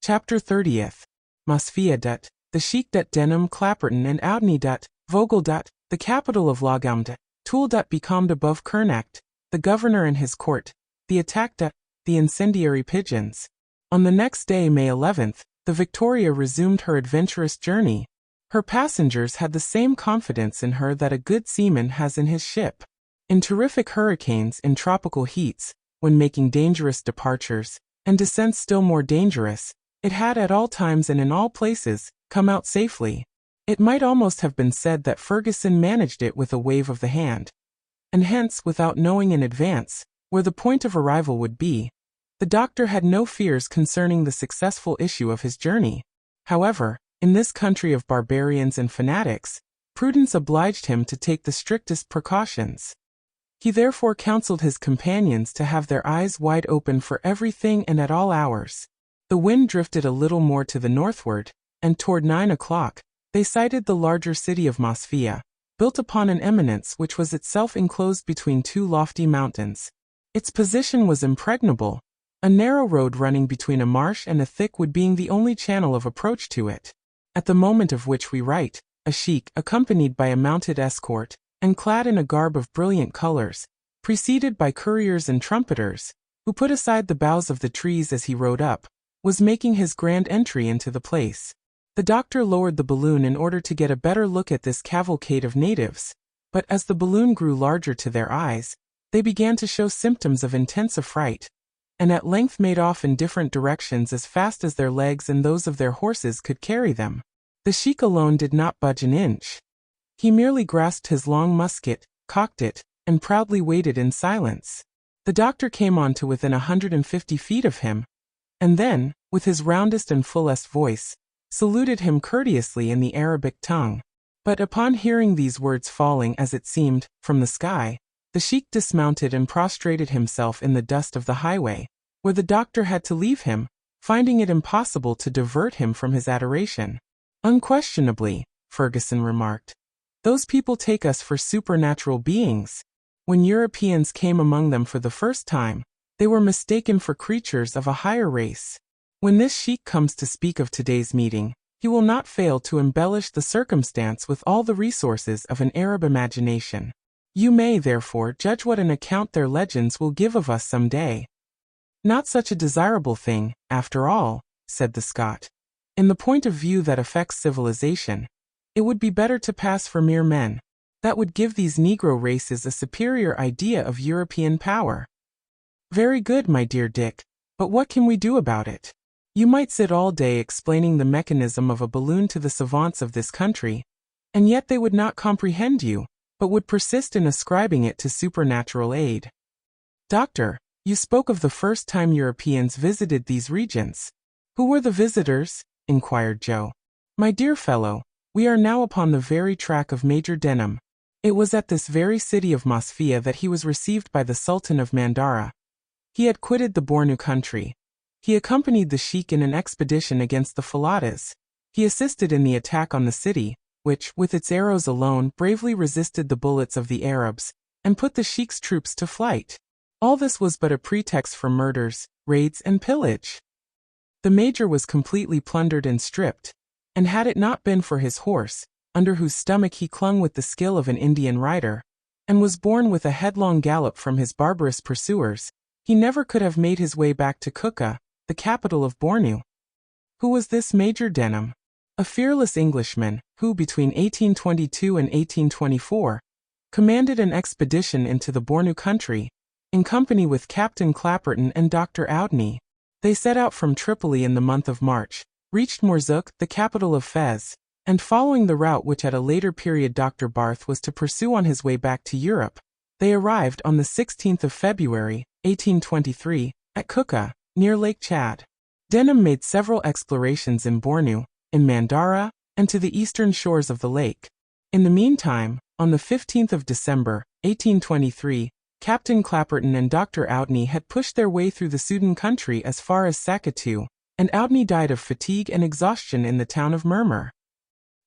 Chapter 30th. Mosfia dut, the Sheik dut Denham Clapperton and Oudney dut, Vogel dut, the capital of Logam Tool dut becalmed above Kernacht, the governor and his court, the attack dut, the incendiary pigeons. On the next day, May 11th, the Victoria resumed her adventurous journey. Her passengers had the same confidence in her that a good seaman has in his ship. In terrific hurricanes, in tropical heats, when making dangerous departures, and descents still more dangerous, it had at all times and in all places come out safely. It might almost have been said that Ferguson managed it with a wave of the hand. And hence, without knowing in advance where the point of arrival would be, the doctor had no fears concerning the successful issue of his journey. However, in this country of barbarians and fanatics, prudence obliged him to take the strictest precautions. He therefore counseled his companions to have their eyes wide open for everything and at all hours. The wind drifted a little more to the northward, and toward 9 o'clock, they sighted the larger city of Mosfia, built upon an eminence which was itself enclosed between two lofty mountains. Its position was impregnable, a narrow road running between a marsh and a thick wood being the only channel of approach to it. At the moment of which we write, a sheik, accompanied by a mounted escort, and clad in a garb of brilliant colors, preceded by couriers and trumpeters, who put aside the boughs of the trees as he rode up, was making his grand entry into the place. The doctor lowered the balloon in order to get a better look at this cavalcade of natives, but as the balloon grew larger to their eyes, they began to show symptoms of intense affright, and at length made off in different directions as fast as their legs and those of their horses could carry them. The sheik alone did not budge an inch. He merely grasped his long musket, cocked it, and proudly waited in silence. The doctor came on to within 150 feet of him, and then, with his roundest and fullest voice, saluted him courteously in the Arabic tongue. But upon hearing these words falling, as it seemed, from the sky, the sheik dismounted and prostrated himself in the dust of the highway, where the doctor had to leave him, finding it impossible to divert him from his adoration. "Unquestionably," Ferguson remarked, "those people take us for supernatural beings. When Europeans came among them for the first time, they were mistaken for creatures of a higher race. When this sheik comes to speak of today's meeting, he will not fail to embellish the circumstance with all the resources of an Arab imagination. You may, therefore, judge what an account their legends will give of us some day." "Not such a desirable thing, after all," said the Scot. "In the point of view that affects civilization, it would be better to pass for mere men. That would give these Negro races a superior idea of European power." "Very good, my dear Dick, but what can we do about it? You might sit all day explaining the mechanism of a balloon to the savants of this country, and yet they would not comprehend you, but would persist in ascribing it to supernatural aid." "Doctor, you spoke of the first time Europeans visited these regions. Who were the visitors?" inquired Joe. "My dear fellow, we are now upon the very track of Major Denham. It was at this very city of Mosfia that he was received by the Sultan of Mandara. He had quitted the Bornu country. He accompanied the sheik in an expedition against the Falatas. He assisted in the attack on the city, which, with its arrows alone, bravely resisted the bullets of the Arabs, and put the sheik's troops to flight. All this was but a pretext for murders, raids, and pillage. The major was completely plundered and stripped, and had it not been for his horse, under whose stomach he clung with the skill of an Indian rider, and was borne with a headlong gallop from his barbarous pursuers, he never could have made his way back to Kuka, the capital of Bornu. Who was this Major Denham? A fearless Englishman, who between 1822 and 1824, commanded an expedition into the Bornu country, in company with Captain Clapperton and Dr. Oudney. They set out from Tripoli in the month of March, reached Mourzouk, the capital of Fez, and following the route which at a later period Dr. Barth was to pursue on his way back to Europe, they arrived on the 16th of February, 1823, at Kuka, near Lake Chad. Denham made several explorations in Bornu, in Mandara, and to the eastern shores of the lake. In the meantime, on the 15th of December, 1823, Captain Clapperton and Dr. Oudney had pushed their way through the Sudan country as far as Sakatu, and Oudney died of fatigue and exhaustion in the town of Murmur.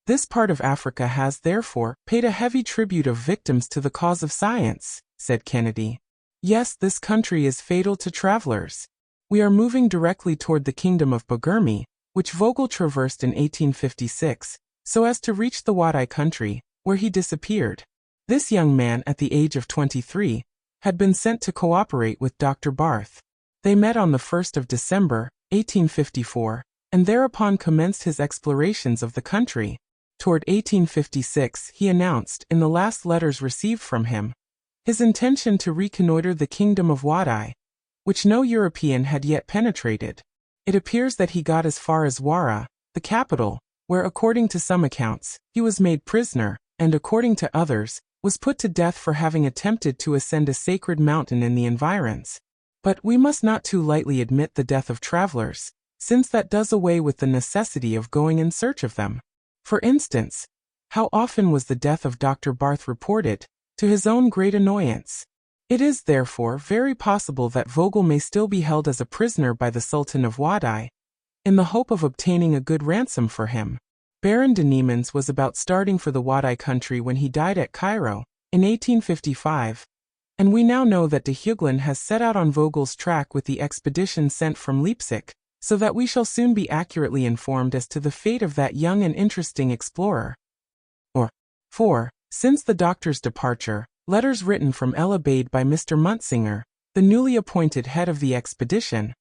This part of Africa has, therefore, paid a heavy tribute of victims to the cause of science, said Kennedy. Yes, this country is fatal to travelers. We are moving directly toward the kingdom of Bogurmi, which Vogel traversed in 1856, so as to reach the Wadai country, where he disappeared. This young man, at the age of 23, had been sent to cooperate with Dr. Barth. They met on the 1st of December, 1854, and thereupon commenced his explorations of the country. Toward 1856, he announced, in the last letters received from him, his intention to reconnoiter the kingdom of Wadai, which no European had yet penetrated. It appears that he got as far as Wara, the capital, where according to some accounts, he was made prisoner, and according to others, was put to death for having attempted to ascend a sacred mountain in the environs. But we must not too lightly admit the death of travelers, since that does away with the necessity of going in search of them. For instance, how often was the death of Dr. Barth reported, to his own great annoyance? It is, therefore, very possible that Vogel may still be held as a prisoner by the Sultan of Wadai, in the hope of obtaining a good ransom for him. Baron de Niemans was about starting for the Wadai country when he died at Cairo, in 1855, and we now know that de Huyghen has set out on Vogel's track with the expedition sent from Leipzig, so that we shall soon be accurately informed as to the fate of that young and interesting explorer. 4. Since the doctor's departure, letters written from El Abaid by Mr. Muntsinger, the newly appointed head of the expedition,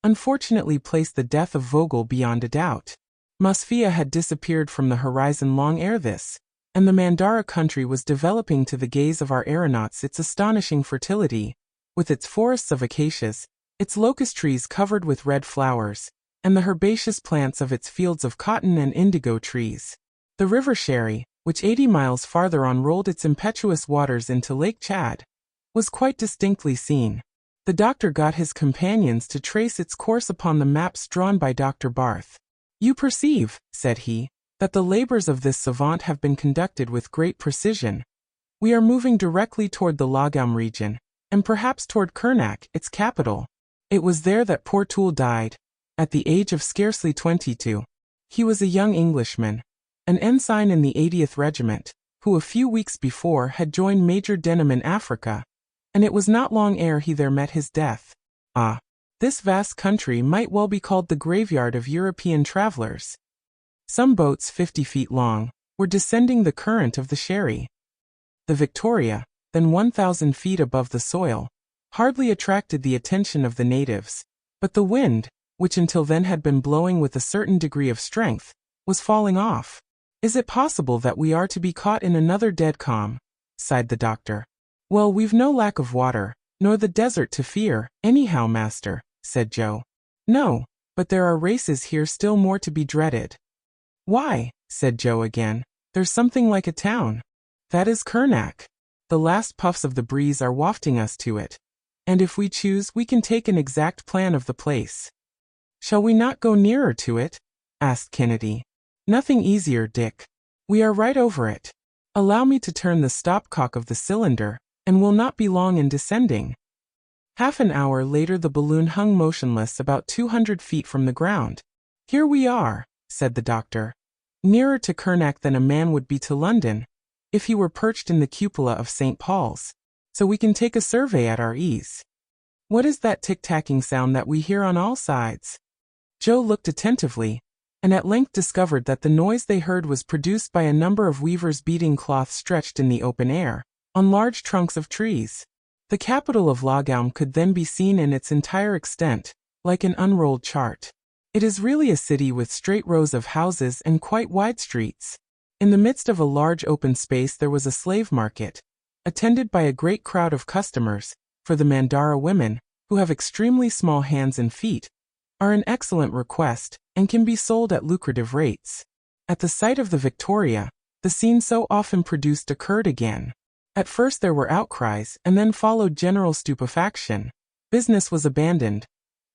unfortunately placed the death of Vogel beyond a doubt. Mosfia had disappeared from the horizon long ere this, and the Mandara country was developing to the gaze of our aeronauts its astonishing fertility, with its forests of acacias, its locust trees covered with red flowers, and the herbaceous plants of its fields of cotton and indigo trees. The river Sherry, which 80 miles farther on rolled its impetuous waters into Lake Chad, was quite distinctly seen. The doctor got his companions to trace its course upon the maps drawn by Dr. Barth. "You perceive," said he, "that the labors of this savant have been conducted with great precision. We are moving directly toward the Lagaum region, and perhaps toward Kernak, its capital. It was there that poor Toole died, at the age of scarcely 22. He was a young Englishman, an ensign in the 80th Regiment, who a few weeks before had joined Major Denham in Africa, and it was not long ere he there met his death. Ah, this vast country might well be called the graveyard of European travelers." Some boats 50 feet long were descending the current of the Sherry. The Victoria, then 1,000 feet above the soil, hardly attracted the attention of the natives, but the wind, which until then had been blowing with a certain degree of strength, was falling off. "Is it possible that we are to be caught in another dead calm?" sighed the doctor. "Well, we've no lack of water, nor the desert to fear, anyhow, master," said Joe. "No, but there are races here still more to be dreaded." "Why," said Joe again, "there's something like a town. That is Kernak. The last puffs of the breeze are wafting us to it, and if we choose we can take an exact plan of the place." "Shall we not go nearer to it?" asked Kennedy. "Nothing easier, Dick. We are right over it. Allow me to turn the stopcock of the cylinder, and we'll not be long in descending." Half an hour later the balloon hung motionless about 200 feet from the ground. "Here we are," said the doctor. "Nearer to Kernak than a man would be to London, if he were perched in the cupola of St. Paul's, so we can take a survey at our ease. What is that tick-tacking sound that we hear on all sides?" Joe looked attentively, and at length discovered that the noise they heard was produced by a number of weavers beating cloth stretched in the open air, on large trunks of trees. The capital of Lagaum could then be seen in its entire extent, like an unrolled chart. It is really a city with straight rows of houses and quite wide streets. In the midst of a large open space there was a slave market, attended by a great crowd of customers, for the Mandara women, who have extremely small hands and feet, are an excellent request, and can be sold at lucrative rates. At the sight of the Victoria, the scene so often produced occurred again. At first there were outcries, and then followed general stupefaction. Business was abandoned.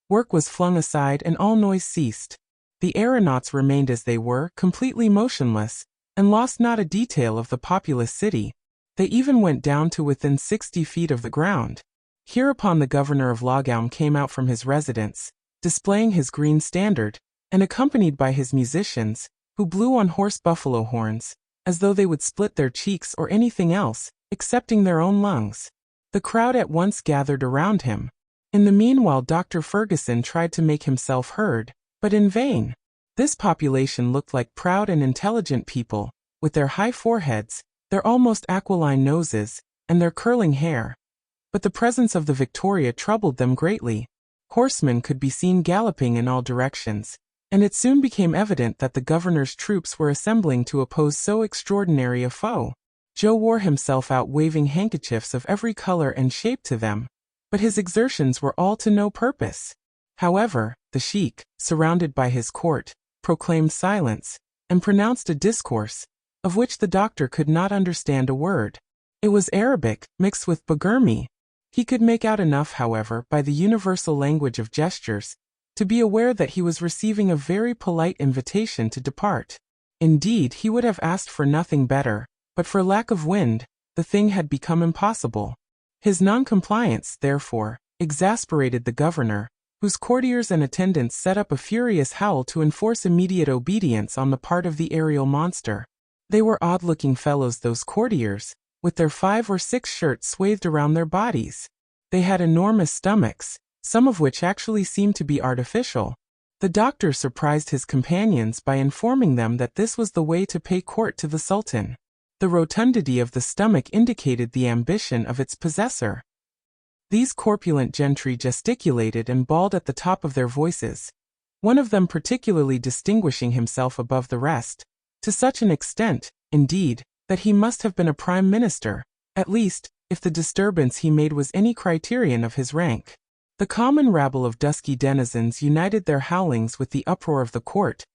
Work was flung aside and all noise ceased. The aeronauts remained as they were, completely motionless, and lost not a detail of the populous city. They even went down to within 60 feet of the ground. Hereupon the governor of Lagaum came out from his residence, displaying his green standard, and accompanied by his musicians, who blew on horse buffalo horns, as though they would split their cheeks or anything else, excepting their own lungs. The crowd at once gathered around him. In the meanwhile Dr. Ferguson tried to make himself heard, but in vain. This population looked like proud and intelligent people, with their high foreheads, their almost aquiline noses, and their curling hair. But the presence of the Victoria troubled them greatly. Horsemen could be seen galloping in all directions, and it soon became evident that the governor's troops were assembling to oppose so extraordinary a foe. Joe wore himself out waving handkerchiefs of every color and shape to them, but his exertions were all to no purpose. However, the sheik, surrounded by his court, proclaimed silence, and pronounced a discourse, of which the doctor could not understand a word. It was Arabic, mixed with Bagurmi. He could make out enough, however, by the universal language of gestures, to be aware that he was receiving a very polite invitation to depart. Indeed, he would have asked for nothing better, but for lack of wind, the thing had become impossible. His noncompliance, therefore, exasperated the governor, whose courtiers and attendants set up a furious howl to enforce immediate obedience on the part of the aerial monster. They were odd-looking fellows, those courtiers, with their 5 or 6 shirts swathed around their bodies. They had enormous stomachs, some of which actually seemed to be artificial. The doctor surprised his companions by informing them that this was the way to pay court to the Sultan. The rotundity of the stomach indicated the ambition of its possessor. These corpulent gentry gesticulated and bawled at the top of their voices, one of them particularly distinguishing himself above the rest, to such an extent, indeed, that he must have been a prime minister, at least, if the disturbance he made was any criterion of his rank. The common rabble of dusky denizens united their howlings with the uproar of the court,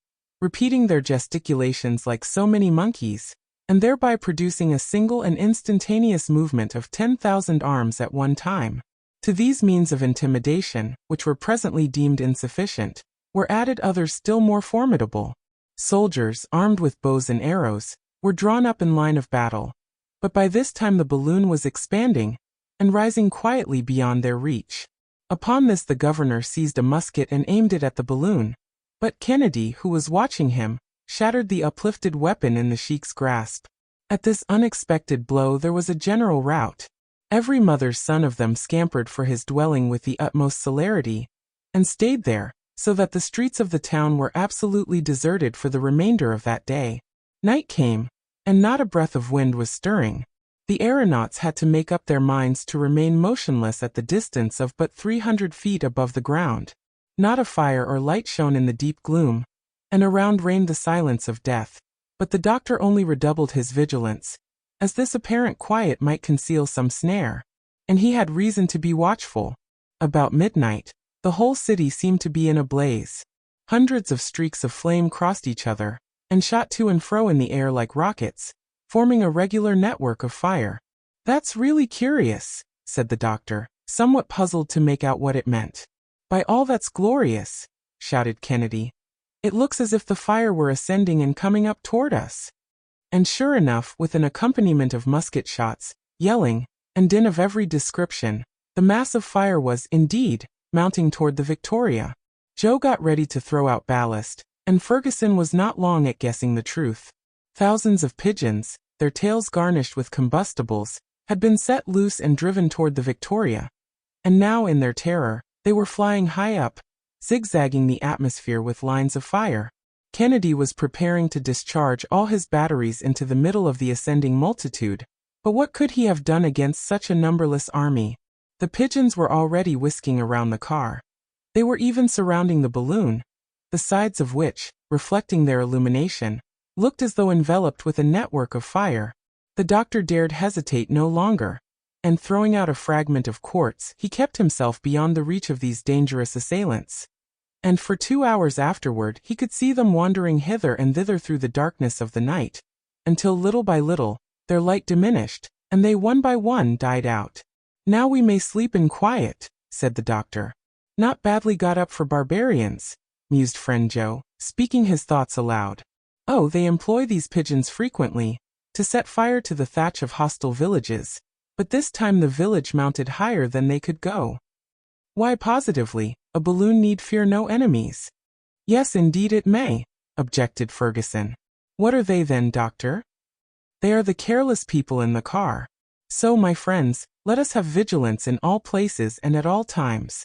repeating their gesticulations like so many monkeys, and thereby producing a single and instantaneous movement of 10,000 arms at one time. To these means of intimidation, which were presently deemed insufficient, were added others still more formidable. Soldiers, armed with bows and arrows, were drawn up in line of battle, but by this time the balloon was expanding and rising quietly beyond their reach. Upon this the governor seized a musket and aimed it at the balloon, but Kennedy, who was watching him, shattered the uplifted weapon in the sheik's grasp. At this unexpected blow there was a general rout. Every mother's son of them scampered for his dwelling with the utmost celerity, and stayed there, so that the streets of the town were absolutely deserted for the remainder of that day. Night came, and not a breath of wind was stirring. The aeronauts had to make up their minds to remain motionless at the distance of but 300 feet above the ground. Not a fire or light shone in the deep gloom, and around reigned the silence of death. But the doctor only redoubled his vigilance, as this apparent quiet might conceal some snare, and he had reason to be watchful. About midnight, the whole city seemed to be in a blaze. Hundreds of streaks of flame crossed each other, and shot to and fro in the air like rockets, forming a regular network of fire. "That's really curious," said the doctor, somewhat puzzled to make out what it meant. "By all that's glorious," shouted Kennedy, "it looks as if the fire were ascending and coming up toward us." And sure enough, with an accompaniment of musket shots, yelling, and din of every description, the mass of fire was, indeed, mounting toward the Victoria. Joe got ready to throw out ballast, and Ferguson was not long at guessing the truth. Thousands of pigeons, their tails garnished with combustibles, had been set loose and driven toward the Victoria, and now in their terror, they were flying high up, zigzagging the atmosphere with lines of fire. Kennedy was preparing to discharge all his batteries into the middle of the ascending multitude, but what could he have done against such a numberless army? The pigeons were already whisking around the car. They were even surrounding the balloon, the sides of which, reflecting their illumination, looked as though enveloped with a network of fire. The doctor dared hesitate no longer, and throwing out a fragment of quartz, he kept himself beyond the reach of these dangerous assailants. And for 2 hours afterward he could see them wandering hither and thither through the darkness of the night, until little by little, their light diminished, and they one by one died out. "Now we may sleep in quiet," said the doctor. "Not badly got up for barbarians," mused friend Joe, speaking his thoughts aloud. "Oh, they employ these pigeons frequently, to set fire to the thatch of hostile villages, but this time the village mounted higher than they could go. Why, positively, a balloon need fear no enemies." "Yes, indeed it may," objected Ferguson. "What are they then, doctor?" "They are the careless people in the car. So, my friends, let us have vigilance in all places and at all times.